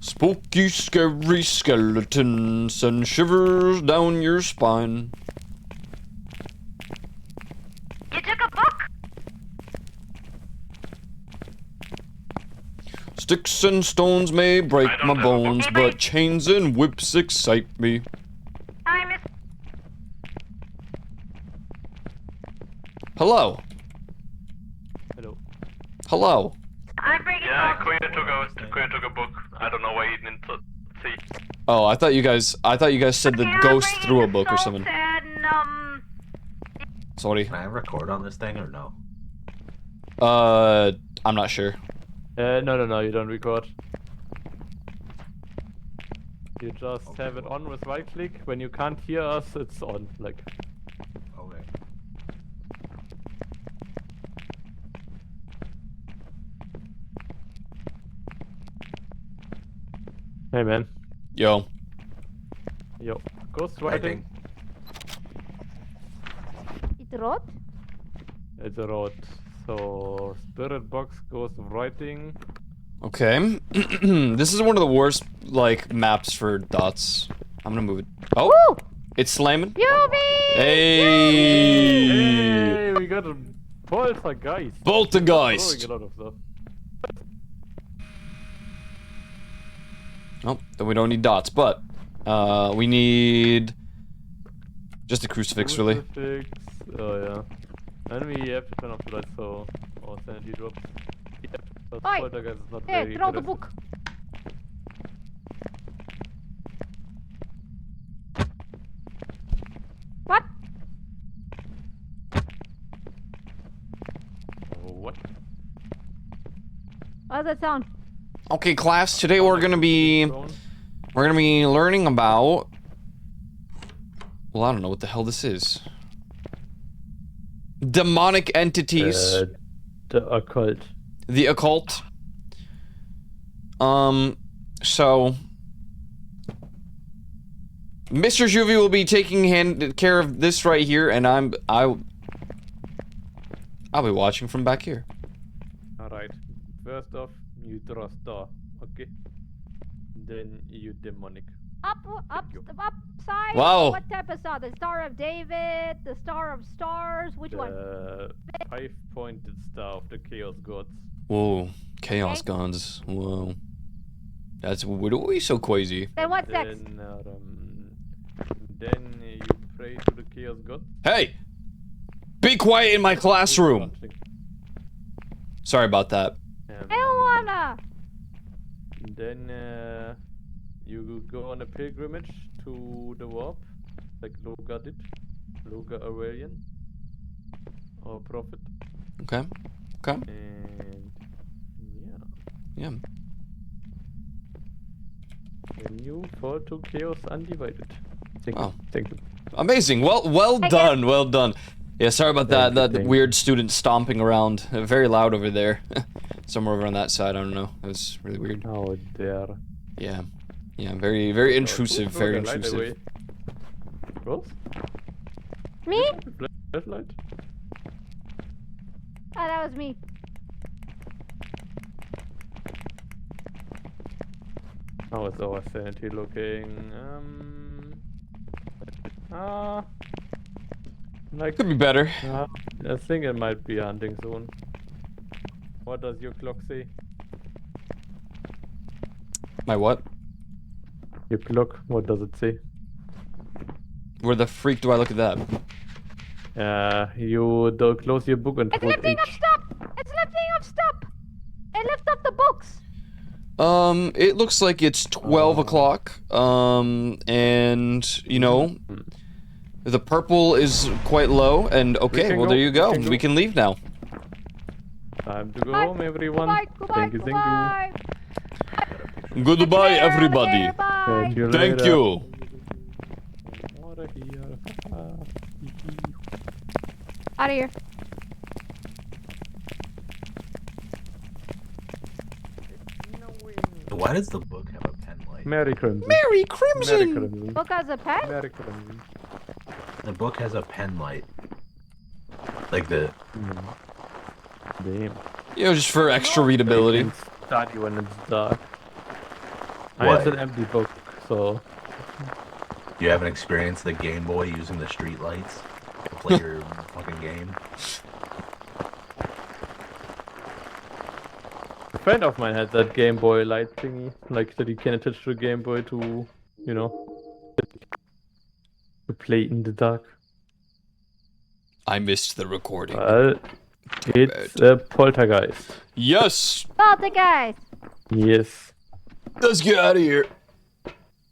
Spooky, scary skeletons send shivers down your spine. You took a book? Sticks and stones may break I don't my have a book. bones, but chains and whips excite me. I miss. Hello. Hello. Hello. I'm bringing Yeah, books. Queen took a book. I don't know why he didn't see. Oh, I thought you guys said the Yeah, I'm ghost bringing threw a the book or salt something. And, Sorry. Can I record on this thing or no? I'm not sure. No, you don't record. You just have it on with right click. When you can't hear us, it's on. Like, Okay. hey man. Yo. Yo. Ghost writing. it wrote? It's a road. So, spirit box, ghost writing. Okay. This is one of the worst, like, maps for dots. I'm gonna move it. Oh! Woo! It's slamming. Xuvi! Hey! Hey, we got a poltergeist. Poltergeist! Throwing a lot of stuff. Oh, then we don't need dots, but we need just a crucifix, really. Crucifix. Oh yeah. And we have to turn off the lights so our sanity drops. Yeah, but Oi! poltergeist is not Here, very throw the aggressive. book. What? What? What's that sound? Okay, class. Today we're gonna be learning about. Well, I don't know what the hell this is. Demonic entities. The occult. The occult. So Mr. Xuvi will be taking care of this right here, and I'll be watching from back here. Alright. First off, you draw a star. Okay. Then you demonic. Upside? Wow. What type of star? The Star of David? The Star of Stars? Which one? The 5-pointed star of the chaos gods. Whoa, chaos Okay. guns. Whoa, that's we so crazy. Then what's next? Then you pray to the chaos god. Hey, be quiet in my classroom. Sorry about that. I don't wanna. Then you go on a pilgrimage to the warp, like Loga did. Loga Aurelian. Or prophet. Okay. Okay. And yeah. Yeah. Then you fall to chaos undivided. Thank Wow. you. Thank you. Amazing. Well done. Well done. Yeah. Sorry about that. That Thank you. weird student stomping around. Very loud over there. Somewhere over on that side. I don't know. It was really weird. Oh, there. Yeah. Yeah. Very intrusive. Throw Very the light intrusive. away. Rose? Me? Flashlight? Oh, that was me. How is our sanity looking? Like, Could be better. I think it might be hunting soon. What does your clock say? My what? Your clock, what does it say? Where the freak do I look at that? You do close your book and It's put lifting up H. stop! It's lifting up stop! It lifts up the books! It looks like it's 12 o'clock. And you know, the purple is quite low. And okay, can well go, there you go. we can go. We can leave now. Time to go Bye. home, everyone. Goodbye, Thank you, thank goodbye. Goodbye, everybody. you. Bye. Thank you. Thank later. you. Water here. Out of here. Why does the book have a pen light? Merry Crimson. Merry Merry Crimson. Crimson. Book has a pen? Merry Crimson. The book has a pen light. Like the Damn. You know, just for extra readability. You can study when it's dark. I What? have an empty book, so You haven't experienced the Game Boy using the street lights to play your fucking game? a friend of mine had that Game Boy light thingy, like that you can attach to the Game Boy to, you know, to play in the dark. I missed the recording. It's a poltergeist. Yes! Poltergeist! Yes. Let's get out of here.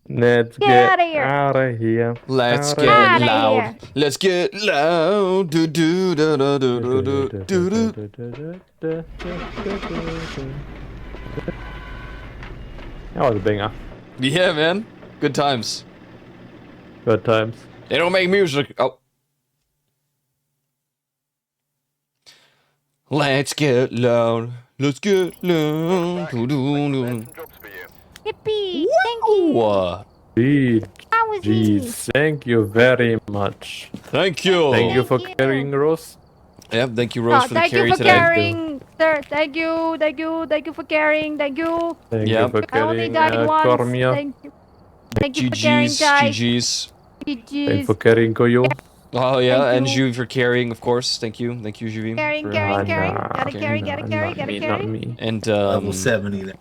Let's Get get outta here. out of here. Let's Outta get Outta loud. here. Let's get loud. Do do da da do do do do do. That was a banger. Yeah, man. Good times. Good times. They don't make music. Oh. Let's get loud. Let's get loud. Do do do. Some jobs for you. Yippee! Thank you! Jeez, That was easy. jeez, thank you very much. Thank you. Thank you for Thank you. carrying Rose. Yeah, thank you, Rose, Oh, for the thank you carry for today. carrying, sir. Thank you, thank you, thank you for carrying. Thank you. Thank Yeah. you for I only carrying died once. Cormia. Thank you. Thank you for carrying, GG's, guys. GG's. Thank GG's. you for carrying Koyo. Oh yeah, Thank and you. Juvi for carrying, of course. Thank you, Juvi. Carrying, for- carrying, Ah, carrying. nah, Gotta carry, nah, gotta carry, Not gotta me, carry. not me. And Level 70 now.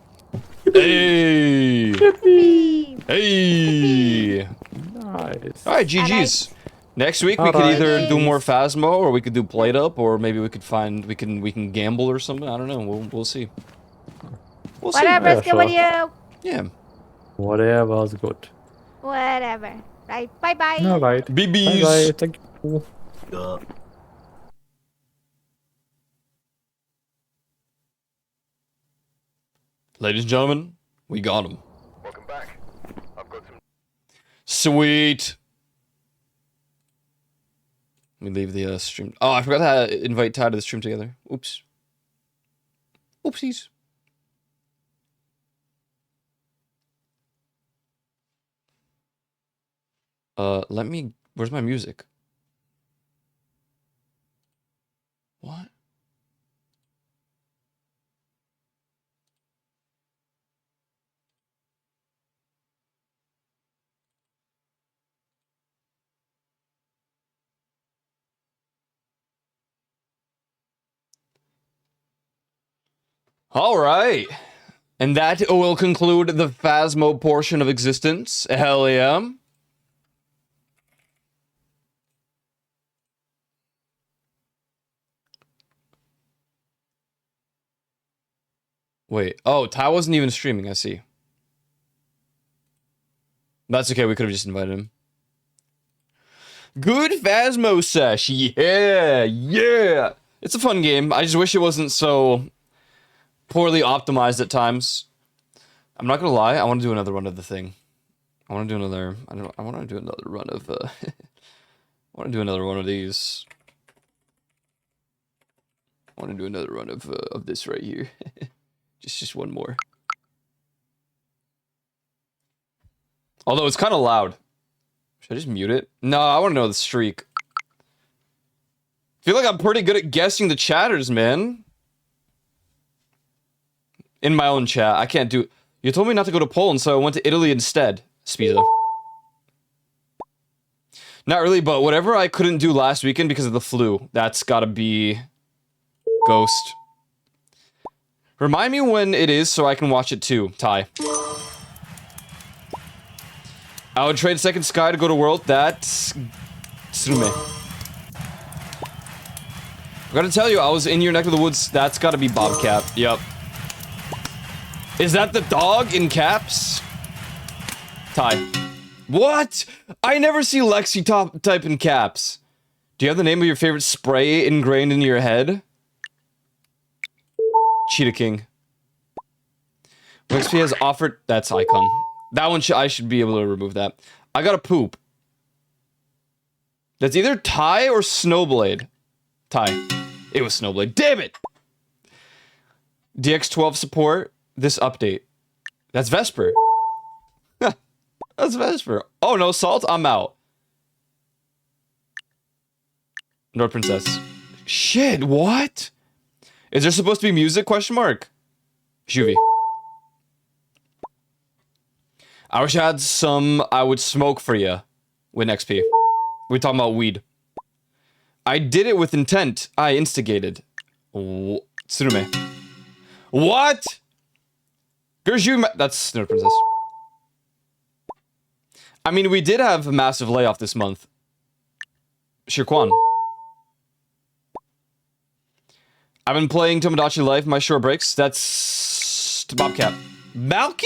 hey, Yippee. hey. Nice. All right, GG's. Next week we could Alright. either do more Phasmo, or we could do Plate Up, or maybe we could find we can gamble or something. I don't know. We'll see. We'll see. Whatever's Yeah, good with sure. you. Yeah. Whatever was good. Whatever. Right. Bye bye. Alright. BBs. Bye bye. Thank you. Ladies and gentlemen, we got him. Welcome back. I've got some Sweet. Let me leave the stream. Oh, I forgot to invite Ty to the stream together. Oops. Oopsies. Let me. Where's my music? What? All right. And that will conclude the Phasmo portion of existence. Hell yeah. Wait. Oh, Ty wasn't even streaming, I see. That's okay, we could have just invited him. Good Phasmo sesh. Yeah, yeah. It's a fun game. I just wish it wasn't so poorly optimized at times. I'm not gonna lie, I want to do another run of the thing. I want to do another. I want to do another run of. I want to do another one of these. I want to do another run of this right here. just one more. Although it's kind of loud. Should I just mute it? No, I want to know the streak. I feel like I'm pretty good at guessing the chatters, man. In my own chat, I can't do. You told me not to go to Poland, so I went to Italy instead. Spiza. Not really, but whatever I couldn't do last weekend because of the flu, that's gotta be Ghost. Remind me when it is so I can watch it too, Ty. I would trade Second Sky to go to World. That's Tsume. I gotta tell you, I was in your neck of the woods. That's gotta be Bobcat. Yep. Is that the dog in caps? Ty. What? I never see Lexi type in caps. Do you have the name of your favorite spray ingrained in your head? Cheetah King. XP has offered. That's Icon. That one I should be able to remove that. I gotta poop. That's either Ty or Snowblade. Ty. It was Snowblade. Damn it! DX12 support. This update. That's Vesper. That's Vesper. Oh no, Salt, I'm out. Nord Princess. Shit, what? Is there supposed to be music? Question mark. Xuvi. I wish I had some. I would smoke for you with XP. We're talking about weed. I did it with intent. I instigated. Tsurume. What? Gerju. That's no princess. I mean, we did have a massive layoff this month. Shirkwan. I've been playing Tomodachi Life, my short breaks. That's Bobcat. Malky?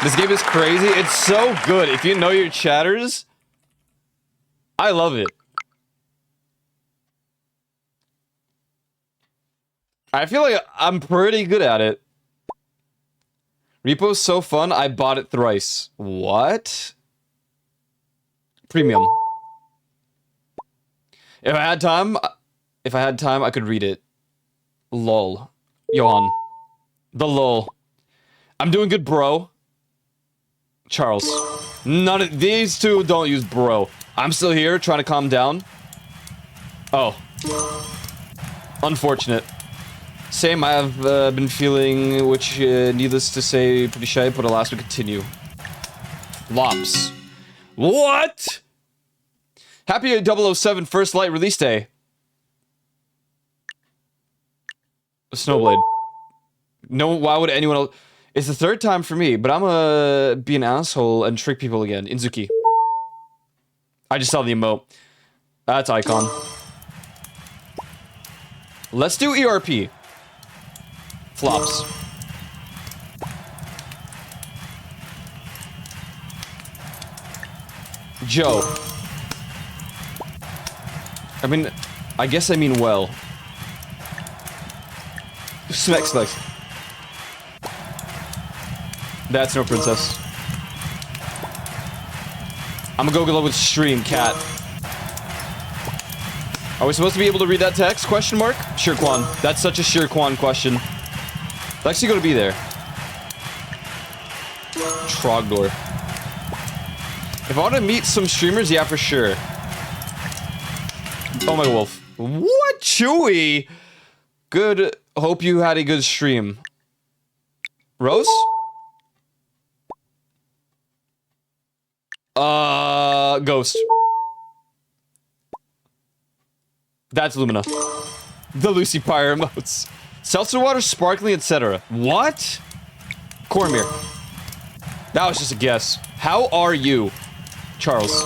This game is crazy. It's so good. If you know your chatters, I love it. I feel like I'm pretty good at it. Repo's so fun, I bought it thrice. What? Premium. If I had time, I could read it. Lol. Johan. The lol. I'm doing good, bro. Charles. None of these two don't use bro. I'm still here trying to calm down. Oh. Unfortunate. Same, I have been feeling, which, needless to say, pretty shy, but alas, we continue. Lops. What? Happy 007 First Light release day. Snowblade. No, why would anyone else... It's the third time for me, but I'm gonna be an asshole and trick people again. Inzuki. I just saw the emote. That's Icon. Let's do ERP. Flops. Joe. I mean, I guess I mean well. Smex. That's no princess. I'm gonna go with stream, cat. Are we supposed to be able to read that text? Question mark? Shirkwan. That's such a Shirkwan question. It's actually gonna be there. Trogdor. If I want to meet some streamers, yeah, for sure. Oh my wolf. What? Chewy? Good. Hope you had a good stream. Rose? Ghost. That's Lumina. The Lucy Pyre emotes. Seltzer water, sparkling, etc. What? Cormier. That was just a guess. How are you, Charles?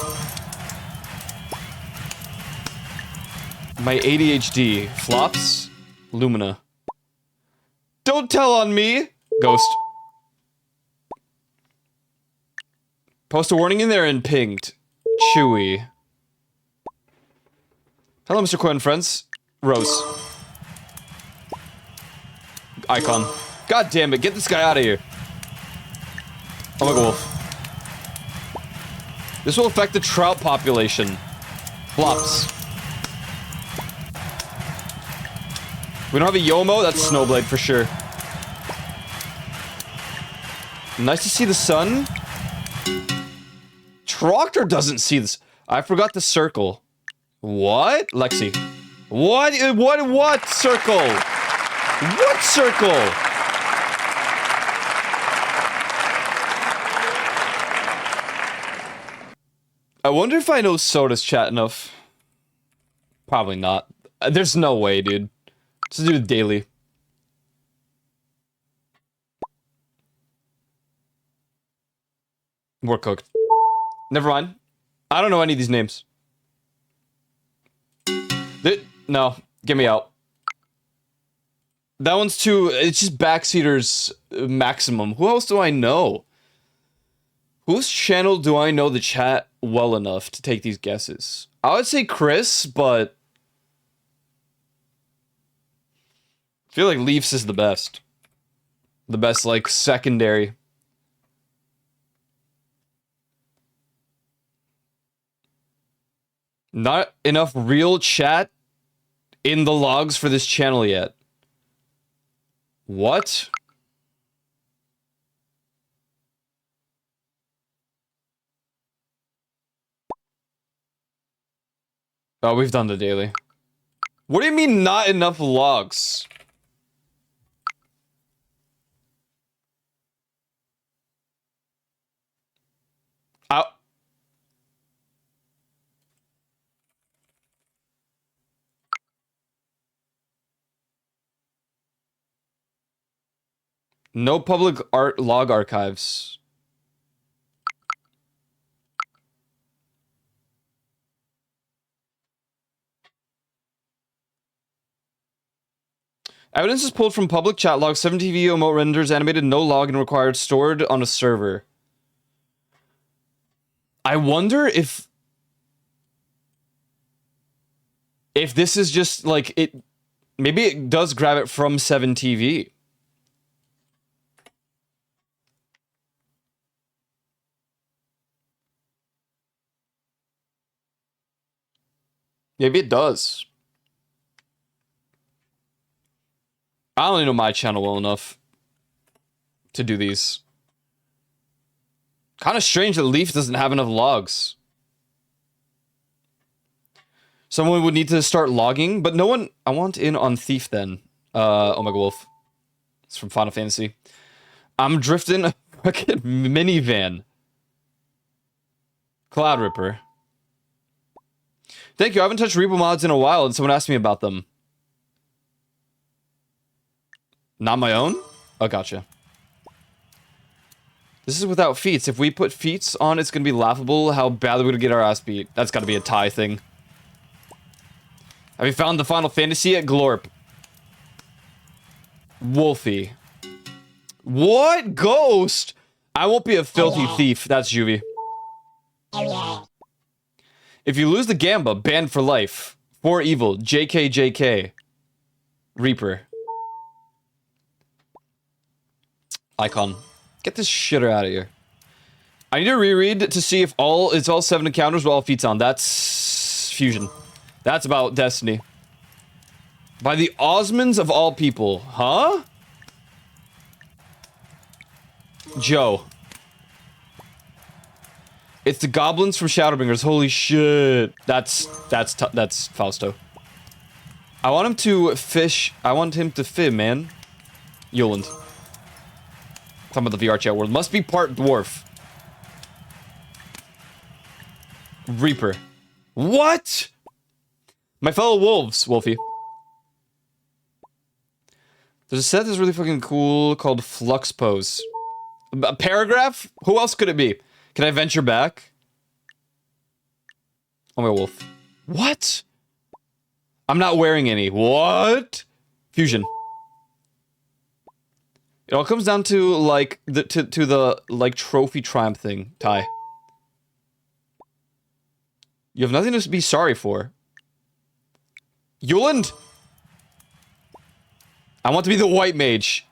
My ADHD. Flops. Lumina. Don't tell on me! Ghost. Post a warning in there and pinged. Chewy. Hello, Mr. Quinn, friends. Rose. Icon. God damn it, get this guy out of here. Oh my god, wolf. This will affect the trout population. Flops. We don't have a Yomo? That's Snowblade for sure. Nice to see the sun. Troctor doesn't see this. I forgot the circle. What? Lexi. What circle? What circle? I wonder if I know Soda's chat enough. Probably not. There's no way, dude. Let's do it daily. We're cooked. Never mind. I don't know any of these names. No, get me out. That one's too... It's just backseaters maximum. Who else do I know? Whose channel do I know the chat well enough to take these guesses? I would say Chris, but... I feel like Leafs is the best. The best, like, secondary. Not enough real chat in the logs for this channel yet. What? Oh, we've done the daily. What do you mean not enough logs? I No public art log archives. Evidence is pulled from public chat logs, 7 TV emote renders, animated, no login required, stored on a server. I wonder if this is just like it. Maybe it does grab it from 7 TV. Maybe it does. I only know my channel well enough to do these. Kind of strange that Leaf doesn't have enough logs. Someone would need to start logging, but no one... I want in on Thief then. Omega Wolf. It's from Final Fantasy. I'm drifting a fucking minivan. Cloud Ripper. Thank you. I haven't touched Repo mods in a while, and someone asked me about them. Not my own? Oh, gotcha. This is without feats. If we put feats on, it's gonna be laughable how badly we're gonna get our ass beat. That's gotta be a tie thing. Have you found the Final Fantasy at Glorp? Wolfie. What? Ghost? I won't be a filthy thief. That's Xuvi. If you lose the Gamba, banned for life. For evil. JKJK. Reaper. Icon. Get this shitter out of here. I need to reread to see if it's all 7 encounters with all feats on. That's Fusion. That's about Destiny. By the Osmonds of all people. Huh? Joe. It's the goblins from Shadowbringers. Holy shit. That's Fausto. I want him to fish. I want him to fin, man. Yoland. Talking about the VR chat world. Must be part dwarf. Reaper. What? My fellow wolves, Wolfie. There's a set that's really fucking cool called Flux Pose. A paragraph? Who else could it be? Can I venture back? Oh my wolf. What? I'm not wearing any. What? Fusion. It all comes down to like the like trophy triumph thing, Ty. You have nothing to be sorry for. Yuland! I want to be the white mage.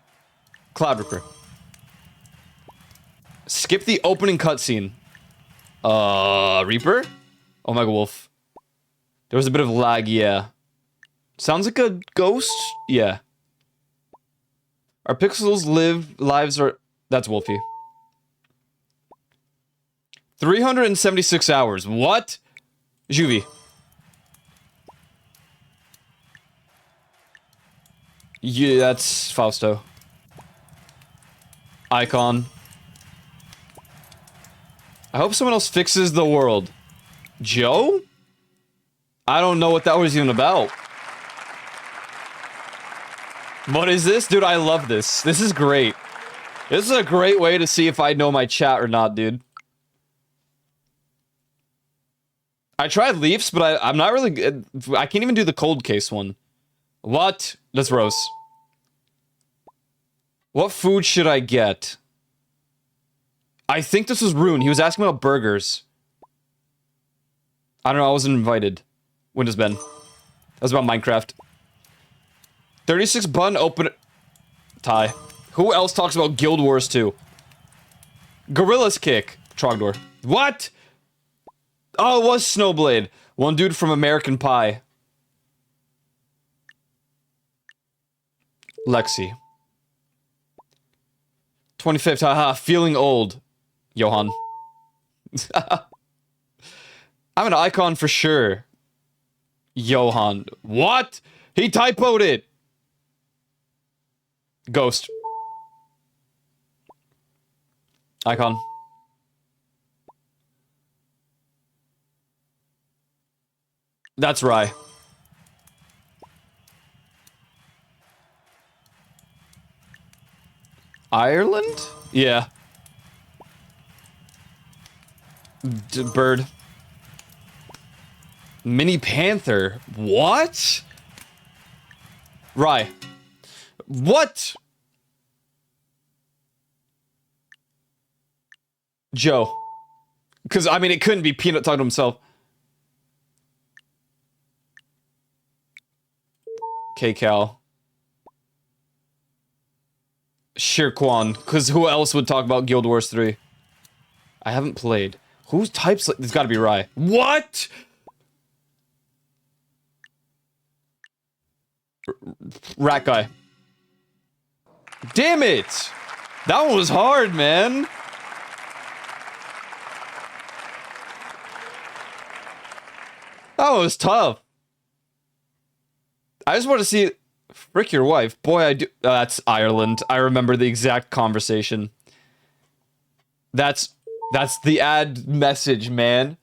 Cloud Ripper. Skip the opening cutscene. Reaper? Omega Wolf. There was a bit of lag, yeah. Sounds like a ghost? Yeah. Our pixels lives are... That's Wolfie. 376 hours. What? Xuvi. Yeah, that's Fausto. Icon. I hope someone else fixes the world. Joe? I don't know what that was even about. What is this? Dude, I love this. This is great. This is a great way to see if I know my chat or not, dude. I tried Leafs, but I'm not really... I can't even do the cold case one. What? That's Rose. What food should I get? I think this was Rune. He was asking about burgers. I don't know. I wasn't invited. When has been? That was about Minecraft. 36 bun open... Ty. Who else talks about Guild Wars 2? Gorilla's Kick. Trogdor. What? Oh, it was Snowblade. One dude from American Pie. Lexi. 25th, haha, feeling old. Johan. I'm an icon for sure. Johan. What? He typoed it. Ghost. Icon. That's Rye. Ireland? Yeah. Bird. Mini Panther. What? Rye. What? Joe. Because, I mean, it couldn't be Peanut talking to himself. K-Cal. Shirquan. Because who else would talk about Guild Wars 3? I haven't played. Who types like... There's gotta be Rye. What?! Rat guy. Damn it! That one was hard, man. That was tough. I just want to see... Frick your wife. Boy, I do... that's Ireland. I remember the exact conversation. That's the ad message, man.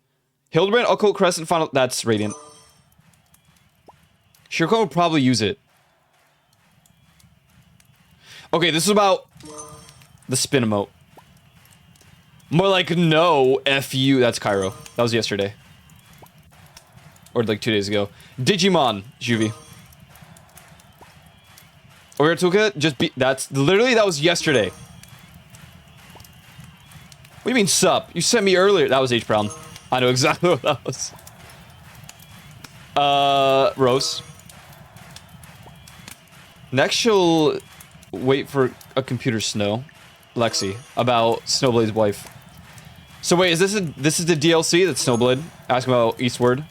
Hildebrand, Occult Crescent, Final... That's Radiant. Shirko would probably use it. Okay, this is about... the spin emote. More like, no, F you. That's Cairo. That was yesterday. Or like 2 days ago. Digimon, Xuvi. Or Toolkit, just be... That's... Literally, that was yesterday. What do you mean, sup? You sent me earlier. That was H. Brown. I know exactly what that was. Rose. Next, she'll wait for a computer snow. Lexi. About Snowblade's wife. So wait, is this is the DLC that's Snowblade? Ask about Eastward.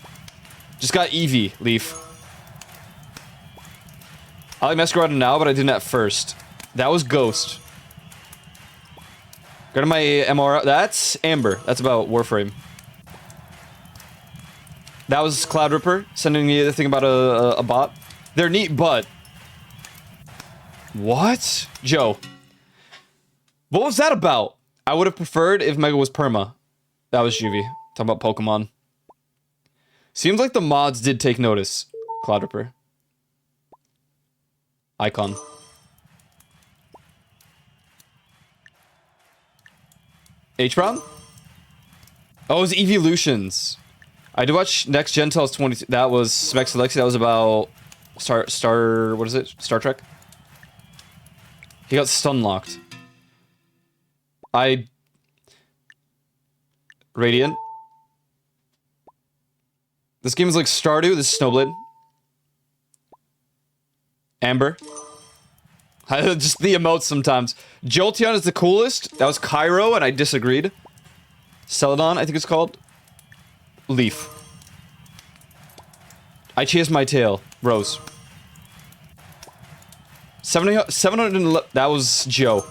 Just got Eevee, Leaf. I like Masquerade now, but I didn't at first. That was Ghost. Go to my MR. That's Amber. That's about Warframe. That was Cloud Ripper sending me the thing about a bot. They're neat, but... What? Joe. What was that about? I would have preferred if Mega was perma. That was Xuvi. Talking about Pokemon. Seems like the mods did take notice. Cloud Ripper. Icon. H-Brown? Oh, it was Evolutions. I did watch Next Gen till I was 22. That was Specs Alexi. That was about what is it? Star Trek? He got stun-locked. Radiant. This game is like Stardew. This is Snowblade. Amber. Just the emotes sometimes. Jolteon is the coolest. That was Cairo, and I disagreed. Celadon, I think it's called. Leaf. I chased my tail. Rose. 700. That was Joe.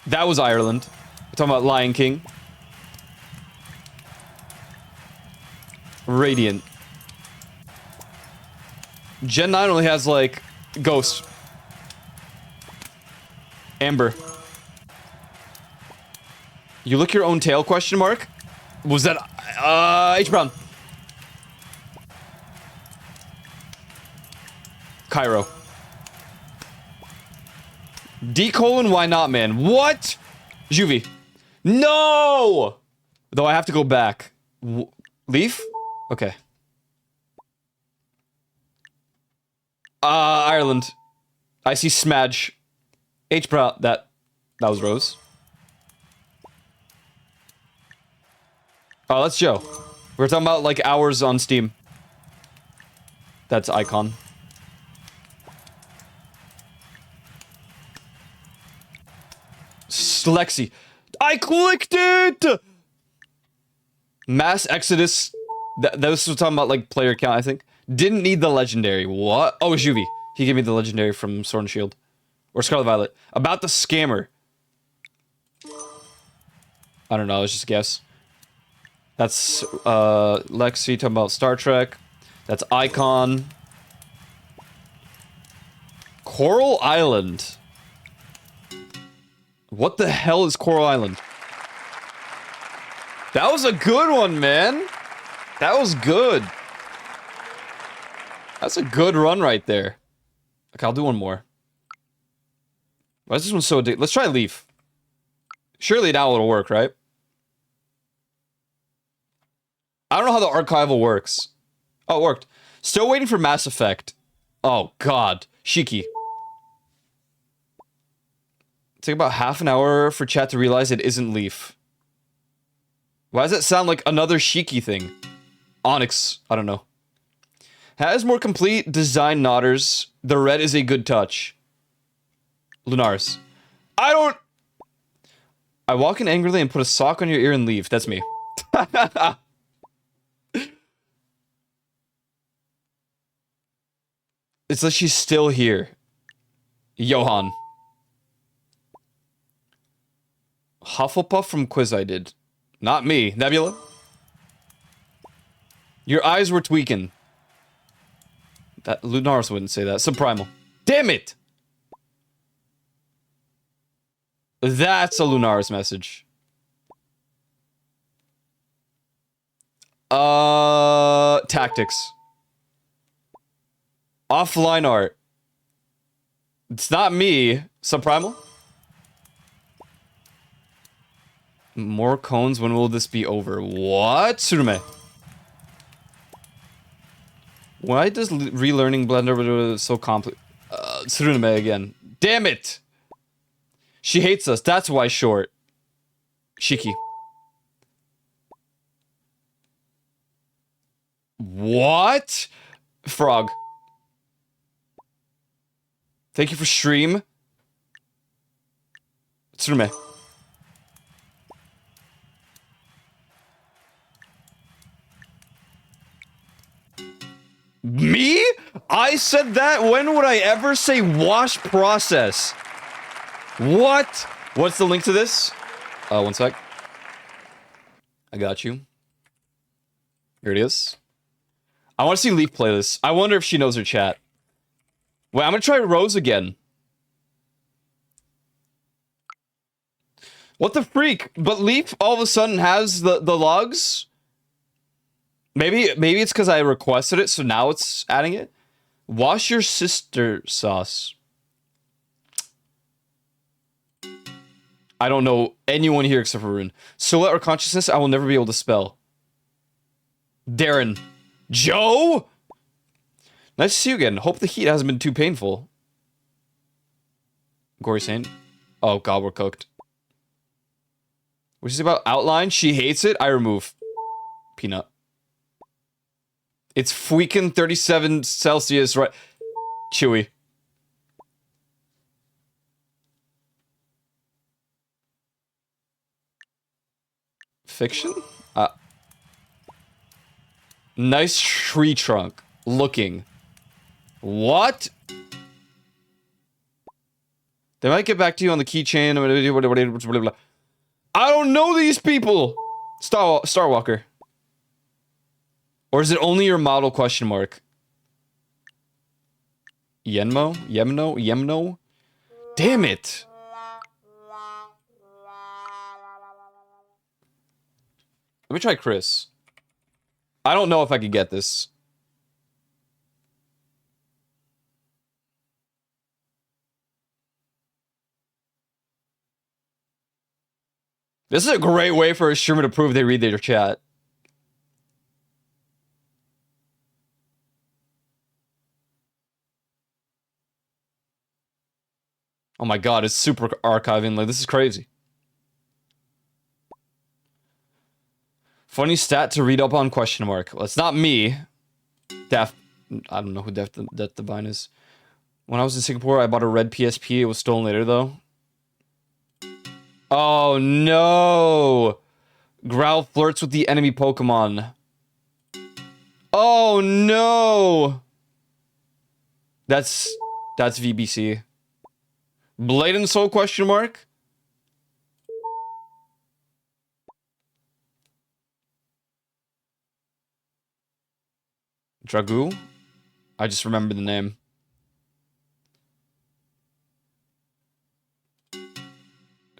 That was Ireland. We're talking about Lion King. Radiant. Gen 9 only has, like, Ghost. Amber. You lick your own tail, question mark? Was that, H. Brown. Cairo. D colon, why not, man? What? Xuvi. No! Though I have to go back. Leaf? Okay. Ireland. I see Smudge. H. Brown. That was Rose. Oh, that's Joe. We're talking about, like, hours on Steam. That's Icon. Lexi. I clicked it! Mass Exodus. That was talking about, like, player count, I think. Didn't need the legendary. What? Oh, Xuvi. He gave me the legendary from Sword and Shield. Or Scarlet Violet. About the scammer. I don't know, it's just a guess. That's Lexi talking about Star Trek. That's Icon. Coral Island. What the hell is Coral Island? That was a good one, man. That was good. That's a good run right there. Okay, I'll do one more. Why is this one so addictive? Let's try Leaf. Surely now it'll work, right? I don't know how the archival works. Oh, it worked. Still waiting for Mass Effect. Oh, God. Shiki. Take about half an hour for chat to realize it isn't Leaf. Why does that sound like another Shiki thing? Onyx. I don't know. Has more complete design nodders. The red is a good touch. Lunaris. I walk in angrily and put a sock on your ear and leave. That's me. It's like she's still here. Johan. Hufflepuff from quiz I did. Not me. Nebula? Your eyes were tweaking. That Lunaris wouldn't say that. Subprimal. Damn it! That's a Lunaris message. Tactics. Offline art. It's not me. Subprimal? More cones, when will this be over? What? Tsurume. Why does relearning Blender so complex? Tsurume again. Damn it! She hates us, that's why short. Shiki. What? Frog. Thank you for stream. Tsurume. Me? I said that? When would I ever say wash process? What? What's the link to this? One sec. I got you. Here it is. I want to see Leaf play this. I wonder if she knows her chat. Wait, I'm gonna try Rose again. What the freak? But Leaf all of a sudden has the logs? Maybe it's because I requested it, so now it's adding it. Wash your sister sauce. I don't know anyone here except for Rune. Silhouette or consciousness, I will never be able to spell. Darren. Joe? Nice to see you again. Hope the heat hasn't been too painful. Gory Saint. Oh god, we're cooked. Which is about outline. She hates it. I remove. Peanut. It's freaking 37 Celsius, right? Chewy. Fiction? Nice tree trunk. Looking. What? They might get back to you on the keychain. I don't know these people! Starwalker. Or is it only your model question mark? Yenmo? Yemno? Yemno? Damn it! Let me try Chris. I don't know if I could get this. This is a great way for a streamer to prove they read their chat. Oh my god, it's super archiving. Like, this is crazy. Funny stat to read up on question mark. Well, it's not me. Daft. I don't know who Death Divine is. When I was in Singapore, I bought a red PSP. It was stolen later, though. Oh, no. Growl flirts with the enemy Pokemon. Oh, no. That's VBC. Blade and Soul question mark? Dragoo? I just remember the name.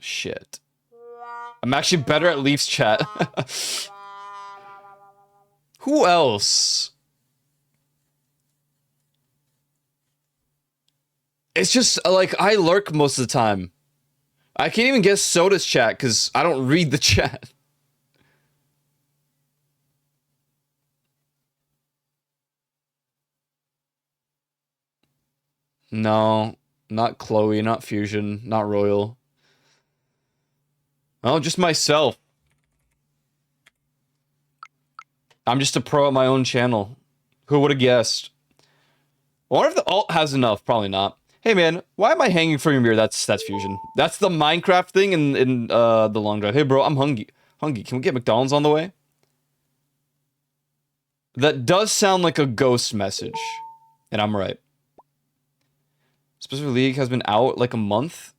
Shit. I'm actually better at Leafs chat. Who else? It's just, like, I lurk most of the time. I can't even guess Soda's chat, because I don't read the chat. No, not Chloe, not Fusion, not Royal. Oh, just myself. I'm just a pro at my own channel. Who would have guessed? I wonder if the alt has enough. Probably not. Hey man, why am I hanging from your mirror? That's Fusion. That's the Minecraft thing in the long drive. Hey bro, I'm hungry. Hungry. Can we get McDonald's on the way? That does sound like a ghost message. And I'm right. Specific League has been out like a month.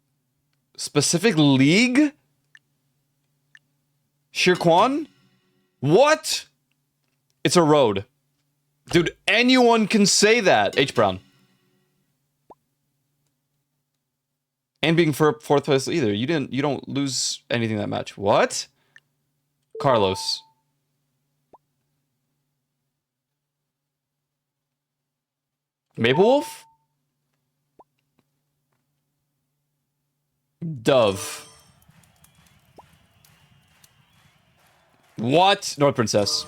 Specific League? Shirkwan? What? It's a road. Dude, anyone can say that. H. Brown. And being for fourth place either. You don't lose anything that match. What? Carlos. Maple Wolf? Dove. What? North Princess.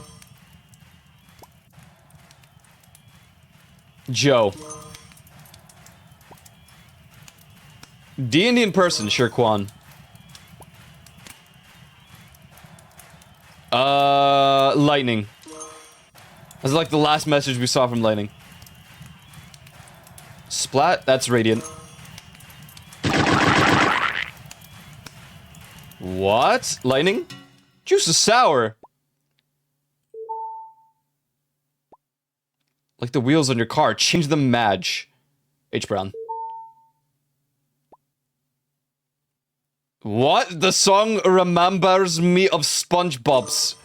Joe. D&D in person, Shirkwan. Lightning. That's like the last message we saw from Lightning. Splat, that's Radiant. What? Lightning? Juice is sour. Like the wheels on your car. Change the Madge. H. Brown. What? The song remembers me of SpongeBob's.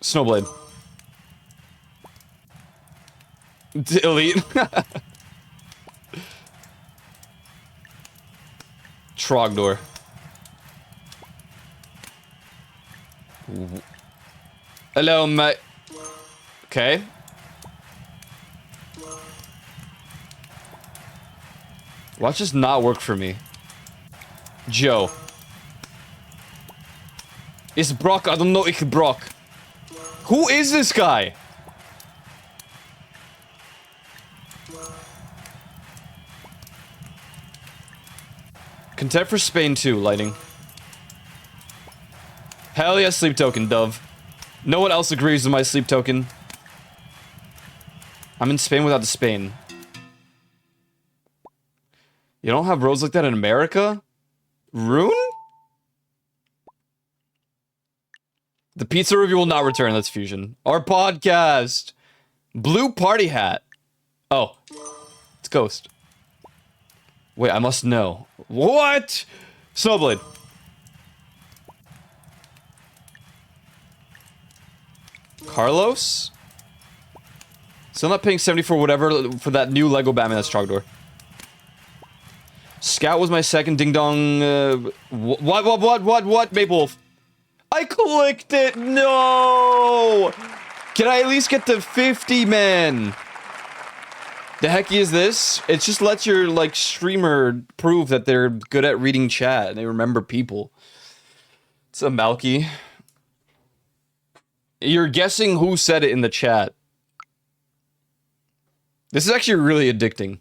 Snowblade. Elite. Trogdor. Hello, mate. Okay. Watch this not work for me. Joe. It's Brock. I don't know if it's Brock. Who is this guy? Content for Spain too, Lighting. Hell yeah, sleep token, Dove. No one else agrees with my sleep token. I'm in Spain without the Spain. You don't have roads like that in America? Rune? The pizza review will not return. That's Fusion. Our podcast. Blue party hat. Oh. It's Ghost. Wait, I must know. What? Snowblade. Carlos? Still not paying 70 for whatever for that new Lego Batman. That's Trogdor. Scout was my second ding dong. What? Maple Wolf. I clicked it. No. Can I at least get to 50, man? The hecky is this? It just lets your, like, streamer prove that they're good at reading chat and they remember people. It's a Malky. You're guessing who said it in the chat. This is actually really addicting.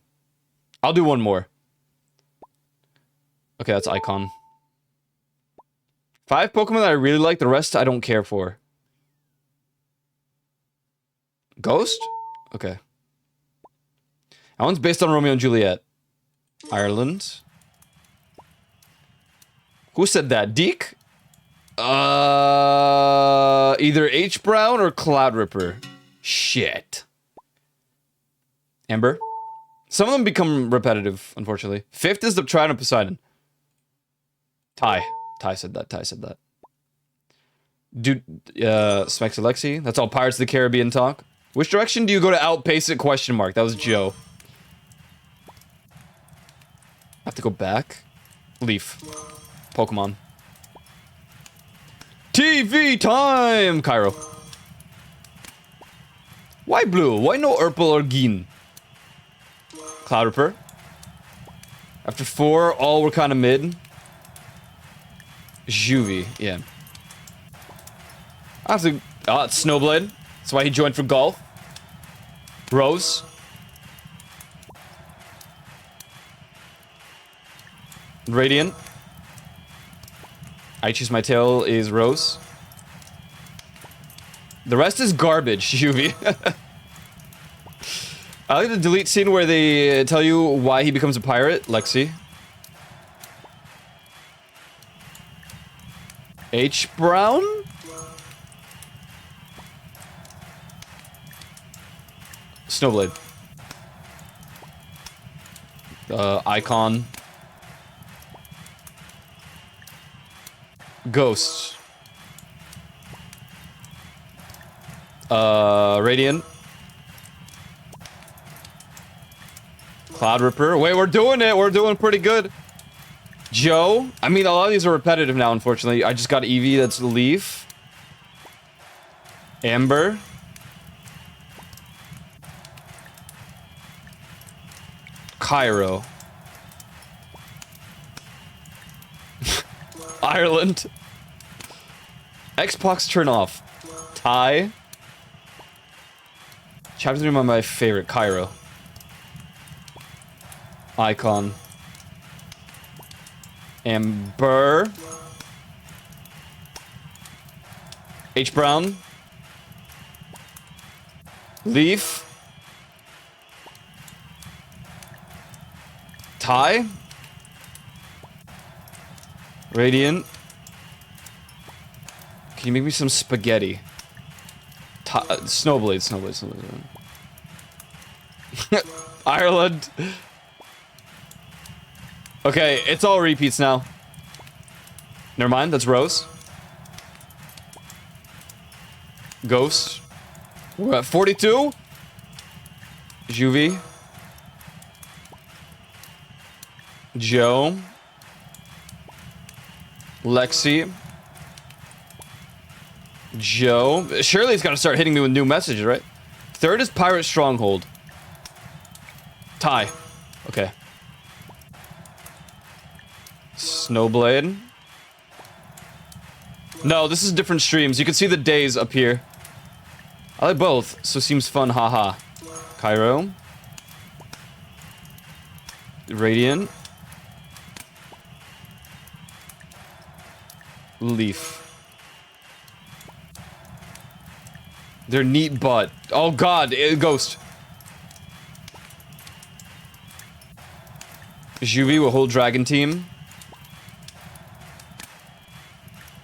I'll do one more. Okay, that's Icon. 5 Pokemon that I really like, the rest I don't care for. Ghost? Okay. That one's based on Romeo and Juliet. Ireland. Who said that? Deke? Either H. Brown or Cloud Ripper. Shit. Amber? Some of them become repetitive, unfortunately. 5th is the Trident of Poseidon. Ty said that. Dude, Smexy Lexi. That's all Pirates of the Caribbean talk. Which direction do you go to outpace it? Question mark. That was Joe. I have to go back. Leaf. Pokemon. TV time! Cairo. Why blue? Why no purple or green? Cloud Ripper. After 4, all were kind of mid. Xuvi, yeah. I have to... it's Snowblade. That's why he joined for golf. Rose. Radiant. I choose my tail is Rose. The rest is garbage, Xuvi. I like the delete scene where they tell you why he becomes a pirate, Lexi. H. Brown? Snowblade. Icon. Ghost. Radiant. Cloud Ripper. Wait, we're doing it. We're doing pretty good. Joe. I mean, a lot of these are repetitive now, unfortunately. I just got Eevee. That's Leaf. Amber. Cairo. Ireland. Xbox turn off. Ty. Chapter 3 my favorite. Cairo. Icon. Amber. H. Brown. Leaf. Ty. Radiant. Can you make me some spaghetti? Snowblade, Snowblade. Ireland. Okay, it's all repeats now. Never mind, that's Rose. Ghost. We're at 42. Xuvi. Joe. Lexi. Joe. Surely it's gotta start hitting me with new messages, right? Third is Pirate Stronghold. Ty. Okay. Snowblade. No, this is different streams. You can see the days up here. I like both, so seems fun, haha. Cairo. Radiant. Leaf. They're neat butt. Oh god, Ghost. Xuvi will hold Dragon Team.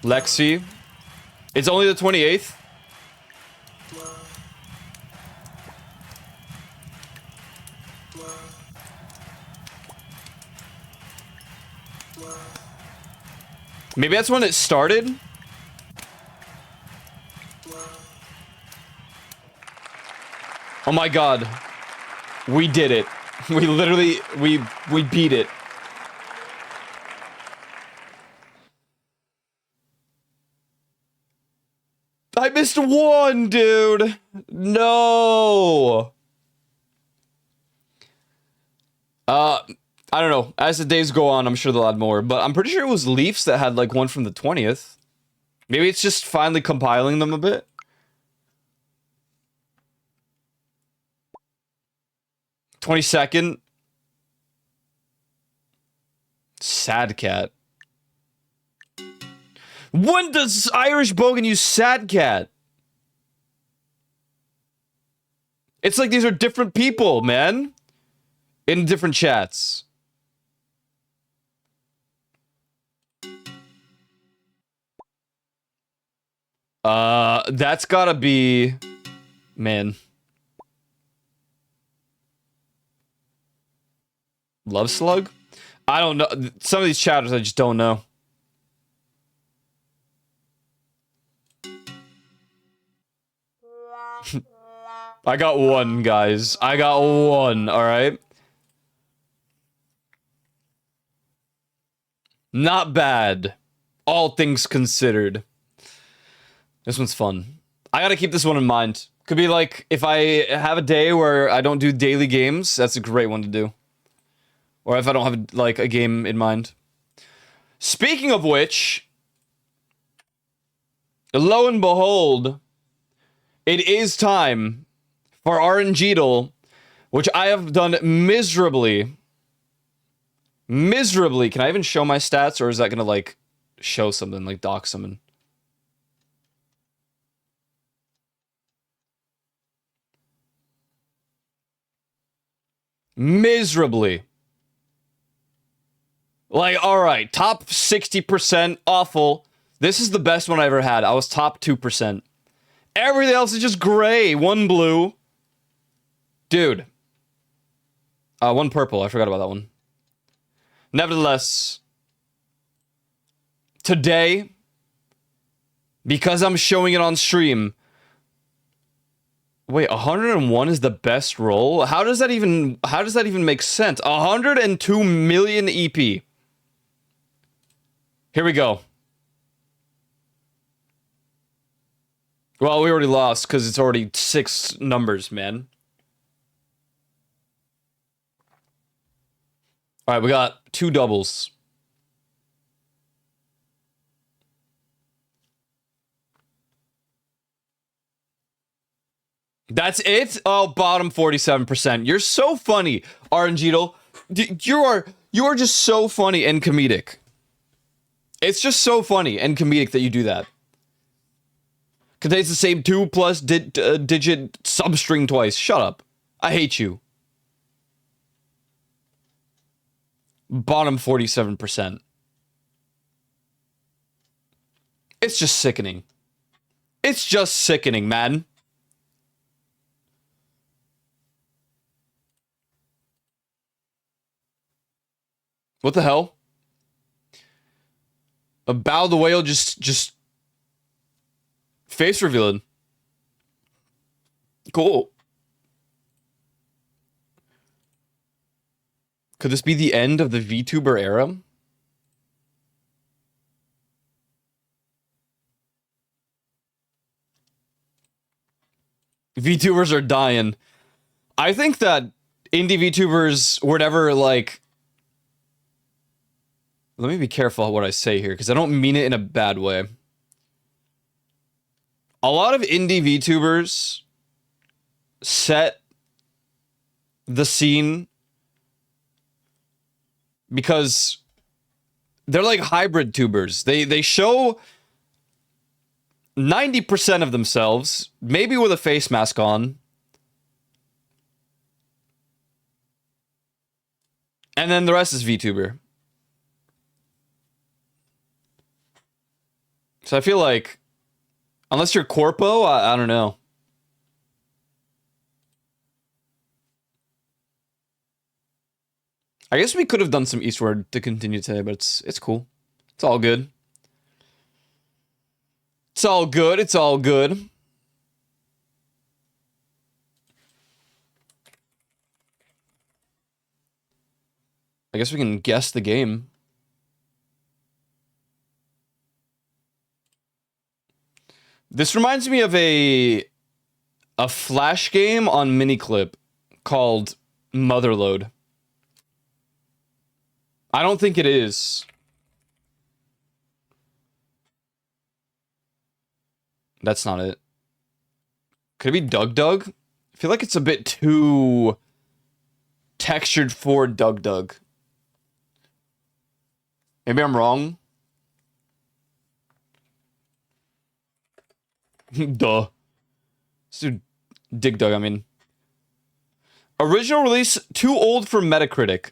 Lexi. It's only the 28th. Maybe that's when it started. Oh my god. We did it. We literally, we beat it. I missed one, dude. No. I don't know. As the days go on, I'm sure they'll add more. But I'm pretty sure it was Leafs that had like one from the 20th. Maybe it's just finally compiling them a bit. '22nd. Sad Cat. When does Irish Bogan use Sad Cat? It's like these are different people, man. In different chats. That's gotta be... Man. Love Slug? I don't know. Some of these chatters I just don't know. I got one, guys. I got one, alright? Not bad. All things considered. This one's fun. I gotta keep this one in mind. Could be like, if I have a day where I don't do daily games, that's a great one to do. Or if I don't have, like, a game in mind. Speaking of which, lo and behold, it is time for RNGeedle, which I have done miserably. Miserably. Can I even show my stats, or is that gonna, like, show something, like dock something? Miserably. Like, alright, top 60%, awful. This is the best one I ever had. I was top 2%. Everything else is just gray. One blue. Dude. One purple. I forgot about that one. Nevertheless, today, because I'm showing it on stream, wait, 101 is the best roll? How does that even make sense? 102 million EP. Here we go. Well, we already lost because it's already 6 numbers, man. All right, we got 2 doubles. That's it? Oh, bottom 47%. You're so funny, RNGeedle. You are just so funny and comedic. It's just so funny and comedic that you do that. Contains the same 2+ digit substring twice. Shut up. I hate you. Bottom 47%. It's just sickening. It's just sickening, man. What the hell? A bow the whale just face revealing. Cool. Could this be the end of the VTuber era? VTubers are dying. I think that indie VTubers were never like... Let me be careful what I say here, because I don't mean it in a bad way. A lot of indie VTubers set the scene because they're like hybrid tubers. They show 90% of themselves, maybe with a face mask on. And then the rest is VTuber. So I feel like, unless you're corpo, I don't know. I guess we could have done some Eastward to continue today, but it's cool. It's all good. It's all good. It's all good. I guess we can guess the game. This reminds me of a Flash game on Miniclip called Motherload. I don't think it is. That's not it. Could it be Doug Doug? I feel like it's a bit too textured for Doug Doug. Maybe I'm wrong. Duh. Let's do Dig Dug, I mean. Original release, too old for Metacritic.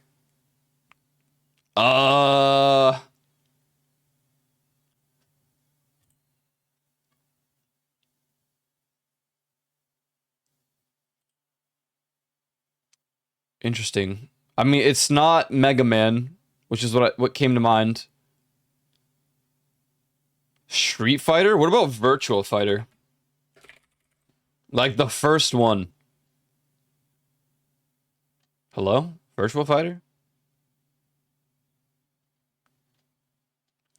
Interesting. I mean, it's not Mega Man, which is what came to mind. Street Fighter? What about Virtual Fighter? Like the first one. Hello? Virtual Fighter?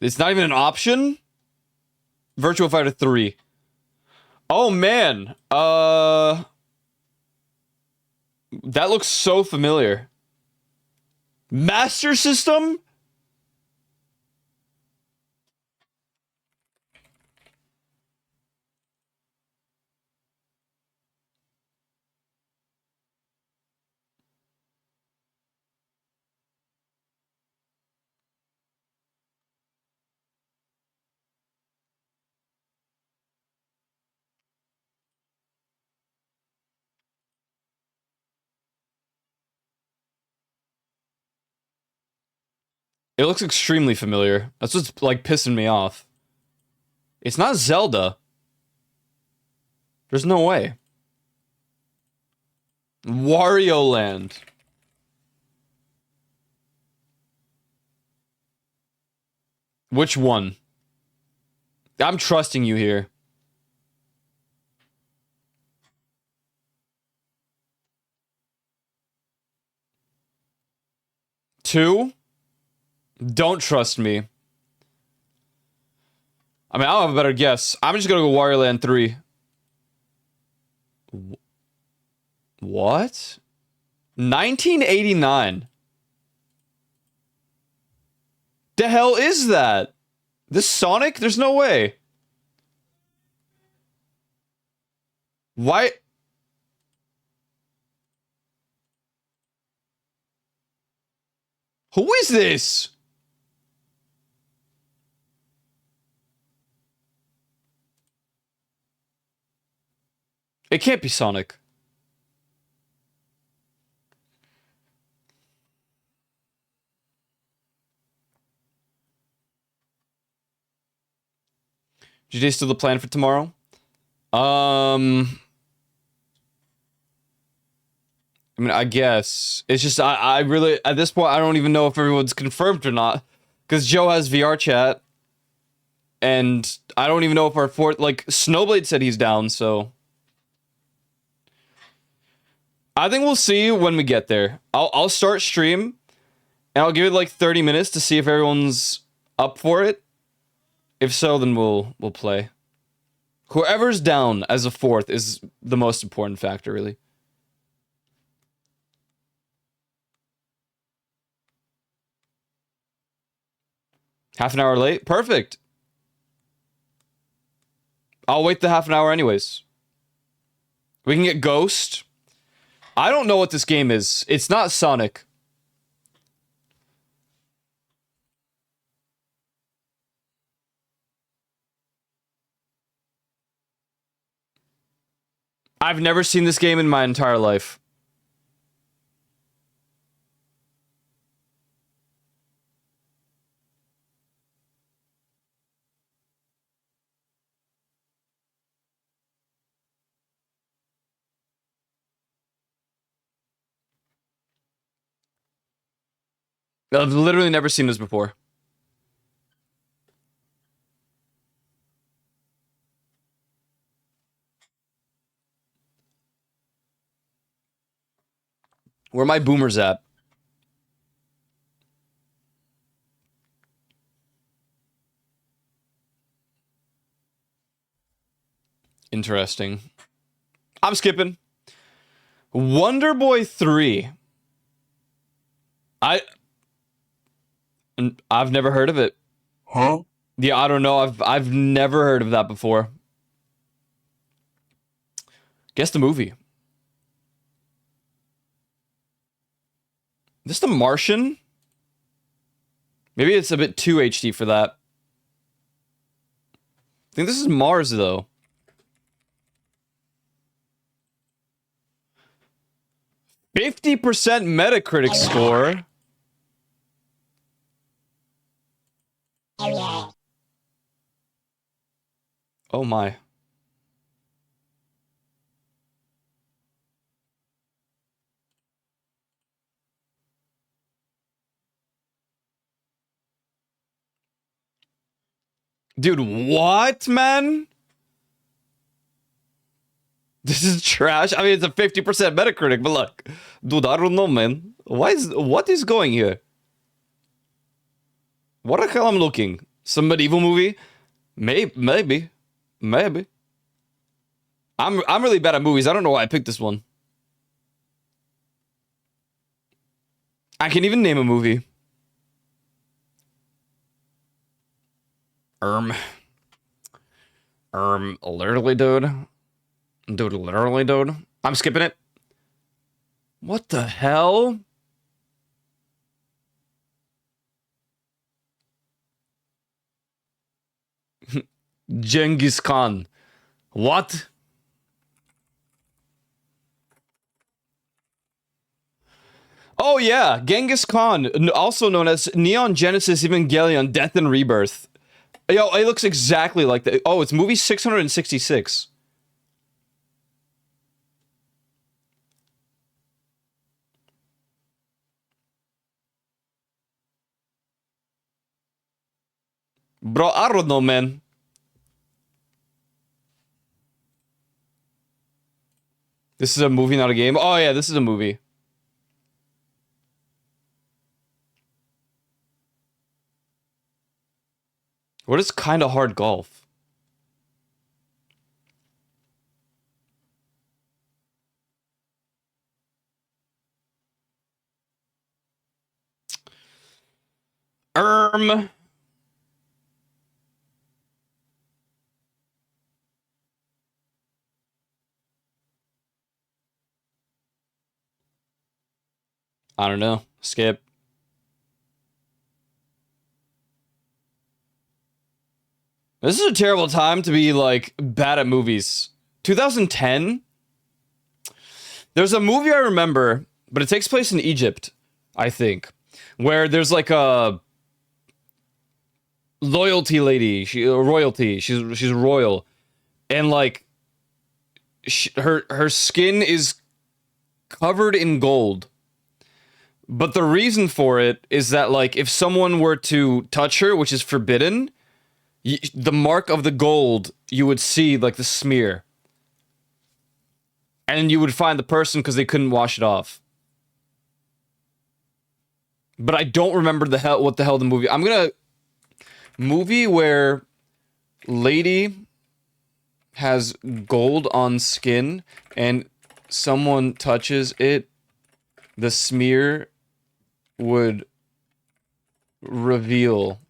It's not even an option? Virtual Fighter 3. Oh man. That looks so familiar. Master System? It looks extremely familiar. That's what's like pissing me off. It's not Zelda. There's no way. Wario Land. Which one? I'm trusting you here. Two? Don't trust me. I mean, I'll have a better guess. I'm just gonna go Wario Land 3. What? 1989. The hell is that? This Sonic? There's no way. Why? Who is this? It can't be Sonic. GJ still the plan for tomorrow? I mean, I guess. It's just, I really, at this point, I don't even know if everyone's confirmed or not. Because Joe has VR chat. And I don't even know if our fourth, like, Snowblade said he's down, so. I think we'll see when we get there. I'll start stream. And I'll give it like 30 minutes to see if everyone's up for it. If so, then we'll play. Whoever's down as a fourth is the most important factor, really. Half an hour late? Perfect. I'll wait the half an hour anyways. We can get Ghost. I don't know what this game is. It's not Sonic. I've never seen this game in my entire life. I've literally never seen this before. Where are my boomers at? Interesting. I'm skipping. Wonder Boy 3. I've never heard of it. Huh? Yeah, I don't know. I've never heard of that before. Guess the movie. This The Martian? Maybe it's a bit too HD for that. I think this is Mars, though. $50% Metacritic score. Oh my. Dude, what, man? This is trash. I mean, it's a 50% Metacritic, but look, dude, I don't know, man. What is going here? What the hell I'm looking? Some medieval movie? Maybe. I'm really bad at movies. I don't know why I picked this one. I can even name a movie. Literally, dude. Dude, literally, dude. I'm skipping it. What the hell? Genghis Khan. What? Oh yeah, Genghis Khan, also known as Neon Genesis Evangelion Death and Rebirth. Yo, it looks exactly like that. Oh, it's movie 666. Bro, I don't know, man. This is a movie, not a game. Oh yeah, this is a movie. What is Kinda Hard Golf? I don't know. Skip. This is a terrible time to be, like, bad at movies. 2010? There's a movie I remember, but it takes place in Egypt, I think, where there's, like, a loyalty lady. Royalty. She's royal. And, like, her skin is covered in gold. But the reason for it is that, like, if someone were to touch her, which is forbidden, the mark of the gold, you would see, like, the smear. And you would find the person because they couldn't wash it off. But I don't remember what the hell the movie... I'm gonna... Movie where lady has gold on skin and someone touches it, the smear would reveal.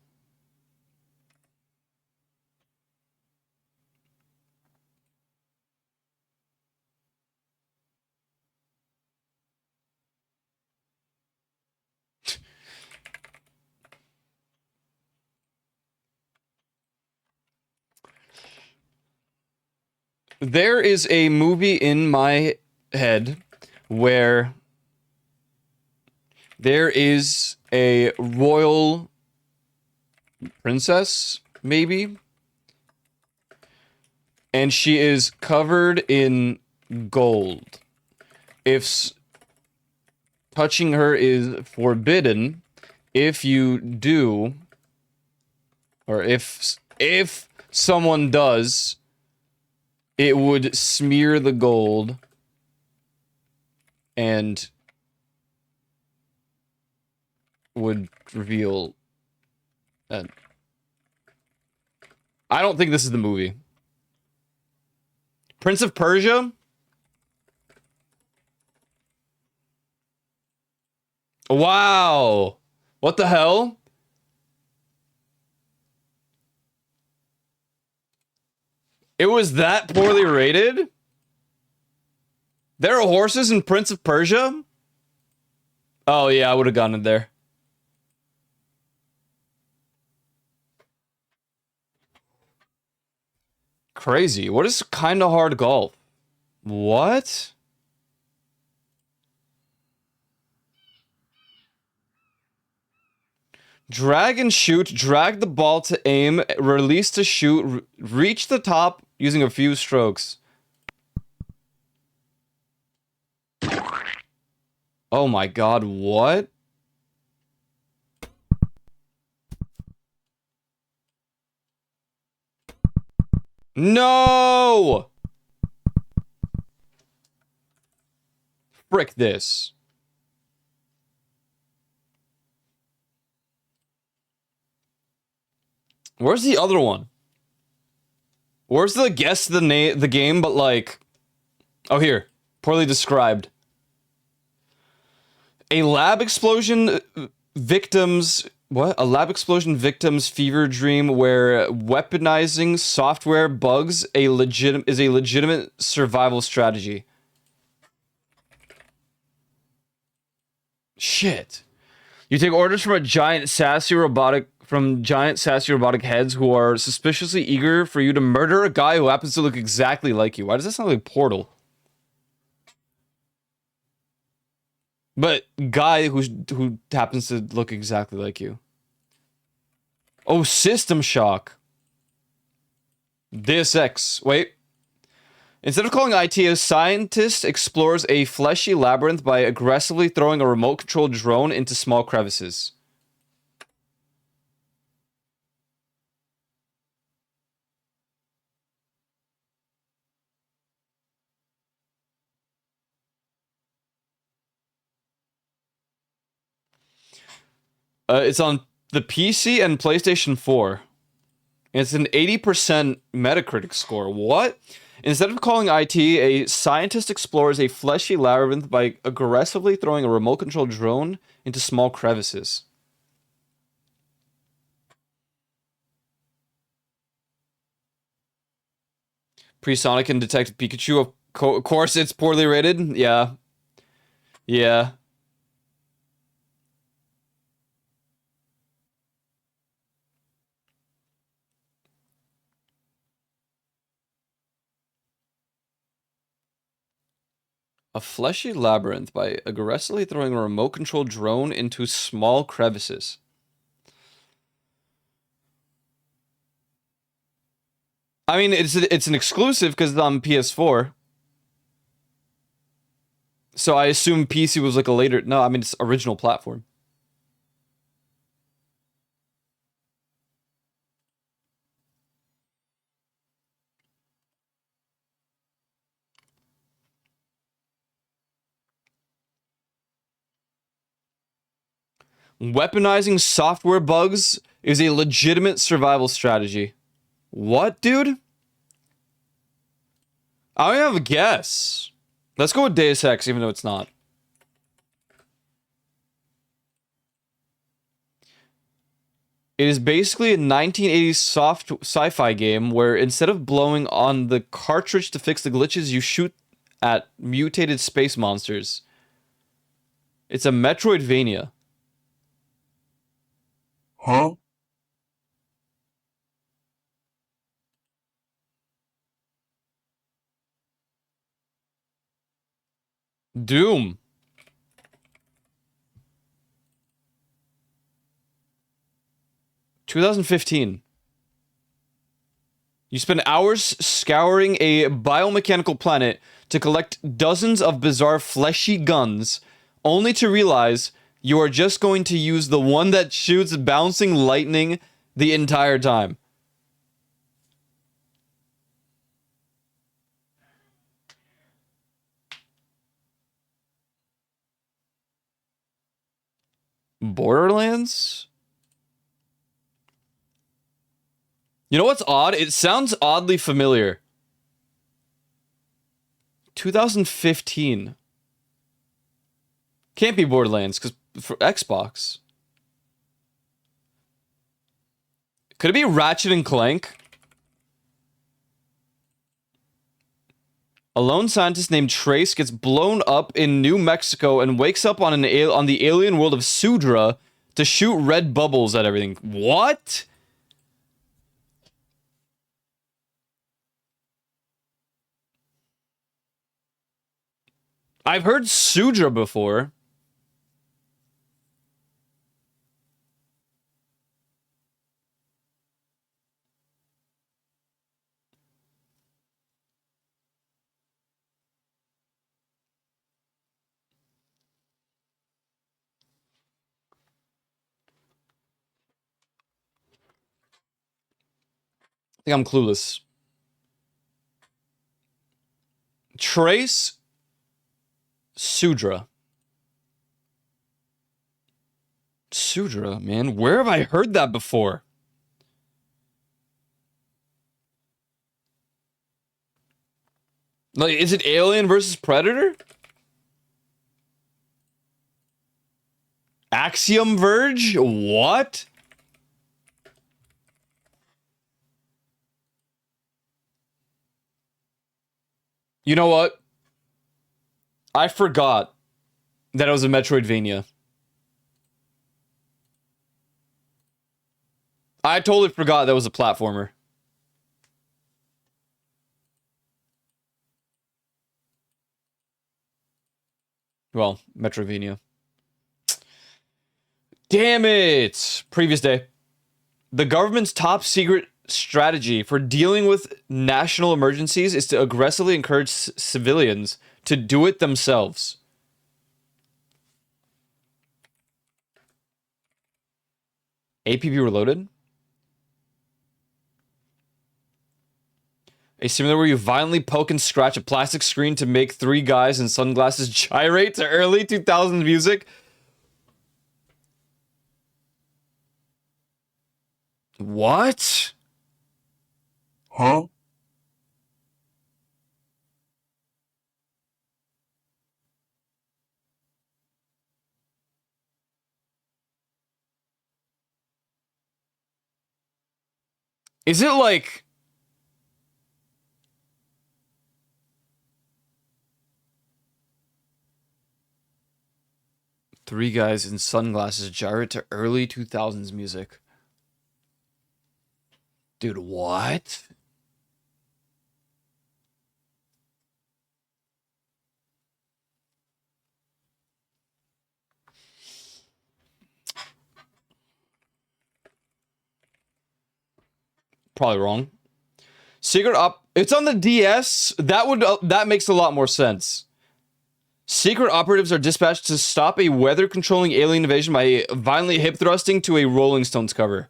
There is a movie in my head where there is a royal princess, maybe, and she is covered in gold. If touching her is forbidden, if you do, or if someone does, it would smear the gold and would reveal that. I don't think this is the movie. Prince of Persia? Wow. What the hell? It was that poorly rated? There are horses in Prince of Persia? Oh yeah, I would have gone in there. Crazy. What is Kinda Hard Golf? What? Drag and shoot, drag the ball to aim, release to shoot, reach the top using a few strokes. Oh my god, what? No! frick this. Where's the other one? Where's the guess the game, but like... Oh, here. Poorly described. A lab explosion victims... What? A lab explosion victim's fever dream where weaponizing software bugs is a legitimate survival strategy. Shit. You take orders from giant sassy robotic heads who are suspiciously eager for you to murder a guy who happens to look exactly like you. Why does that sound like Portal? But guy who happens to look exactly like you. Oh, System Shock. Deus Ex. Wait. Instead of calling IT, a scientist explores a fleshy labyrinth by aggressively throwing a remote-controlled drone into small crevices. It's on the PC and PlayStation 4. It's an 80% Metacritic score. What? Instead of calling IT, a scientist explores a fleshy labyrinth by aggressively throwing a remote-controlled drone into small crevices. Pre-Sonic and Detective Pikachu, of course it's poorly rated. Yeah. Yeah. A fleshy labyrinth by aggressively throwing a remote-controlled drone into small crevices. I mean, it's an exclusive because it's on PS4. So I assume PC was like a later... No, I mean, it's original platform. Weaponizing software bugs is a legitimate survival strategy. What, dude? I don't have a guess. Let's go with Deus Ex, even though it's not. It is basically a 1980s soft sci-fi game where instead of blowing on the cartridge to fix the glitches, you shoot at mutated space monsters. It's a Metroidvania. Huh? Doom. (2015). You spend hours scouring a biomechanical planet to collect dozens of bizarre fleshy guns, only to realize you are just going to use the one that shoots bouncing lightning the entire time. Borderlands? You know what's odd? It sounds oddly familiar. 2015. Can't be Borderlands, because for Xbox. Could it be Ratchet and Clank? A lone scientist named Trace gets blown up in New Mexico and wakes up on the alien world of Sudra to shoot red bubbles at everything. What? I've heard Sudra before. I think I'm clueless. Trace Sudra. Sudra, man. Where have I heard that before? Like, is it Alien versus Predator? Axiom Verge? What? You know what? I forgot that it was a Metroidvania. I totally forgot that was a platformer. Well, Metroidvania. Damn it! Previous day. The government's top secret strategy for dealing with national emergencies is to aggressively encourage civilians to do it themselves. APB Reloaded? A simulator where you violently poke and scratch a plastic screen to make three guys in sunglasses gyrate to early 2000s music? What? Huh? Is it like... Three guys in sunglasses gyrate to early 2000s music? Dude, what? Probably wrong. Secret op... It's on the DS. That makes a lot more sense. Secret operatives are dispatched to stop a weather-controlling alien invasion by violently hip-thrusting to a Rolling Stones cover.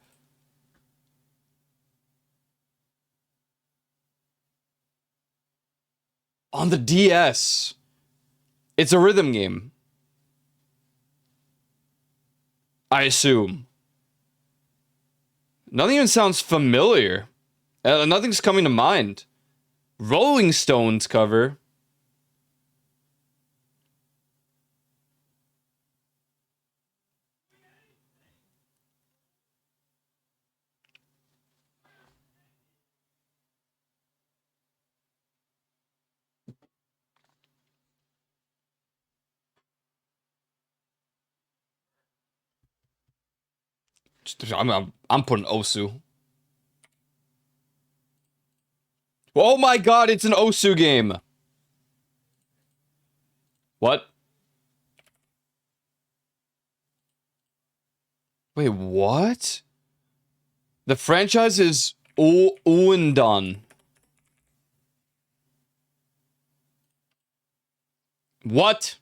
On the DS. It's a rhythm game. I assume. Nothing even sounds familiar. Nothing's coming to mind. Rolling Stones cover. I'm putting Osu. Oh my god, it's an Osu game. What? Wait, what? The franchise is Uendon. What?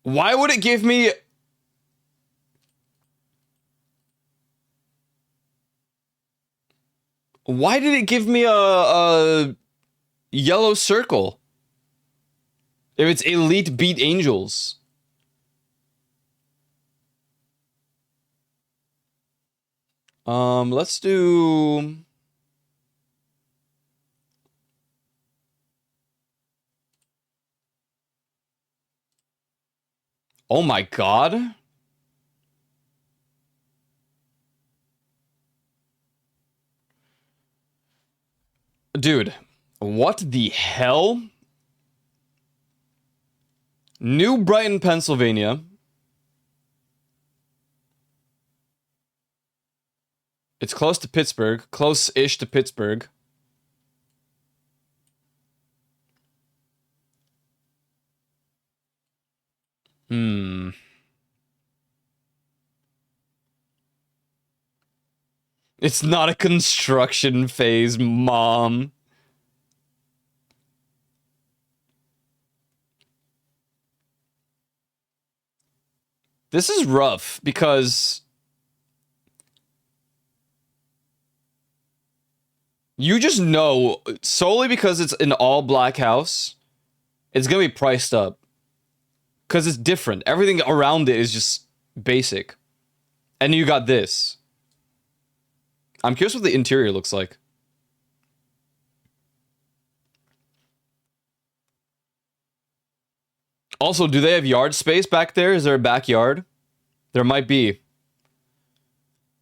Why would it give me... Why did it give me a yellow circle? If it's Elite Beat Angels. Let's do... Oh my god. Dude, what the hell? New Brighton, Pennsylvania. It's close to Pittsburgh. Close-ish to Pittsburgh. It's not a construction phase, Mom. This is rough because You just know, solely because it's an all black house, it's gonna be priced up. Because it's different. Everything around it is just basic. And you got this. I'm curious what the interior looks like. Also, do they have yard space back there? Is there a backyard? There might be.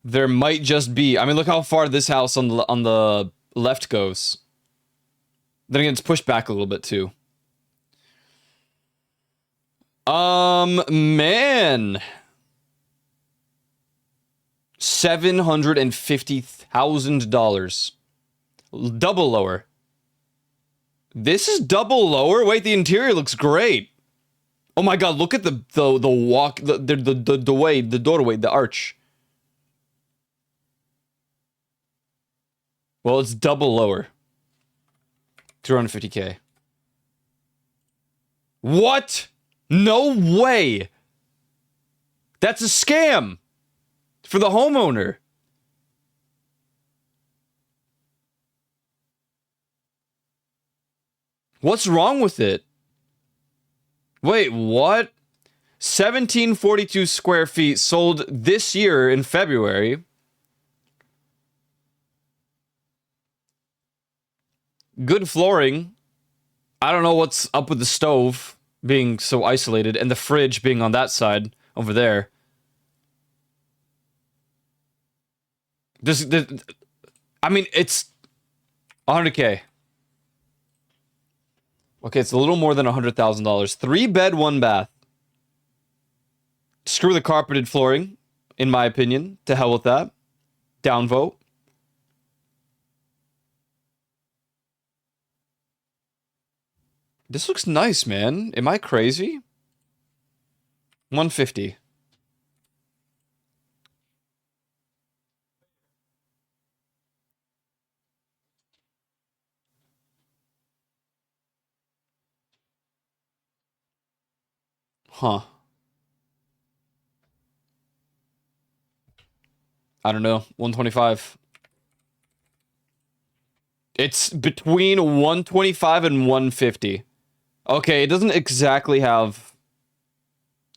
There might just be. I mean, look how far this house on the left goes. Then again, it's pushed back a little bit too. Man. $750,000. Double lower. This is double lower? Wait, the interior looks great. Oh my god, look at the walk, the way, the doorway, the arch. Well, it's double lower. 250K. What? No way. That's a scam for the homeowner. What's wrong with it? Wait, what? 1742 square feet sold this year in February. Good flooring. I don't know what's up with the stove being so isolated and the fridge being on that side over there. I mean, it's 100K. Okay, it's a little more than $100,000. 3 bed, 1 bath. Screw the carpeted flooring, in my opinion. To hell with that. Downvote. This looks nice, man. Am I crazy? 150. Huh. I don't know. 125. It's between 125 and 150. Okay, it doesn't exactly have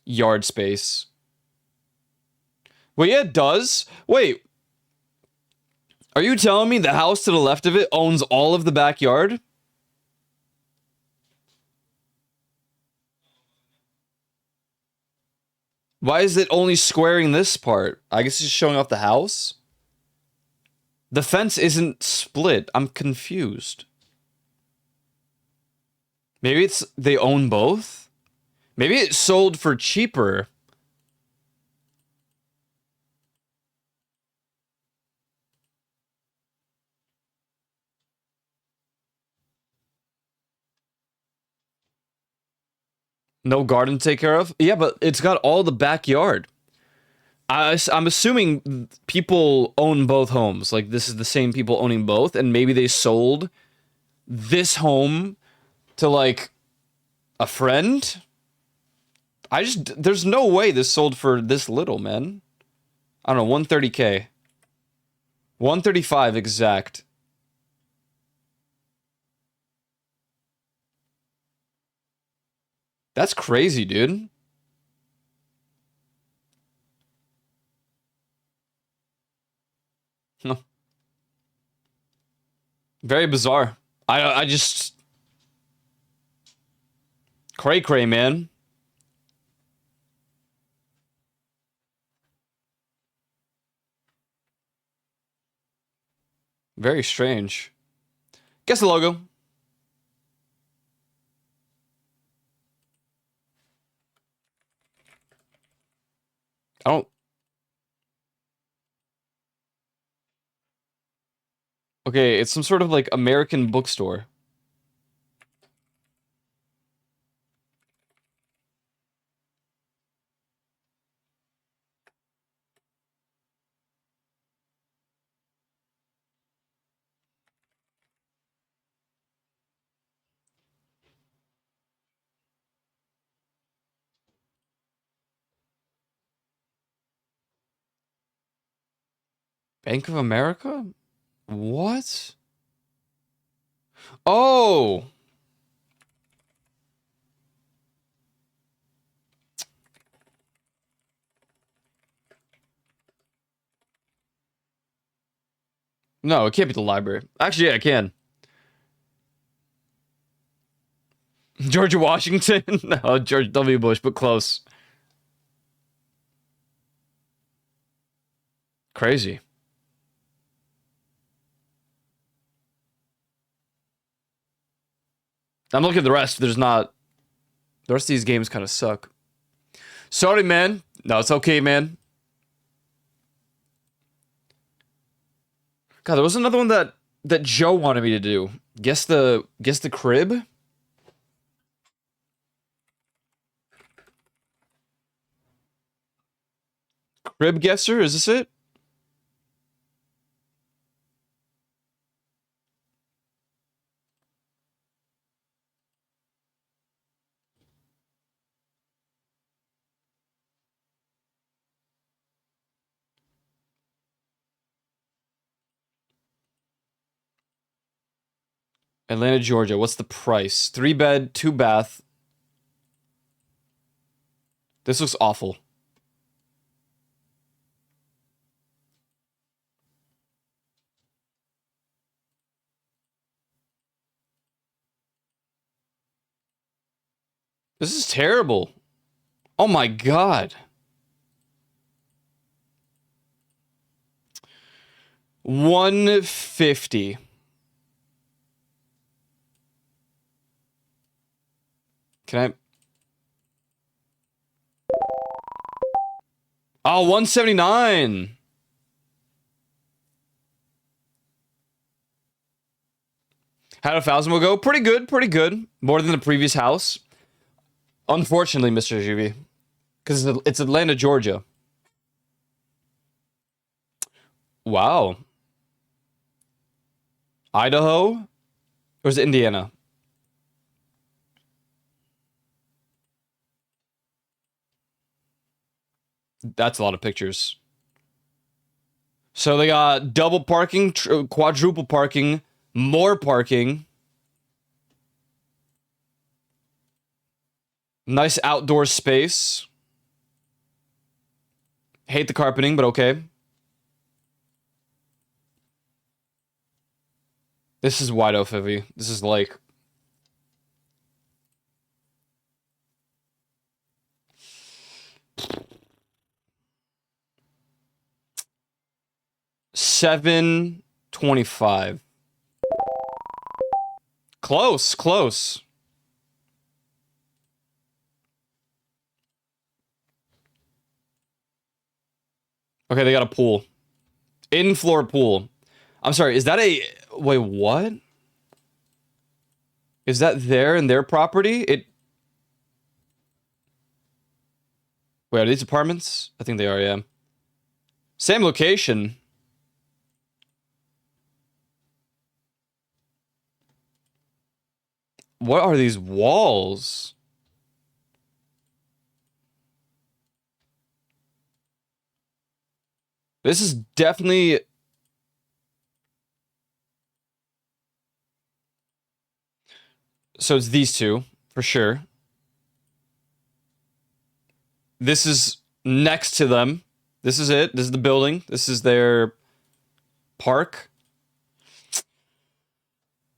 yard space. Well, yeah, it does. Wait. Are you telling me the house to the left of it owns all of the backyard? Why is it only squaring this part? I guess it's showing off the house? The fence isn't split. I'm confused. Maybe it's they own both? Maybe it sold for cheaper. No garden to take care of? Yeah, but it's got all the backyard. I'm assuming people own both homes. Like, this is the same people owning both, and maybe they sold this home to, like, a friend? There's no way this sold for this little, man. I don't know, 130K. 135 exact. That's crazy, dude. Huh. Very bizarre. I just... Cray, man. Very strange. Guess the logo. I don't... Okay, it's some sort of, like, American bookstore. Bank of America? What? Oh! No, it can't be the library. Actually, yeah, it can. George Washington? No, George W. Bush, but close. Crazy. I'm looking at the rest. There's not... The rest of these games kind of suck. Sorry, man. No, it's okay, man. God, there was another one that Joe wanted me to do. Guess the crib? Crib guesser? Is this it? Atlanta, Georgia. What's the price? 3 bed, 2 bath. This looks awful. This is terrible. Oh my god. 150. Can I? Oh, 179. How did Phasmo go? Pretty good, pretty good. More than the previous house. Unfortunately, Mr. Xuvi. Because it's Atlanta, Georgia. Wow. Idaho? Or is it Indiana? That's a lot of pictures. So they got double parking, quadruple parking, more parking. Nice outdoor space. Hate the carpeting, but okay. This is wide open. This is like... $725. Close, close. Okay, they got a pool. In-floor pool. I'm sorry, is that a... Wait, what? Is that there in their property? Wait, are these apartments? I think they are, yeah. Same location. What are these walls? This is definitely... So it's these two, for sure. This is next to them. This is it. This is the building. This is their park.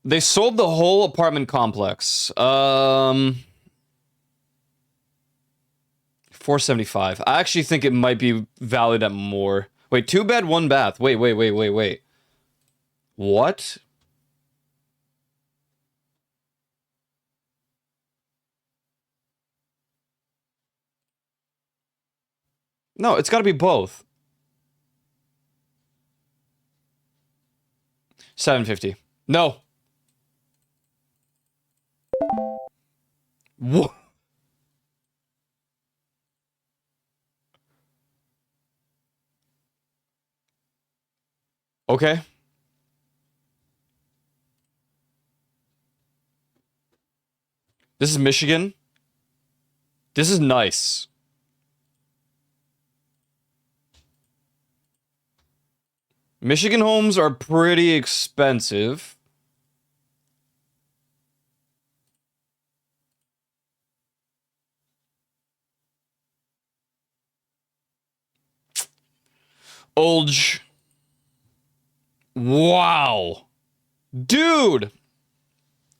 They sold the whole apartment complex. 475. I actually think it might be valued at more. Wait, 2 bed, 1 bath. Wait. What? No, it's got to be both. 750. No. What? Okay. This is Michigan. This is nice. Michigan homes are pretty expensive. Ulge. Wow. Dude.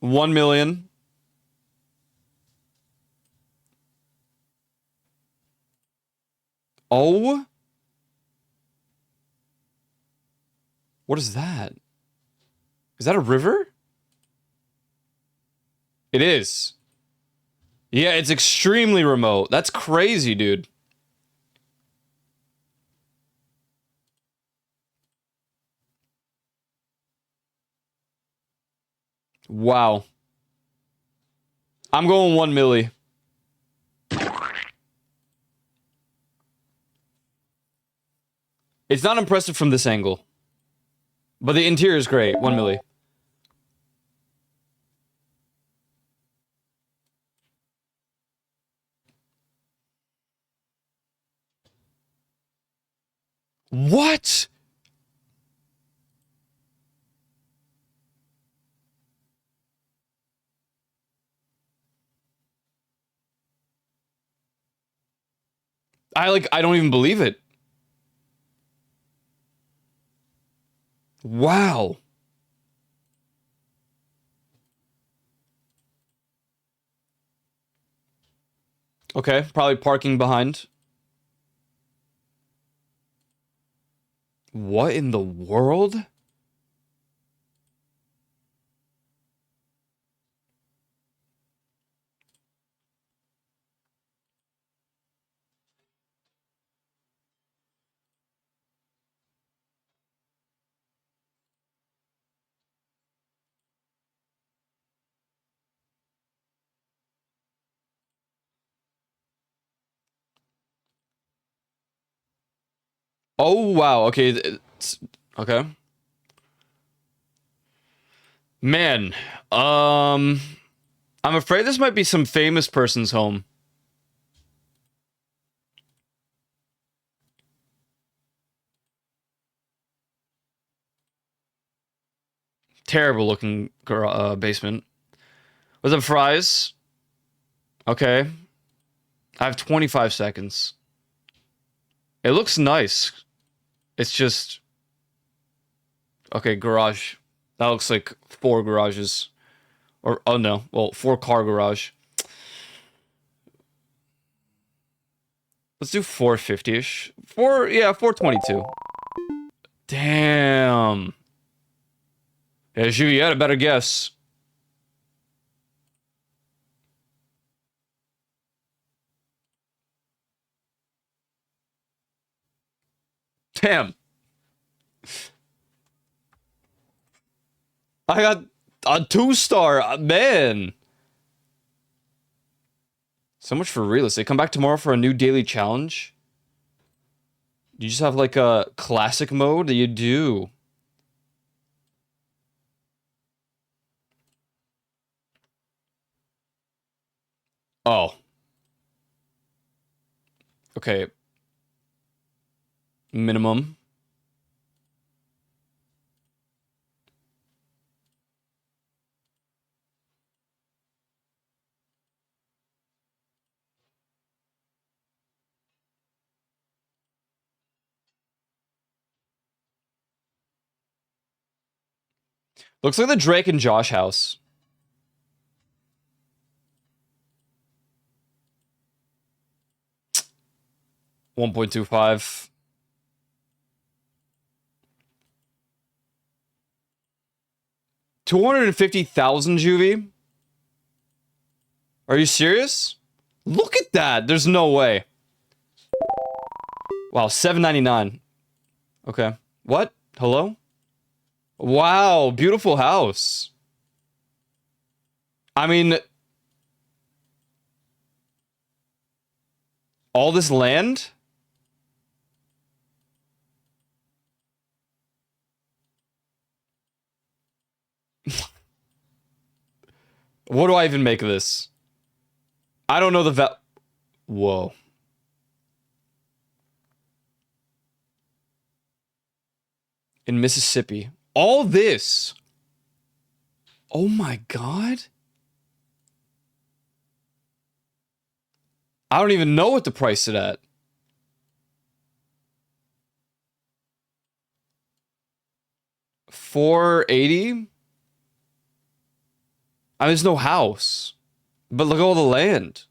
1 million. Oh. What is that? Is that a river? It is. Yeah, it's extremely remote. That's crazy, dude. Wow. I'm going 1 milli. It's not impressive from this angle. But the interior is great. 1 milli. What? I don't even believe it. Wow. Okay, probably parking behind. What in the world? Oh, wow. Okay. Okay. Man. I'm afraid this might be some famous person's home. Terrible looking basement. What's up, fries? Okay. I have 25 seconds. It looks nice. It's just... Okay, garage. That looks like 4 garages. Or, oh no. Well, 4-car garage. Let's do 450-ish. 422. Damn. Yeah, Xuvi, you had a better guess. Damn. I got a 2-star. Man. So much for real estate. Come back tomorrow for a new daily challenge. You just have like a classic mode that you do. Oh. Okay. Minimum. Looks like the Drake and Josh house. $1.25. $250,000, Juvie? Are you serious? Look at that. There's no way. Wow, $799. Okay. What? Hello? Wow, beautiful house. I mean, all this land? What do I even make of this? I don't know the Whoa. In Mississippi. All this. Oh my God. I don't even know what to price it at. 480? I mean, there's no house. But look at all the land.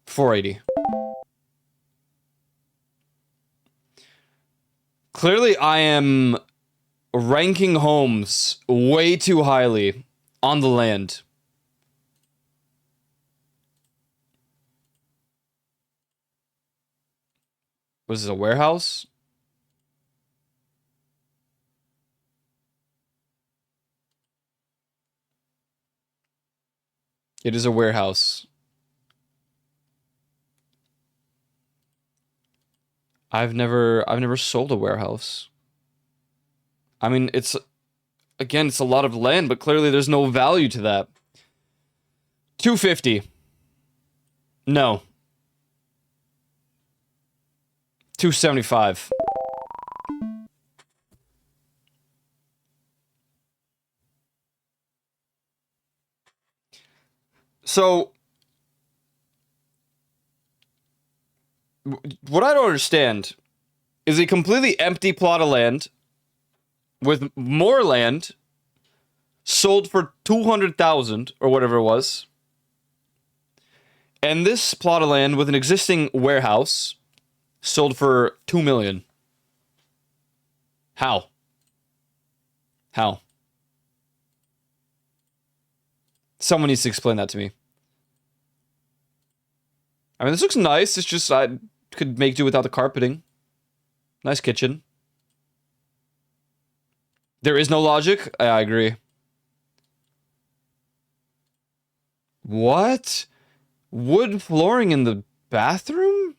480. Clearly, I am ranking homes way too highly on the land. Was this a warehouse? It is a warehouse. I've never sold a warehouse. I mean, it's a lot of land, but clearly there's no value to that. 250. No. 275. So, what I don't understand is a completely empty plot of land with more land sold for 200,000 or whatever it was. And this plot of land with an existing warehouse sold for 2 million. How? How? Someone needs to explain that to me. I mean, this looks nice. It's just I could make do without the carpeting. Nice kitchen. There is no logic? I agree. What? Wood flooring in the bathroom?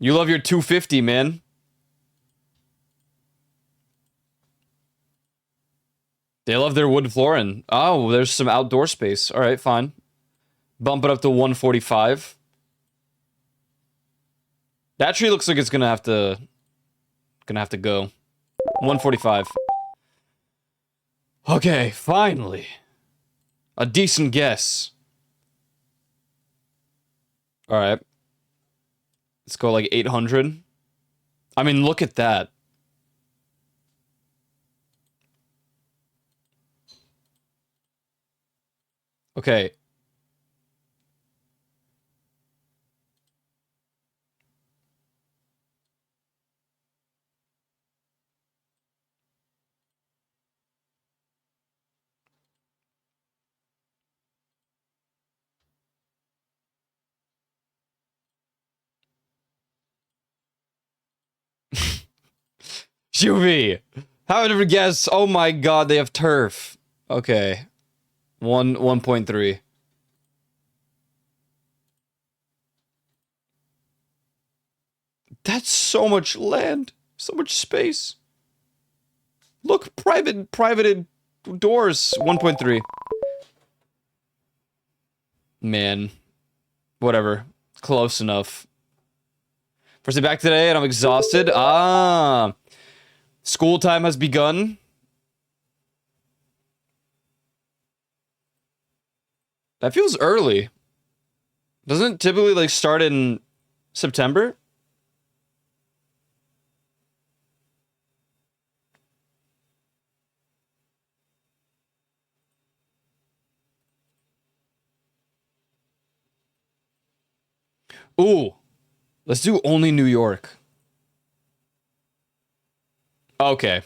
You love your 250, man. They love their wood flooring. Oh, there's some outdoor space. All right, fine. Bump it up to 145. That tree looks like it's gonna have to go. 145. Okay, finally. A decent guess. All right. Let's go like 800. I mean, look at that. Okay. Xuvi! How would I ever guess? Oh my god, they have turf. Okay. 1.3. That's so much land. So much space. Look, privated doors. 1.3. Man. Whatever. Close enough. First day back today and I'm exhausted. Ah. School time has begun. That feels early. Doesn't it typically like start in September? Ooh. Let's do only New York. Okay.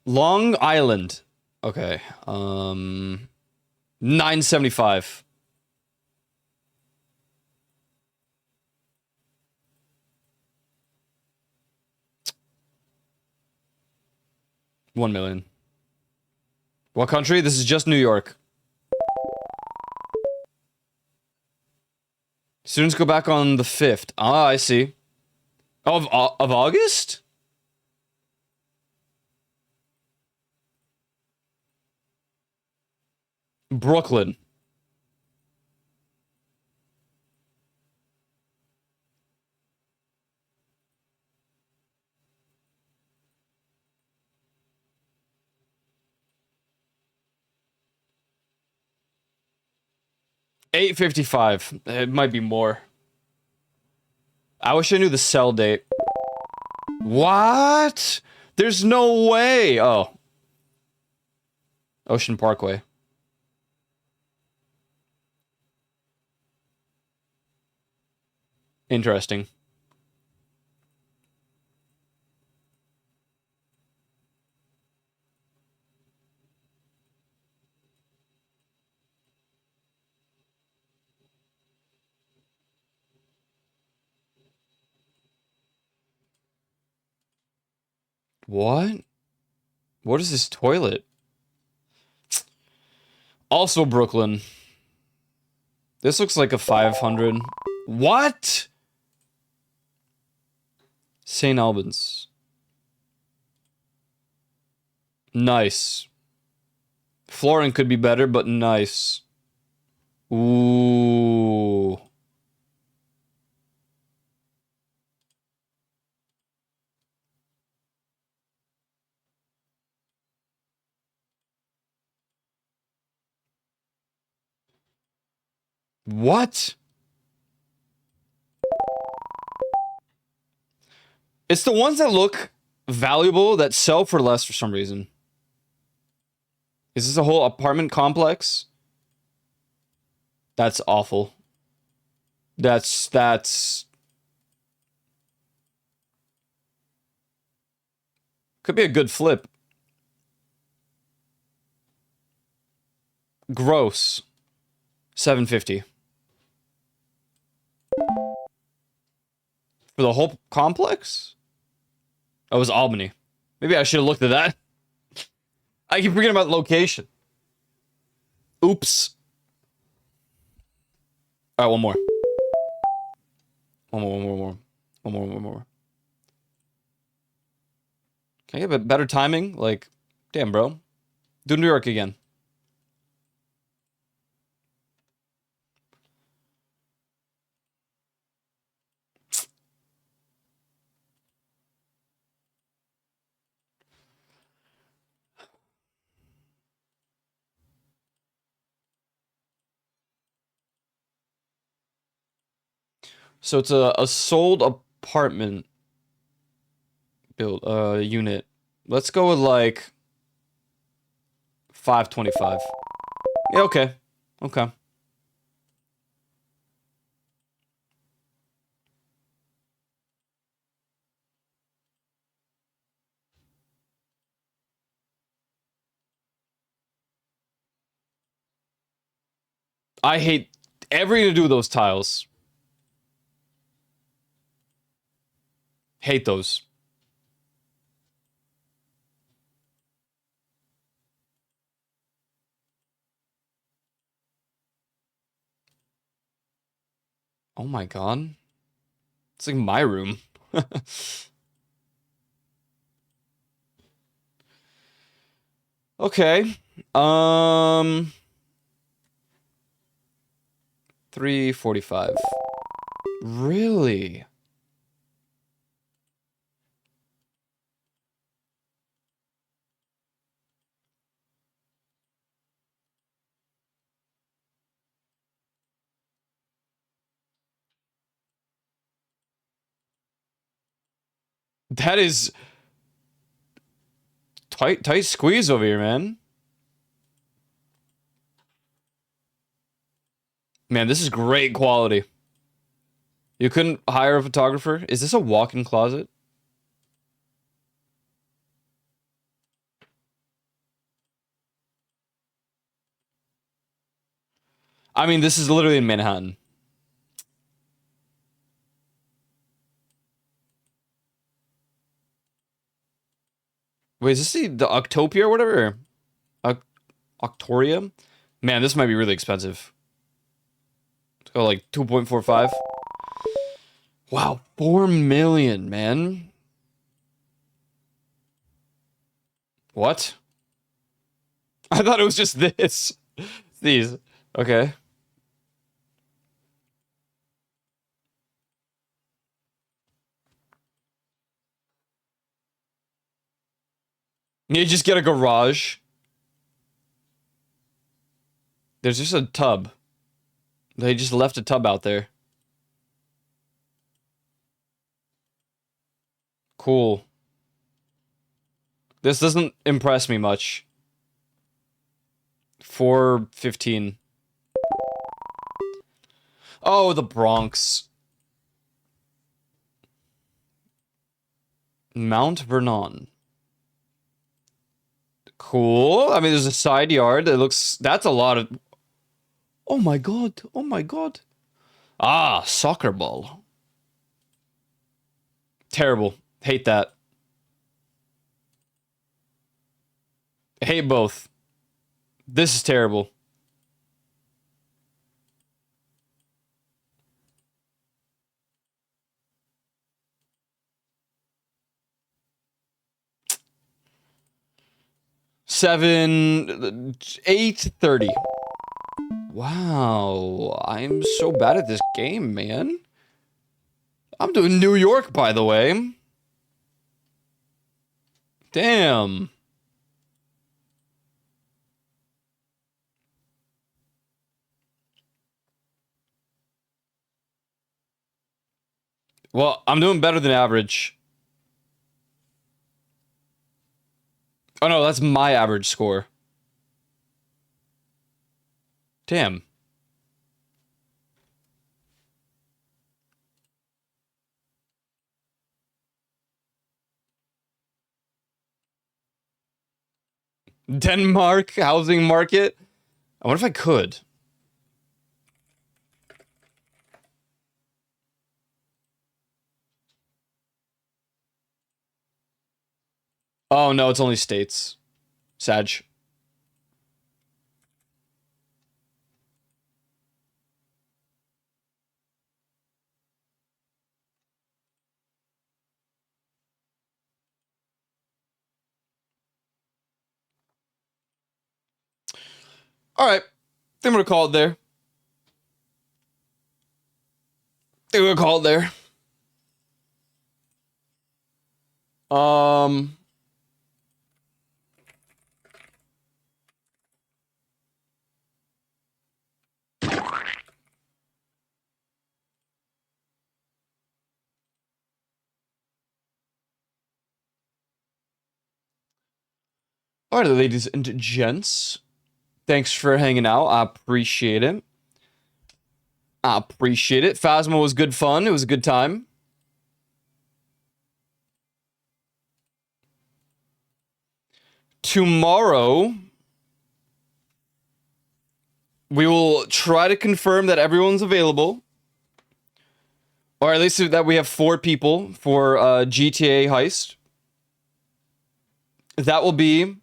Long Island. Okay. 975. $1 million. What country? This is just New York. Students go back on the 5th. Ah, I see. Oh, of August? Brooklyn. 8:55. It might be more. I wish I knew the sell date. What? There's no way. Oh. Ocean Parkway. Interesting. What? What is this toilet? Also Brooklyn. This looks like a 500. What? St. Albans. Nice. Flooring could be better, but nice. Ooh. What? It's the ones that look valuable that sell for less for some reason. Is this a whole apartment complex? That's awful. That's... Could be a good flip. Gross. 750. For the whole complex? Oh, it was Albany. Maybe I should have looked at that. I keep forgetting about the location. Oops. Alright, one more. One more. Can I get a better timing? Like, damn, bro. Do New York again. So it's a sold apartment build unit. Let's go with like 525. Yeah, okay. Okay. I hate everything to do with those tiles. Hate those. Oh my god. It's like my room. Okay. 345. Really? That is tight squeeze over here, man. Man, this is great quality. You couldn't hire a photographer? Is this a walk-in closet? I mean, this is literally in Manhattan. Wait, is this the Octopia or whatever? Octoria? Man, this might be really expensive. Let's go like 2.45. Wow, 4 million, man. What? I thought it was just this. These. Okay. You just get a garage. There's just a tub. They just left a tub out there. Cool. This doesn't impress me much. 4:15. Oh, the Bronx. Mount Vernon. Cool. I mean, there's a side yard. It looks... That's a lot of... Oh my god. Oh my god. Ah, soccer ball. Terrible. Hate that. Hate both. This is terrible. Seven, 8:30. Wow, I'm so bad at this game, man. I'm doing New York, by the way. Damn. Well, I'm doing better than average. Oh no, that's my average score. Damn. Denmark housing market. I wonder if I could. Oh no, it's only states. Sag. All right. Think we're gonna call it there. Think we're gonna call it there. All right, ladies and gents. Thanks for hanging out. I appreciate it. I appreciate it. Phasmo was good fun. It was a good time. Tomorrow, we will try to confirm that everyone's available. Or at least that we have 4 people for GTA Heist. That will be...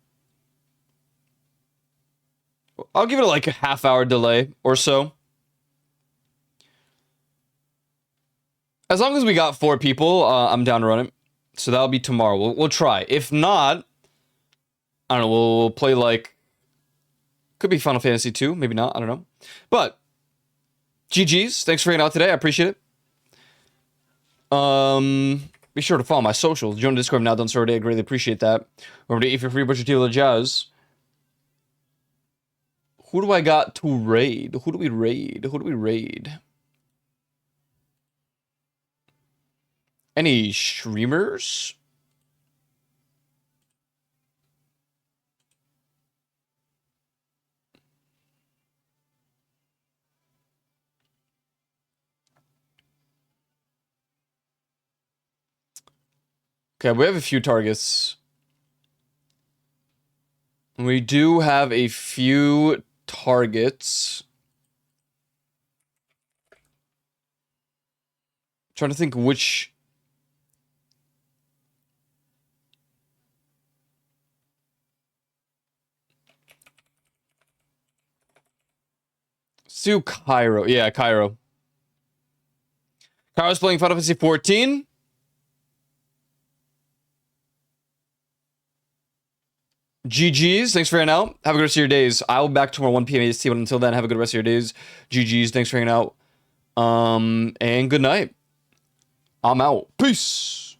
I'll give it like a half-hour delay or so. As long as we got 4 people, I'm down to run it. So that'll be tomorrow. We'll try. If not, I don't know, we'll play like... Could be Final Fantasy 2, maybe not, I don't know. But, GG's, thanks for hanging out today, I appreciate it. Be sure to follow my socials. Join the Discord now, done so already, I greatly appreciate that. Remember to eat for free, butcher tea, jazz. Who do I got to raid? Who do we raid? Who do we raid? Any streamers? Okay, we have a few targets. We do have a few targets. Trying to think which... Let's do Cairo. Yeah, Cairo. Cairo's playing Final Fantasy 14. GG's, thanks for hanging out. Have a good rest of your days. I'll be back tomorrow 1 p.m. AST, but until then, have a good rest of your days. GG's, thanks for hanging out. And good night. I'm out. Peace.